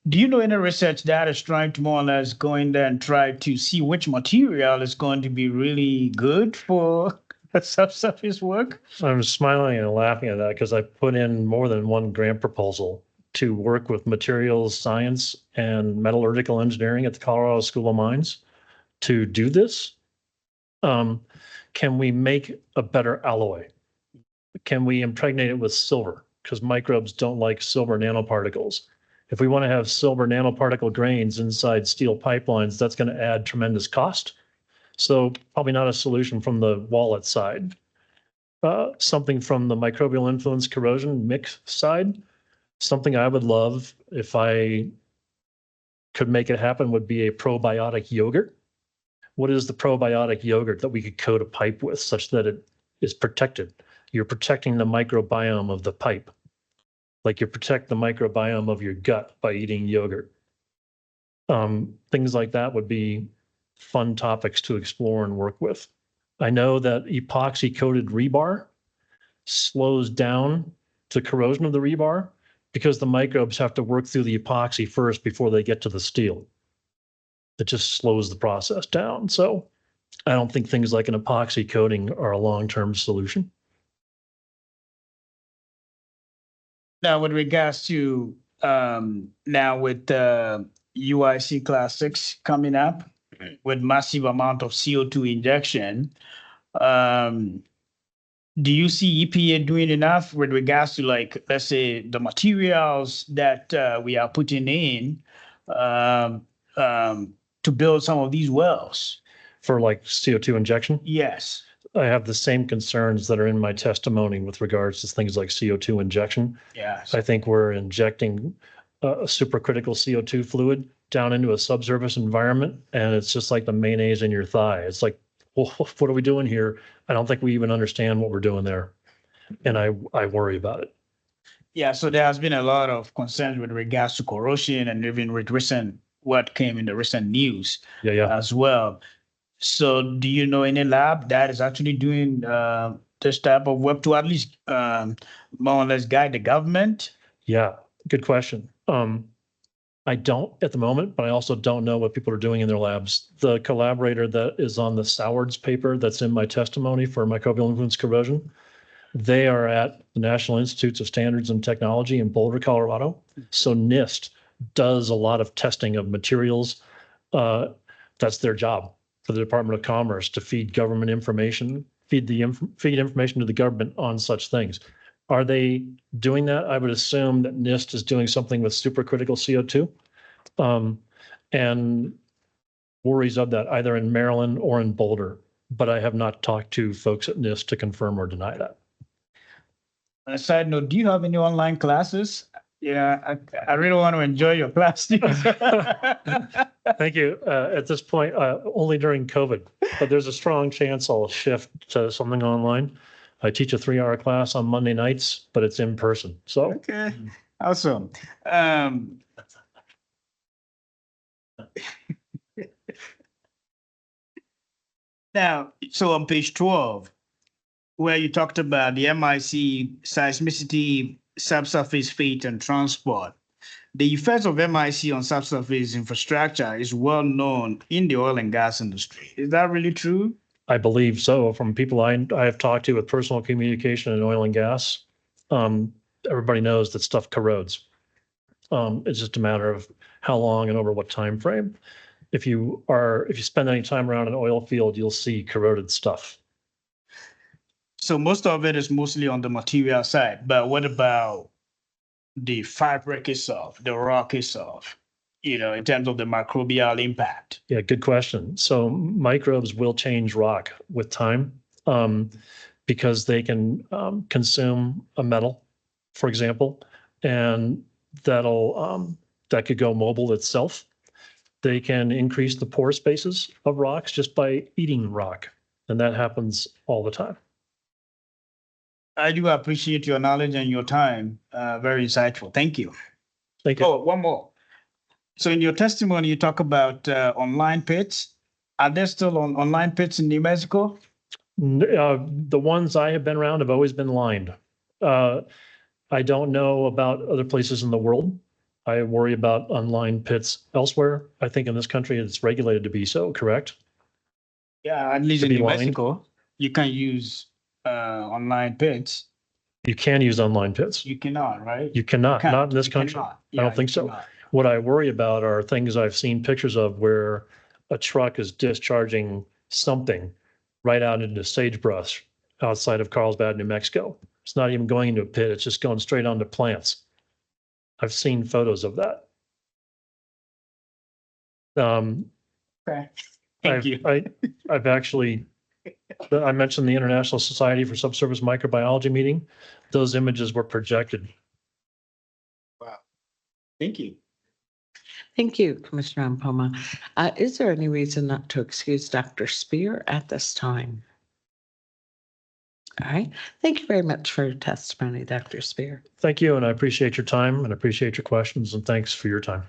Do you know any research that is trying to more or less go in there and try to see which material is going to be really good for subsurface work? I'm smiling and laughing at that because I put in more than one grant proposal to work with materials science and metallurgical engineering at the Colorado School of Mines to do this. Can we make a better alloy? Can we impregnate it with silver? Because microbes don't like silver nanoparticles. If we want to have silver nanoparticle grains inside steel pipelines, that's going to add tremendous cost. So probably not a solution from the wallet side. Something from the microbial influence corrosion mix side. Something I would love if I could make it happen would be a probiotic yogurt. What is the probiotic yogurt that we could coat a pipe with such that it is protected? You're protecting the microbiome of the pipe. Like you protect the microbiome of your gut by eating yogurt. Things like that would be fun topics to explore and work with. I know that epoxy-coated rebar slows down the corrosion of the rebar because the microbes have to work through the epoxy first before they get to the steel. It just slows the process down. So I don't think things like an epoxy coating are a long-term solution. Now, with regards to now with UIC Class 6 coming up with massive amount of CO2 injection, do you see EPA doing enough with regards to, like, let's say, the materials that we are putting in to build some of these wells? For like CO2 injection? Yes. I have the same concerns that are in my testimony with regards to things like CO2 injection. Yeah. I think we're injecting a supercritical CO2 fluid down into a subsurface environment, and it's just like the mayonnaise in your thigh. It's like, well, what are we doing here? I don't think we even understand what we're doing there, and I worry about it. Yeah, so there has been a lot of concerns with regards to corrosion and even with what came in the recent news as well. So do you know any lab that is actually doing this type of work to at least more or less guide the government? Yeah, good question. I don't at the moment, but I also don't know what people are doing in their labs. The collaborator that is on the Sowards paper that's in my testimony for microbial influence corrosion, they are at the National Institutes of Standards and Technology in Boulder, Colorado. So NIST does a lot of testing of materials. That's their job for the Department of Commerce, to feed government information, feed information to the government on such things. Are they doing that? I would assume that NIST is doing something with supercritical CO2 and worries of that either in Maryland or in Boulder. But I have not talked to folks at NIST to confirm or deny that. On a side note, do you have any online classes? Yeah, I really want to enjoy your class. Thank you. At this point, only during COVID, but there's a strong chance I'll shift to something online. I teach a 3-hour class on Monday nights, but it's in person. So okay, awesome. Now, so on page 12, where you talked about the MIC seismicity, subsurface fate, and transport. The effects of MIC on subsurface infrastructure is well known in the oil and gas industry. Is that really true? I believe so. From people I have talked to with personal communication in oil and gas, everybody knows that stuff corrodes. It's just a matter of how long and over what time frame. If you spend any time around an oil field, you'll see corroded stuff. So most of it is mostly on the material side, but what about the fabric itself, the rock itself, in terms of the microbial impact? Yeah, good question. So microbes will change rock with time because they can consume a metal, for example, and that could go mobile itself. They can increase the pore spaces of rocks just by eating rock, and that happens all the time. I do appreciate your knowledge and your time. Very insightful. Thank you. Thank you. Oh, one more. So in your testimony, you talk about online pits. Are there still online pits in New Mexico? The ones I have been around have always been lined. I don't know about other places in the world. I worry about unlined pits elsewhere. I think in this country, it's regulated to be so, correct? Yeah, at least in New Mexico, you can use online pits. You can use online pits. You cannot, right? You cannot, not in this country. I don't think so. What I worry about are things I've seen pictures of where a truck is discharging something right out into sagebrush outside of Carlsbad, New Mexico. It's not even going into a pit. It's just going straight onto plants. I've seen photos of that. Okay. Thank you. I've actually, I mentioned the International Society for Subsurface Microbiology meeting. Those images were projected. Wow. Thank you. Thank you, Commissioner Ampoma. Is there any reason not to excuse Dr. Spear at this time? All right. Thank you very much for your testimony, Dr. Spear. Thank you, and I appreciate your time and appreciate your questions, and thanks for your time.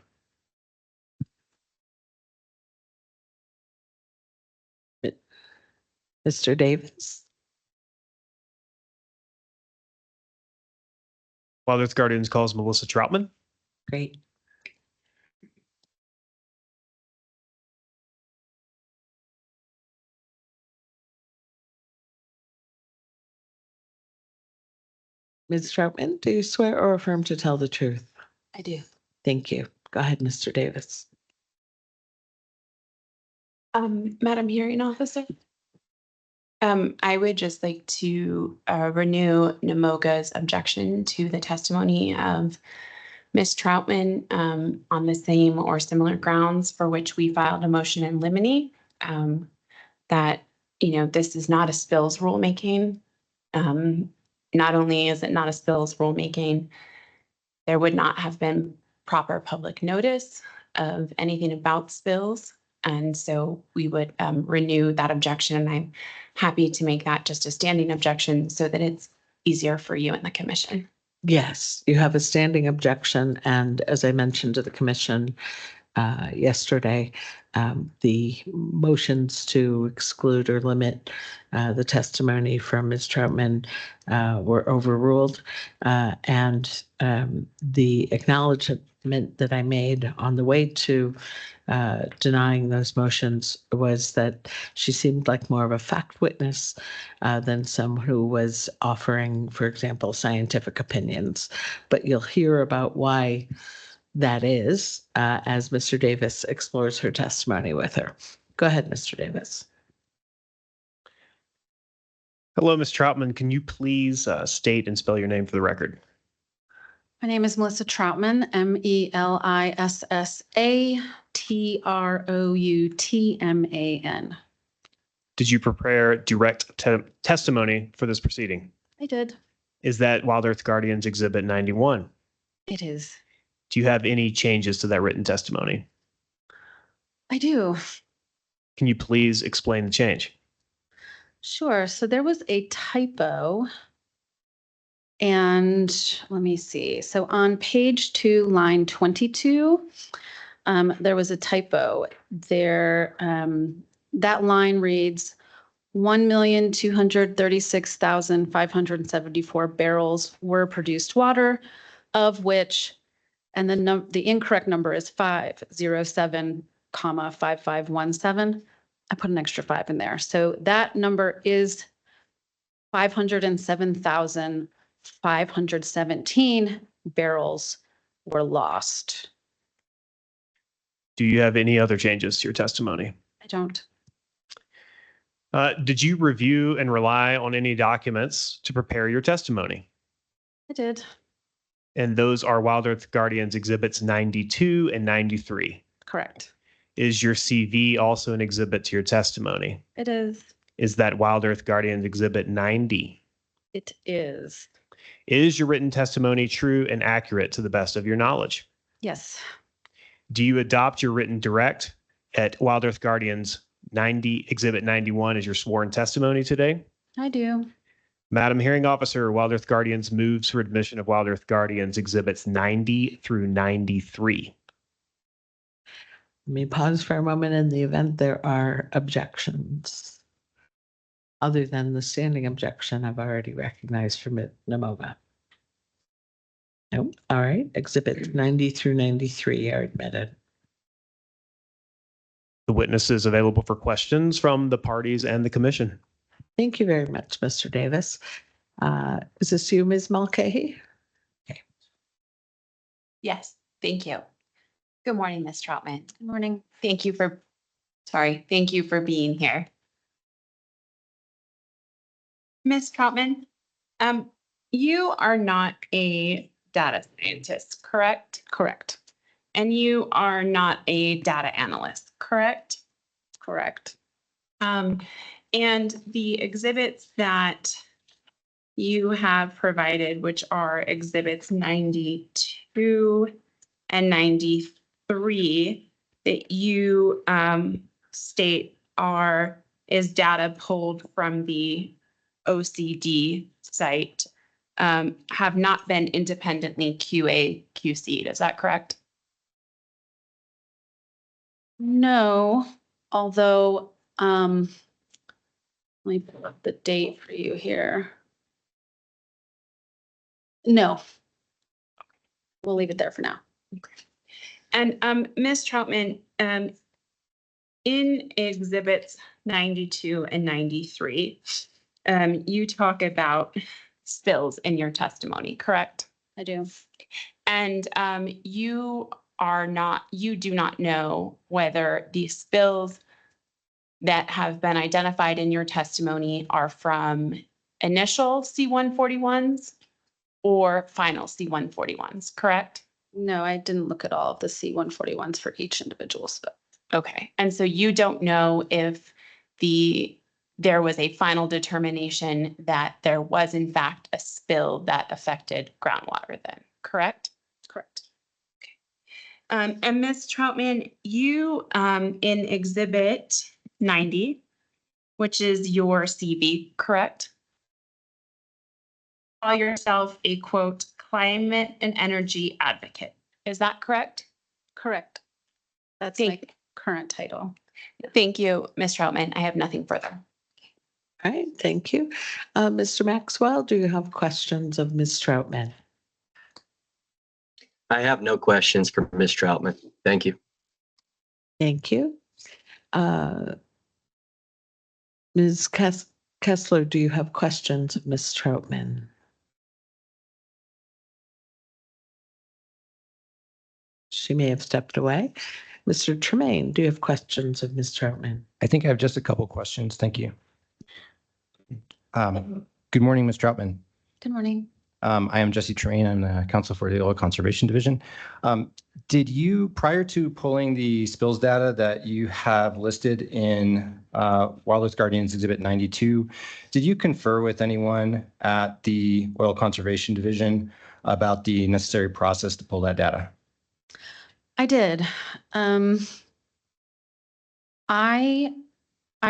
Mr. Davis. Wild Earth Guardians calls Melissa Troutman. Great. Ms. Troutman, do you swear or affirm to tell the truth? I do. Thank you. Go ahead, Mr. Davis. Madam Hearing Officer, I would just like to renew NMOGA's objection to the testimony of Ms. Troutman on the same or similar grounds for which we filed a motion in limine that this is not a spills rulemaking. Not only is it not a spills rulemaking, there would not have been proper public notice of anything about spills. And so we would renew that objection. And I'm happy to make that just a standing objection so that it's easier for you and the commission. Yes, you have a standing objection. And as I mentioned to the commission yesterday, the motions to exclude or limit the testimony from Ms. Troutman were overruled. And the acknowledgement that I made on the way to denying those motions was that she seemed like more of a fact witness than someone who was offering, for example, scientific opinions. But you'll hear about why that is as Mr. Davis explores her testimony with her. Go ahead, Mr. Davis. Hello, Ms. Troutman. Can you please state and spell your name for the record? My name is Melissa Troutman, Melissa Did you prepare direct testimony for this proceeding? I did. Is that Wild Earth Guardians Exhibit 91? It is. Do you have any changes to that written testimony? I do. Can you please explain the change? Sure. So there was a typo. And let me see. So on page 2, line 22, there was a typo there. That line reads 1,236,574 barrels were produced water, of which, and the incorrect number is 507,5517. I put an extra 5 in there. So that number is 507,517 barrels were lost. Do you have any other changes to your testimony? I don't. Did you review and rely on any documents to prepare your testimony? I did. And those are Wild Earth Guardians Exhibits 92 and 93. Correct. Is your CV also an exhibit to your testimony? It is. Is that Wild Earth Guardians Exhibit 90? It is. Is your written testimony true and accurate to the best of your knowledge? Yes. Do you adopt your written direct at Wild Earth Guardians 90, Exhibit 91 as your sworn testimony today? I do. Madam Hearing Officer, Wild Earth Guardians moves for admission of Wild Earth Guardians Exhibits 90 through 93. Let me pause for a moment in the event there are objections. Other than the standing objection I've already recognized from Namoga. No, all right, exhibits 90 through 93 are admitted. The witness is available for questions from the parties and the commission. Thank you very much, Mr. Davis. Is this you, Ms. Mulcahy? Okay. Yes, thank you. Good morning, Ms. Troutman. Good morning. Thank you for being here. Ms. Troutman, you are not a data scientist, correct? Correct. And you are not a data analyst, correct? Correct. And the exhibits that you have provided, which are exhibits 92 and 93, that you state is data pulled from the OCD site, have not been independently QA/QC'd. Is that correct? No, although, let me pull up the date for you here. No. We'll leave it there for now. And Ms. Troutman, in exhibits 92 and 93, you talk about spills in your testimony, correct? I do. And you do not know whether the spills that have been identified in your testimony are from initial C-141s or final C-141s, correct? No, I didn't look at all of the C-141s for each individual spill. Okay, and so you don't know if the there was a final determination that there was in fact a spill that affected groundwater then, correct? Correct. And Ms. Troutman, you in Exhibit 90, which is your CV, correct? Call yourself a quote, climate and energy advocate. Is that correct? Correct. That's my current title. Thank you, Ms. Troutman. I have nothing further. All right, thank you. Mr. Maxwell, do you have questions of Ms. Troutman? I have no questions for Ms. Troutman. Thank you. Thank you. Ms. Kessler, do you have questions of Ms. Troutman? She may have stepped away. Mr. Tremaine, do you have questions of Ms. Troutman? I think I have just a couple questions. Thank you. Good morning, Ms. Troutman. Good morning. I am Jesse Tremaine. I'm the counsel for the Oil Conservation Division. Did you, prior to pulling the spills data that you have listed in Wildlife Guardians Exhibit 92, did you confer with anyone at the Oil Conservation Division about the necessary process to pull that data? I did. I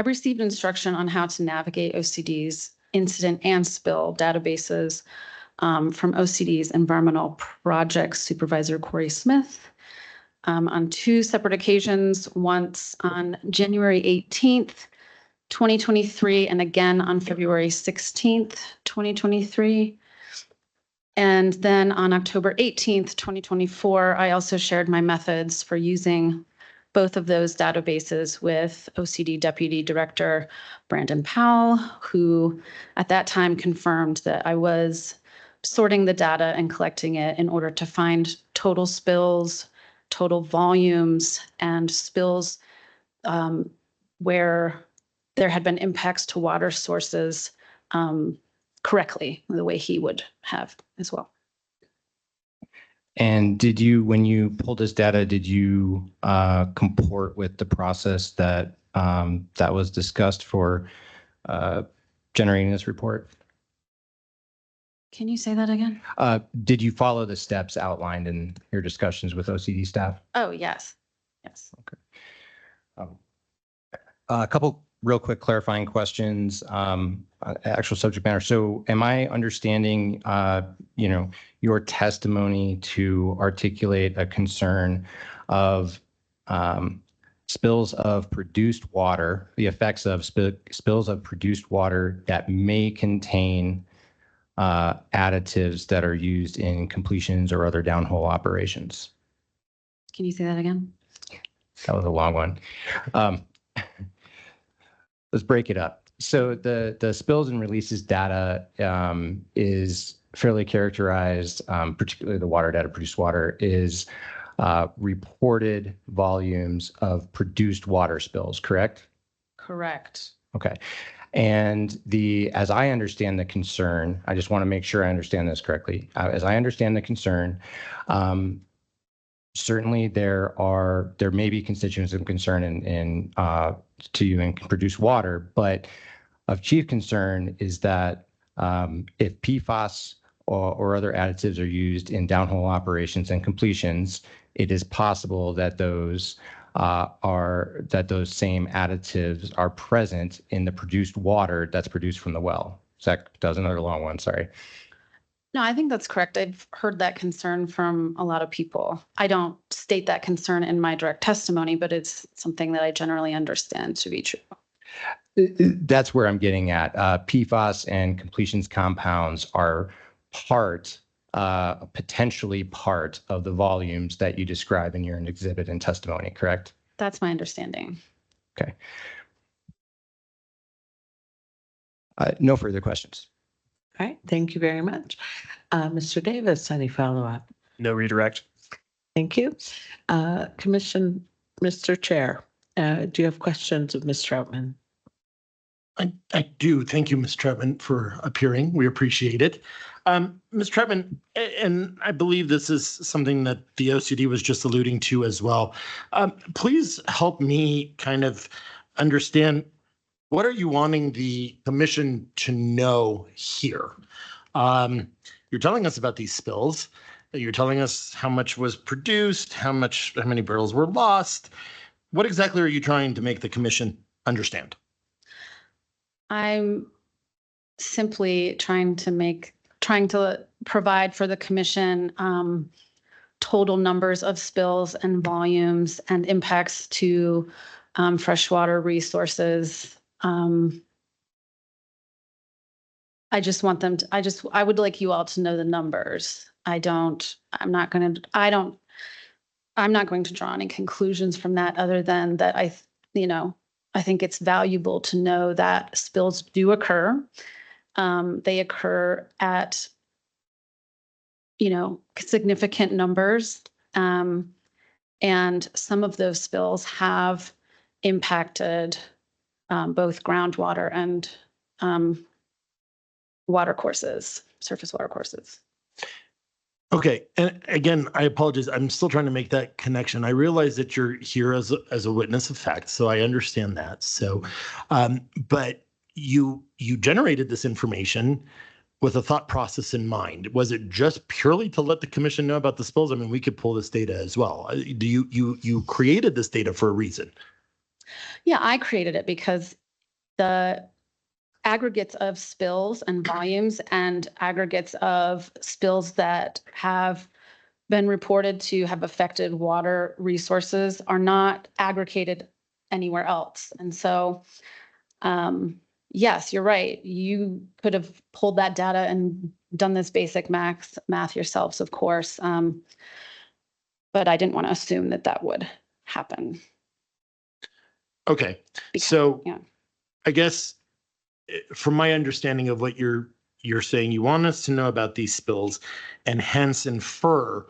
received instruction on how to navigate OCD's incident and spill databases from OCD's environmental projects supervisor, Corey Smith, on two separate occasions, once on January 18th, 2023, and again on February 16th, 2023. And then on October 18th, 2024, I also shared my methods for using both of those databases with OCD Deputy Director Brandon Powell, who at that time confirmed that I was sorting the data and collecting it in order to find total spills, total volumes, and spills where there had been impacts to water sources correctly, the way he would have as well. And did you, when you pulled this data, did you comport with the process that that was discussed for generating this report? Can you say that again? Did you follow the steps outlined in your discussions with OCD staff? Oh, yes. Yes. Okay. A couple real quick clarifying questions, actual subject matter. So am I understanding, your testimony to articulate a concern of spills of produced water, the effects of spills of produced water that may contain additives that are used in completions or other downhole operations? Can you say that again? That was a long one. Let's break it up. So the spills and releases data is fairly characterized, particularly the water data, produced water, is reported volumes of produced water spills, correct? Correct. Okay. And as I understand the concern, I just want to make sure I understand this correctly. As I understand the concern, certainly there may be constituents of concern to you and can produce water, but of chief concern is that if PFAS or other additives are used in downhole operations and completions, it is possible that those same additives are present in the produced water that's produced from the well. That was another long one, sorry. No, I think that's correct. I've heard that concern from a lot of people. I don't state that concern in my direct testimony, but it's something that I generally understand to be true. That's where I'm getting at. PFAS and completions compounds are potentially part of the volumes that you describe in your exhibit and testimony, correct? That's my understanding. Okay. No further questions. All right, thank you very much. Mr. Davis, any follow-up? No redirect. Thank you. Commission, Mr. Chair, do you have questions of Ms. Troutman? I do. Thank you, Ms. Troutman, for appearing. We appreciate it. Ms. Troutman, and I believe this is something that the OCD was just alluding to as well. Please help me kind of understand What are you wanting the commission to know here? You're telling us about these spills. You're telling us how much was produced, how many barrels were lost. What exactly are you trying to make the commission understand? I'm simply trying to provide for the commission total numbers of spills and volumes and impacts to freshwater resources. I just want them to, I would like you all to know the numbers. I'm not going to draw any conclusions from that other than that I think it's valuable to know that spills do occur. They occur at, significant numbers. And some of those spills have impacted both groundwater and water courses, surface water courses. Okay, and again, I apologize. I'm still trying to make that connection. I realize that you're here as a witness of fact, so I understand that. So, but you generated this information with a thought process in mind. Was it just purely to let the commission know about the spills? I mean, we could pull this data as well. You created this data for a reason? Yeah, I created it because the aggregates of spills and volumes and aggregates of spills that have been reported to have affected water resources are not aggregated anywhere else. And so, yes, you're right. You could have pulled that data and done this basic math yourselves, of course. But I didn't want to assume that would happen. Okay, so yeah. I guess from my understanding of what you're saying, you want us to know about these spills and hence infer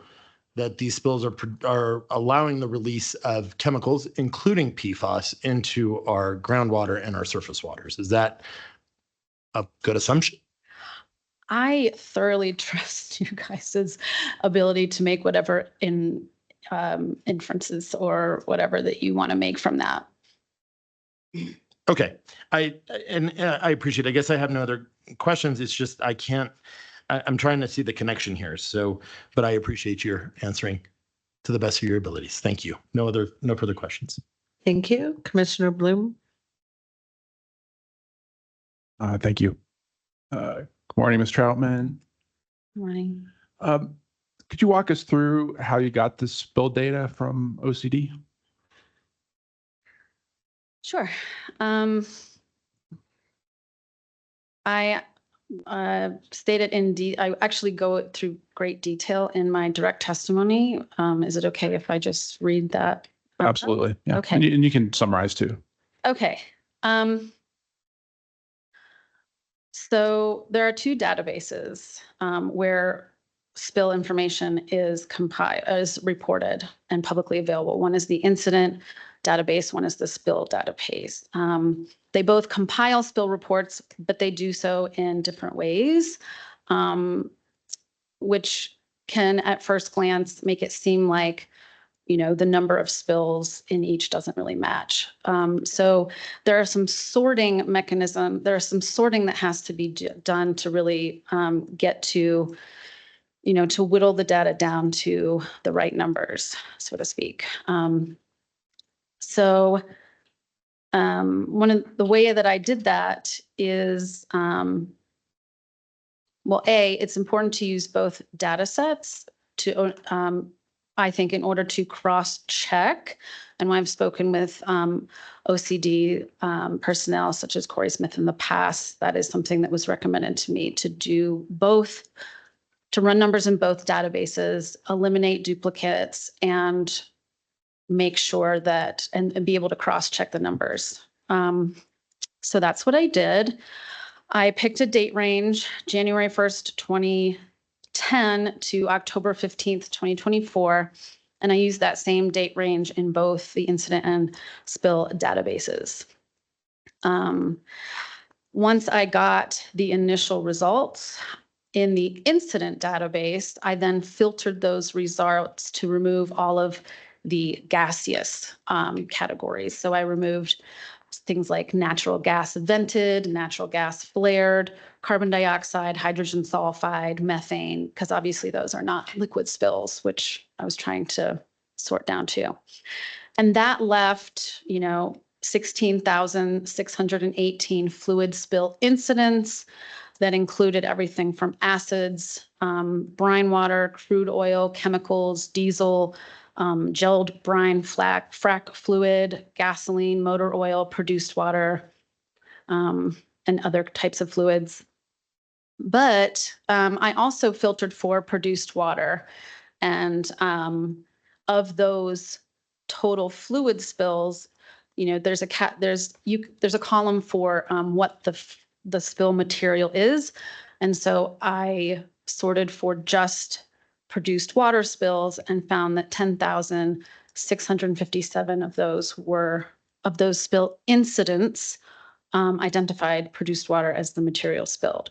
that these spills are allowing the release of chemicals, including PFAS, into our groundwater and our surface waters. Is that a good assumption? I thoroughly trust you guys' ability to make whatever inferences or whatever that you want to make from that. Okay, I appreciate it. I guess I have no other questions. It's just I'm trying to see the connection here. So, but I appreciate your answering to the best of your abilities. Thank you. No further questions. Thank you. Commissioner Bloom. Thank you. Good morning, Ms. Troutman. Good morning. Could you walk us through how you got this spill data from OCD? Sure. I stated I actually go through great detail in my direct testimony. Is it okay if I just read that? Absolutely. Yeah. Okay. And you can summarize too. Okay. So there are two databases where spill information is reported and publicly available. One is the incident database, one is the spill database. They both compile spill reports, but they do so in different ways, which can at first glance make it seem like the number of spills in each doesn't really match. So there are some sorting that has to be done to really get to, to whittle the data down to the right numbers, so to speak. So one of the way that I did that is, well, it's important to use both data sets to, I think, in order to cross-check. And when I've spoken with OCD personnel such as Corey Smith in the past, that is something that was recommended to me to do both, to run numbers in both databases, eliminate duplicates, and make sure that, and be able to cross-check the numbers. So that's what I did. I picked a date range, January 1st, 2010 to October 15th, 2024. And I used that same date range in both the incident and spill databases. Once I got the initial results in the incident database, I then filtered those results to remove all of the gaseous categories. So I removed things like natural gas vented, natural gas flared, carbon dioxide, hydrogen sulfide, methane, because obviously those are not liquid spills, which I was trying to sort down to. And that left, 16,618 fluid spill incidents that included everything from acids, brine water, crude oil, chemicals, diesel, gelled brine, frac fluid, gasoline, motor oil, produced water, and other types of fluids. But I also filtered for produced water. And of those total fluid spills, there's a column for what the spill material is. And so I sorted for just produced water spills and found that 10,657 of those spill incidents identified produced water as the material spilled.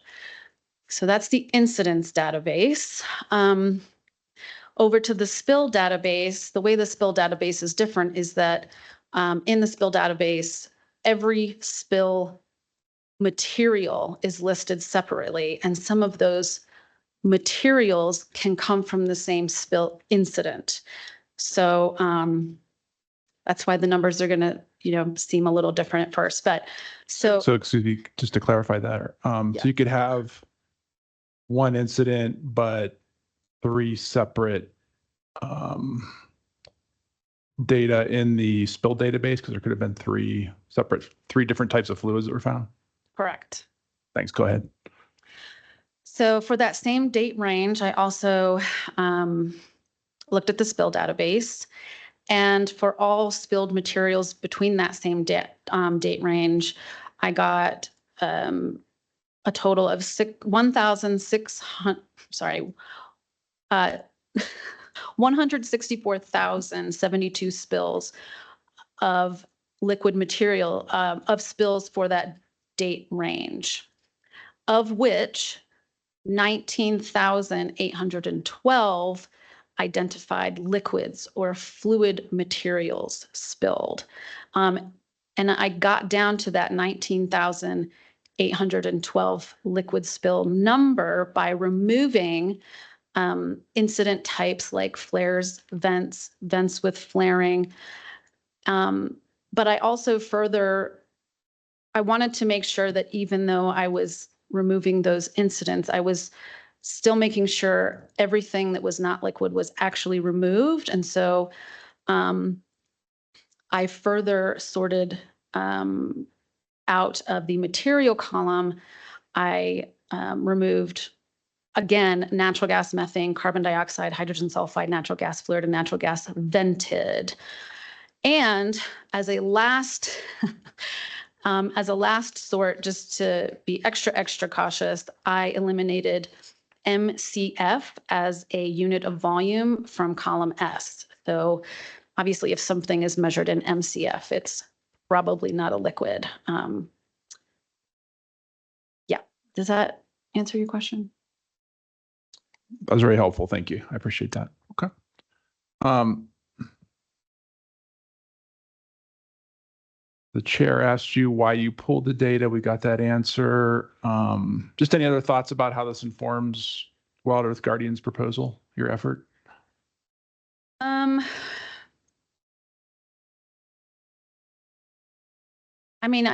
So that's the incidents database. Over to the spill database, the way the spill database is different is that in the spill database, every spill material is listed separately, and some of those materials can come from the same spill incident. So that's why the numbers are going to, seem a little different at first. But so excuse me, just to clarify that, so you could have one incident, but 3 separate data in the spill database, because there could have been 3 different types of fluids that were found. correct. Thanks. Go ahead. So for that same date range, I also looked at the spill database. And for all spilled materials between that same date range, I got a total of 164,072 spills of liquid material of spills for that date range, of which 19,812 identified liquids or fluid materials spilled. And I got down to that 19,812 liquid spill number by removing incident types like flares, vents with flaring. But I also I wanted to make sure that even though I was removing those incidents, I was still making sure everything that was not liquid was actually removed. And so I further sorted out of the material column. I removed, again, natural gas, methane, carbon dioxide, hydrogen sulfide, natural gas flared, and natural gas vented. And as a last sort, just to be extra cautious, I eliminated MCF as a unit of volume from column S. So obviously, if something is measured in MCF, it's probably not a liquid. Yeah, does that answer your question? That was very helpful. Thank you. I appreciate that. Okay. The chair asked you why you pulled the data. We got that answer. Just any other thoughts about how this informs Wild Earth Guardian's proposal, your effort? I mean,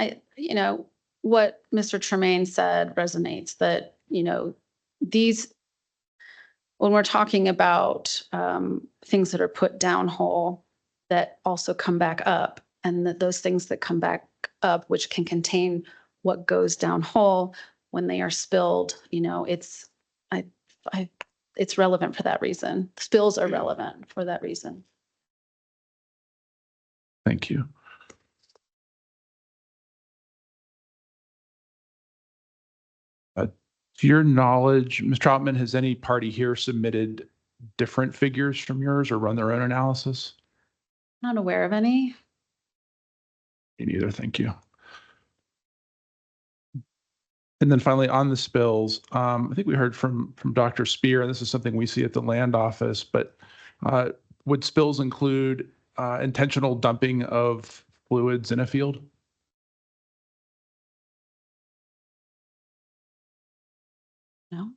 what Mr. Tremaine said resonates, that, when we're talking about things that are put downhole that also come back up, and that those things that come back up, which can contain what goes downhole when they are spilled, it's relevant for that reason. Spills are relevant for that reason. Thank you. To your knowledge, Ms. Troutman, has any party here submitted different figures from yours or run their own analysis? Not aware of any. Me neither, thank you. And then finally, on the spills, I think we heard from Dr. Spear, and this is something we see at the land office, but would spills include intentional dumping of fluids in a field? No.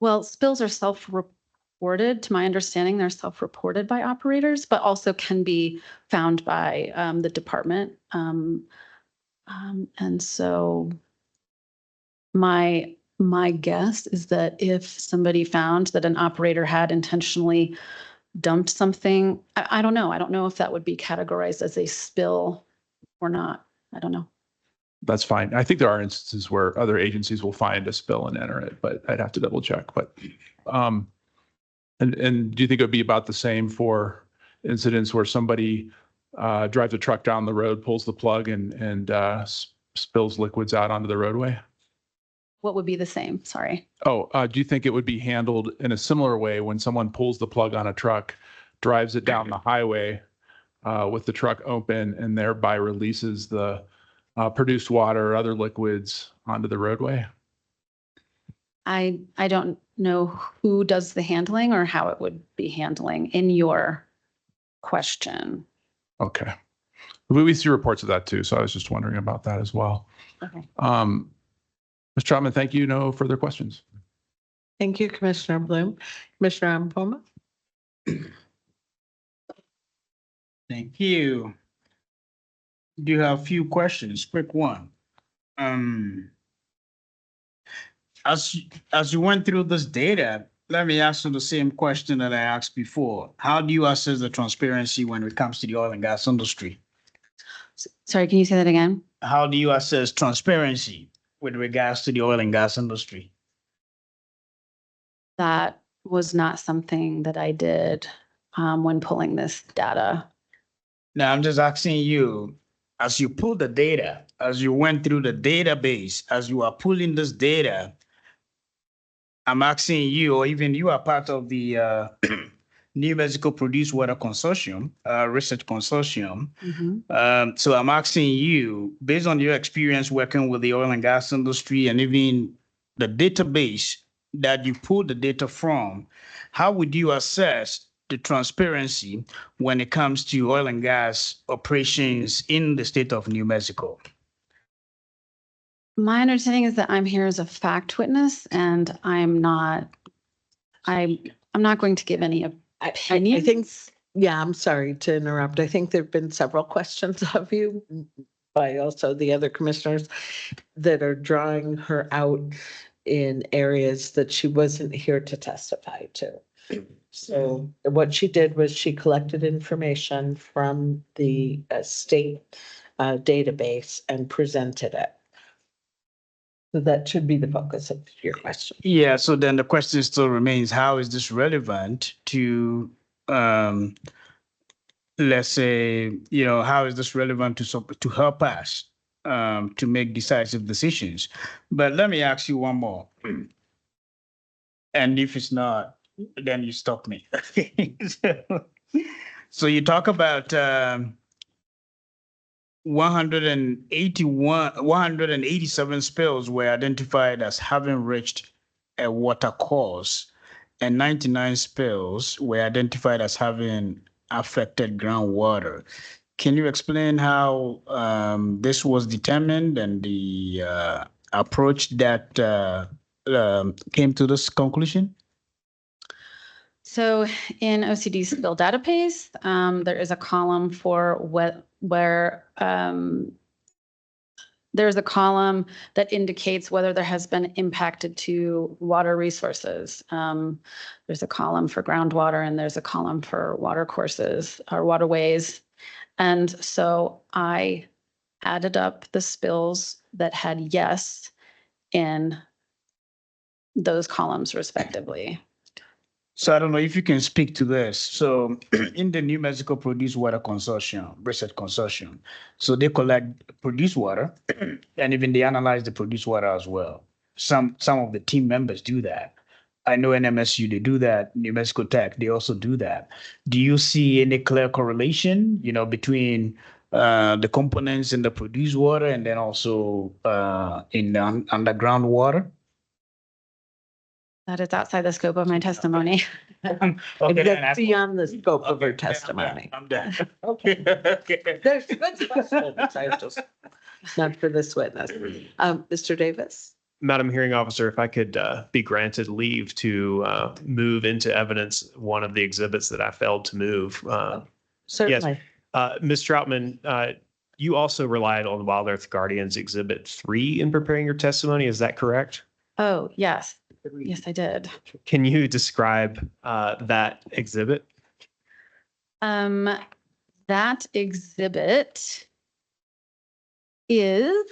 Well, spills are self-reported. To my understanding, they're self-reported by operators, but also can be found by the department. And so my guess is that if somebody found that an operator had intentionally dumped something, I don't know. I don't know if that would be categorized as a spill or not. I don't know. That's fine. I think there are instances where other agencies will find a spill and enter it, but I'd have to double check. But and do you think it would be about the same for incidents where somebody drives a truck down the road, pulls the plug, and spills liquids out onto the roadway? What would be the same? Sorry. Oh, do you think it would be handled in a similar way when someone pulls the plug on a truck, drives it down the highway with the truck open, and thereby releases the produced water or other liquids onto the roadway? I don't know who does the handling or how it would be handling in your question. Okay. We see reports of that too, so I was just wondering about that as well. Okay. Ms. Troutman, thank you. No further questions. Thank you, Commissioner Bloom. Commissioner Ampoma? Thank you. Do you have a few questions? Quick one. As you went through this data, let me ask you the same question that I asked before. How do you assess the transparency when it comes to the oil and gas industry? Sorry, can you say that again? How do you assess transparency with regards to the oil and gas industry? That was not something that I did when pulling this data. Now, I'm just asking you, as you pull the data, as you went through the database, as you are pulling this data, I'm asking you, or even you are part of the New Mexico Produced Water Consortium, Research Consortium. So I'm asking you, based on your experience working with the oil and gas industry and even the database that you pulled the data from, how would you assess the transparency when it comes to oil and gas operations in the state of New Mexico? My understanding is that I'm here as a fact witness, and I'm not going to give any opinions. I think, yeah, I'm sorry to interrupt. I think there've been several questions of you by also the other commissioners that are drawing her out in areas that she wasn't here to testify to. So what she did was she collected information from the state database and presented it. So that should be the focus of your question. Yeah, so then the question still remains, how is this relevant to, let's say, how is this relevant to help us to make decisive decisions? But let me ask you one more. And if it's not, then you stop me. So you talk about 187 spills were identified as having reached a water course, and 99 spills were identified as having affected groundwater. Can you explain how this was determined and the approach that came to this conclusion? So in OCD's spill database, there is a column for where there's a column that indicates whether there has been impacted to water resources. There's a column for groundwater, and there's a column for water courses or waterways. And so I added up the spills that had yes in those columns respectively. So I don't know if you can speak to this. So in the New Mexico Produced Water Consortium, Research Consortium, so they collect produced water and even they analyze the produced water as well. Some of the team members do that. I know NMSU, they do that. New Mexico Tech, they also do that. Do you see any clear correlation, between the components in the produced water and then also in the underground water? That is outside the scope of my testimony. That's beyond the scope of her testimony. I'm done. Okay. Okay. There's good questions. I just, not for this witness. Mr. Davis? Madam Hearing Officer, if I could be granted leave to move into evidence one of the exhibits that I failed to move. Certainly. Ms. Troutman, you also relied on Wild Earth Guardians Exhibit 3 in preparing your testimony. Is that correct? Oh, yes. Yes, I did. Can you describe that exhibit? That exhibit is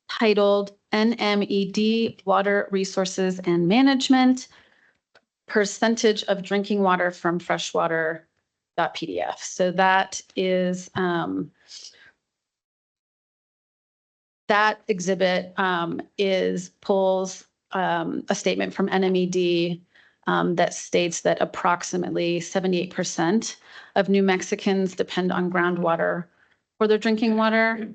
titled NMED Water Resources and Management, Percentage of Drinking Water from Freshwater.pdf. So that is that exhibit pulls a statement from NMED that states that approximately 78% of New Mexicans depend on groundwater for their drinking water.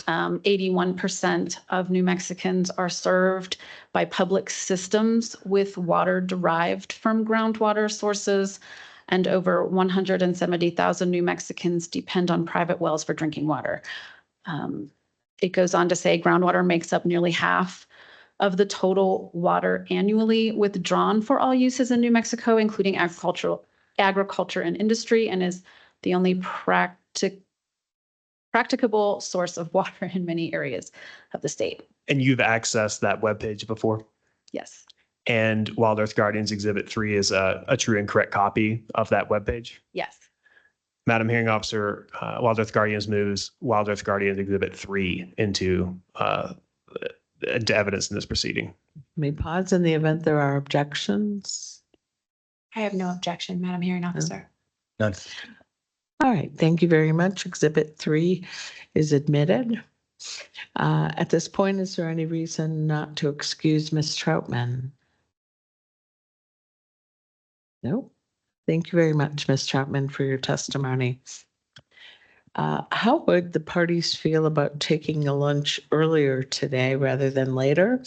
81% of New Mexicans are served by public systems with water derived from groundwater sources, and over 170,000 New Mexicans depend on private wells for drinking water. It goes on to say groundwater makes up nearly half of the total water annually withdrawn for all uses in New Mexico, including agriculture and industry, and is the only practicable source of water in many areas of the state. And you've accessed that webpage before? Yes. And Wild Earth Guardians Exhibit 3 is a true and correct copy of that webpage? Yes. Madam Hearing Officer, Wild Earth Guardians moves Wild Earth Guardians Exhibit 3 into evidence in this proceeding. May pause in the event there are objections. I have no objection, Madam Hearing Officer. None. All right, thank you very much. Exhibit 3 is admitted. At this point, is there any reason not to excuse Ms. Troutman? No. Thank you very much, Ms. Troutman, for your testimony. How would the parties feel about taking a lunch earlier today rather than later?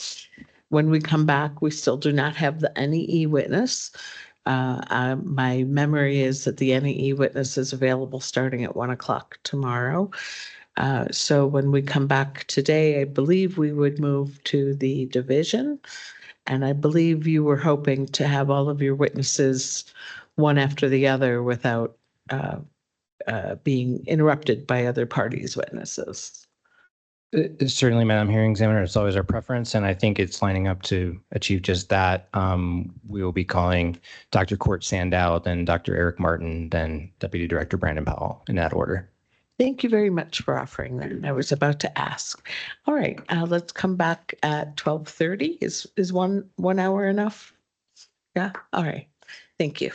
When we come back, we still do not have the NEE witness. My memory is that the NEE witness is available starting at 1 o'clock tomorrow. So when we come back today, I believe we would move to the division. And I believe you were hoping to have all of your witnesses one after the other without being interrupted by other parties' witnesses. Certainly, Madam Hearing Examiner, it's always our preference, and I think it's lining up to achieve just that. We will be calling Dr. Court Sandow, then Dr. Eric Martin, then Deputy Director Brandon Powell, in that order. Thank you very much for offering that. I was about to ask. All right, let's come back at 12:30. Is 1 hour enough? Yeah, all right. Thank you.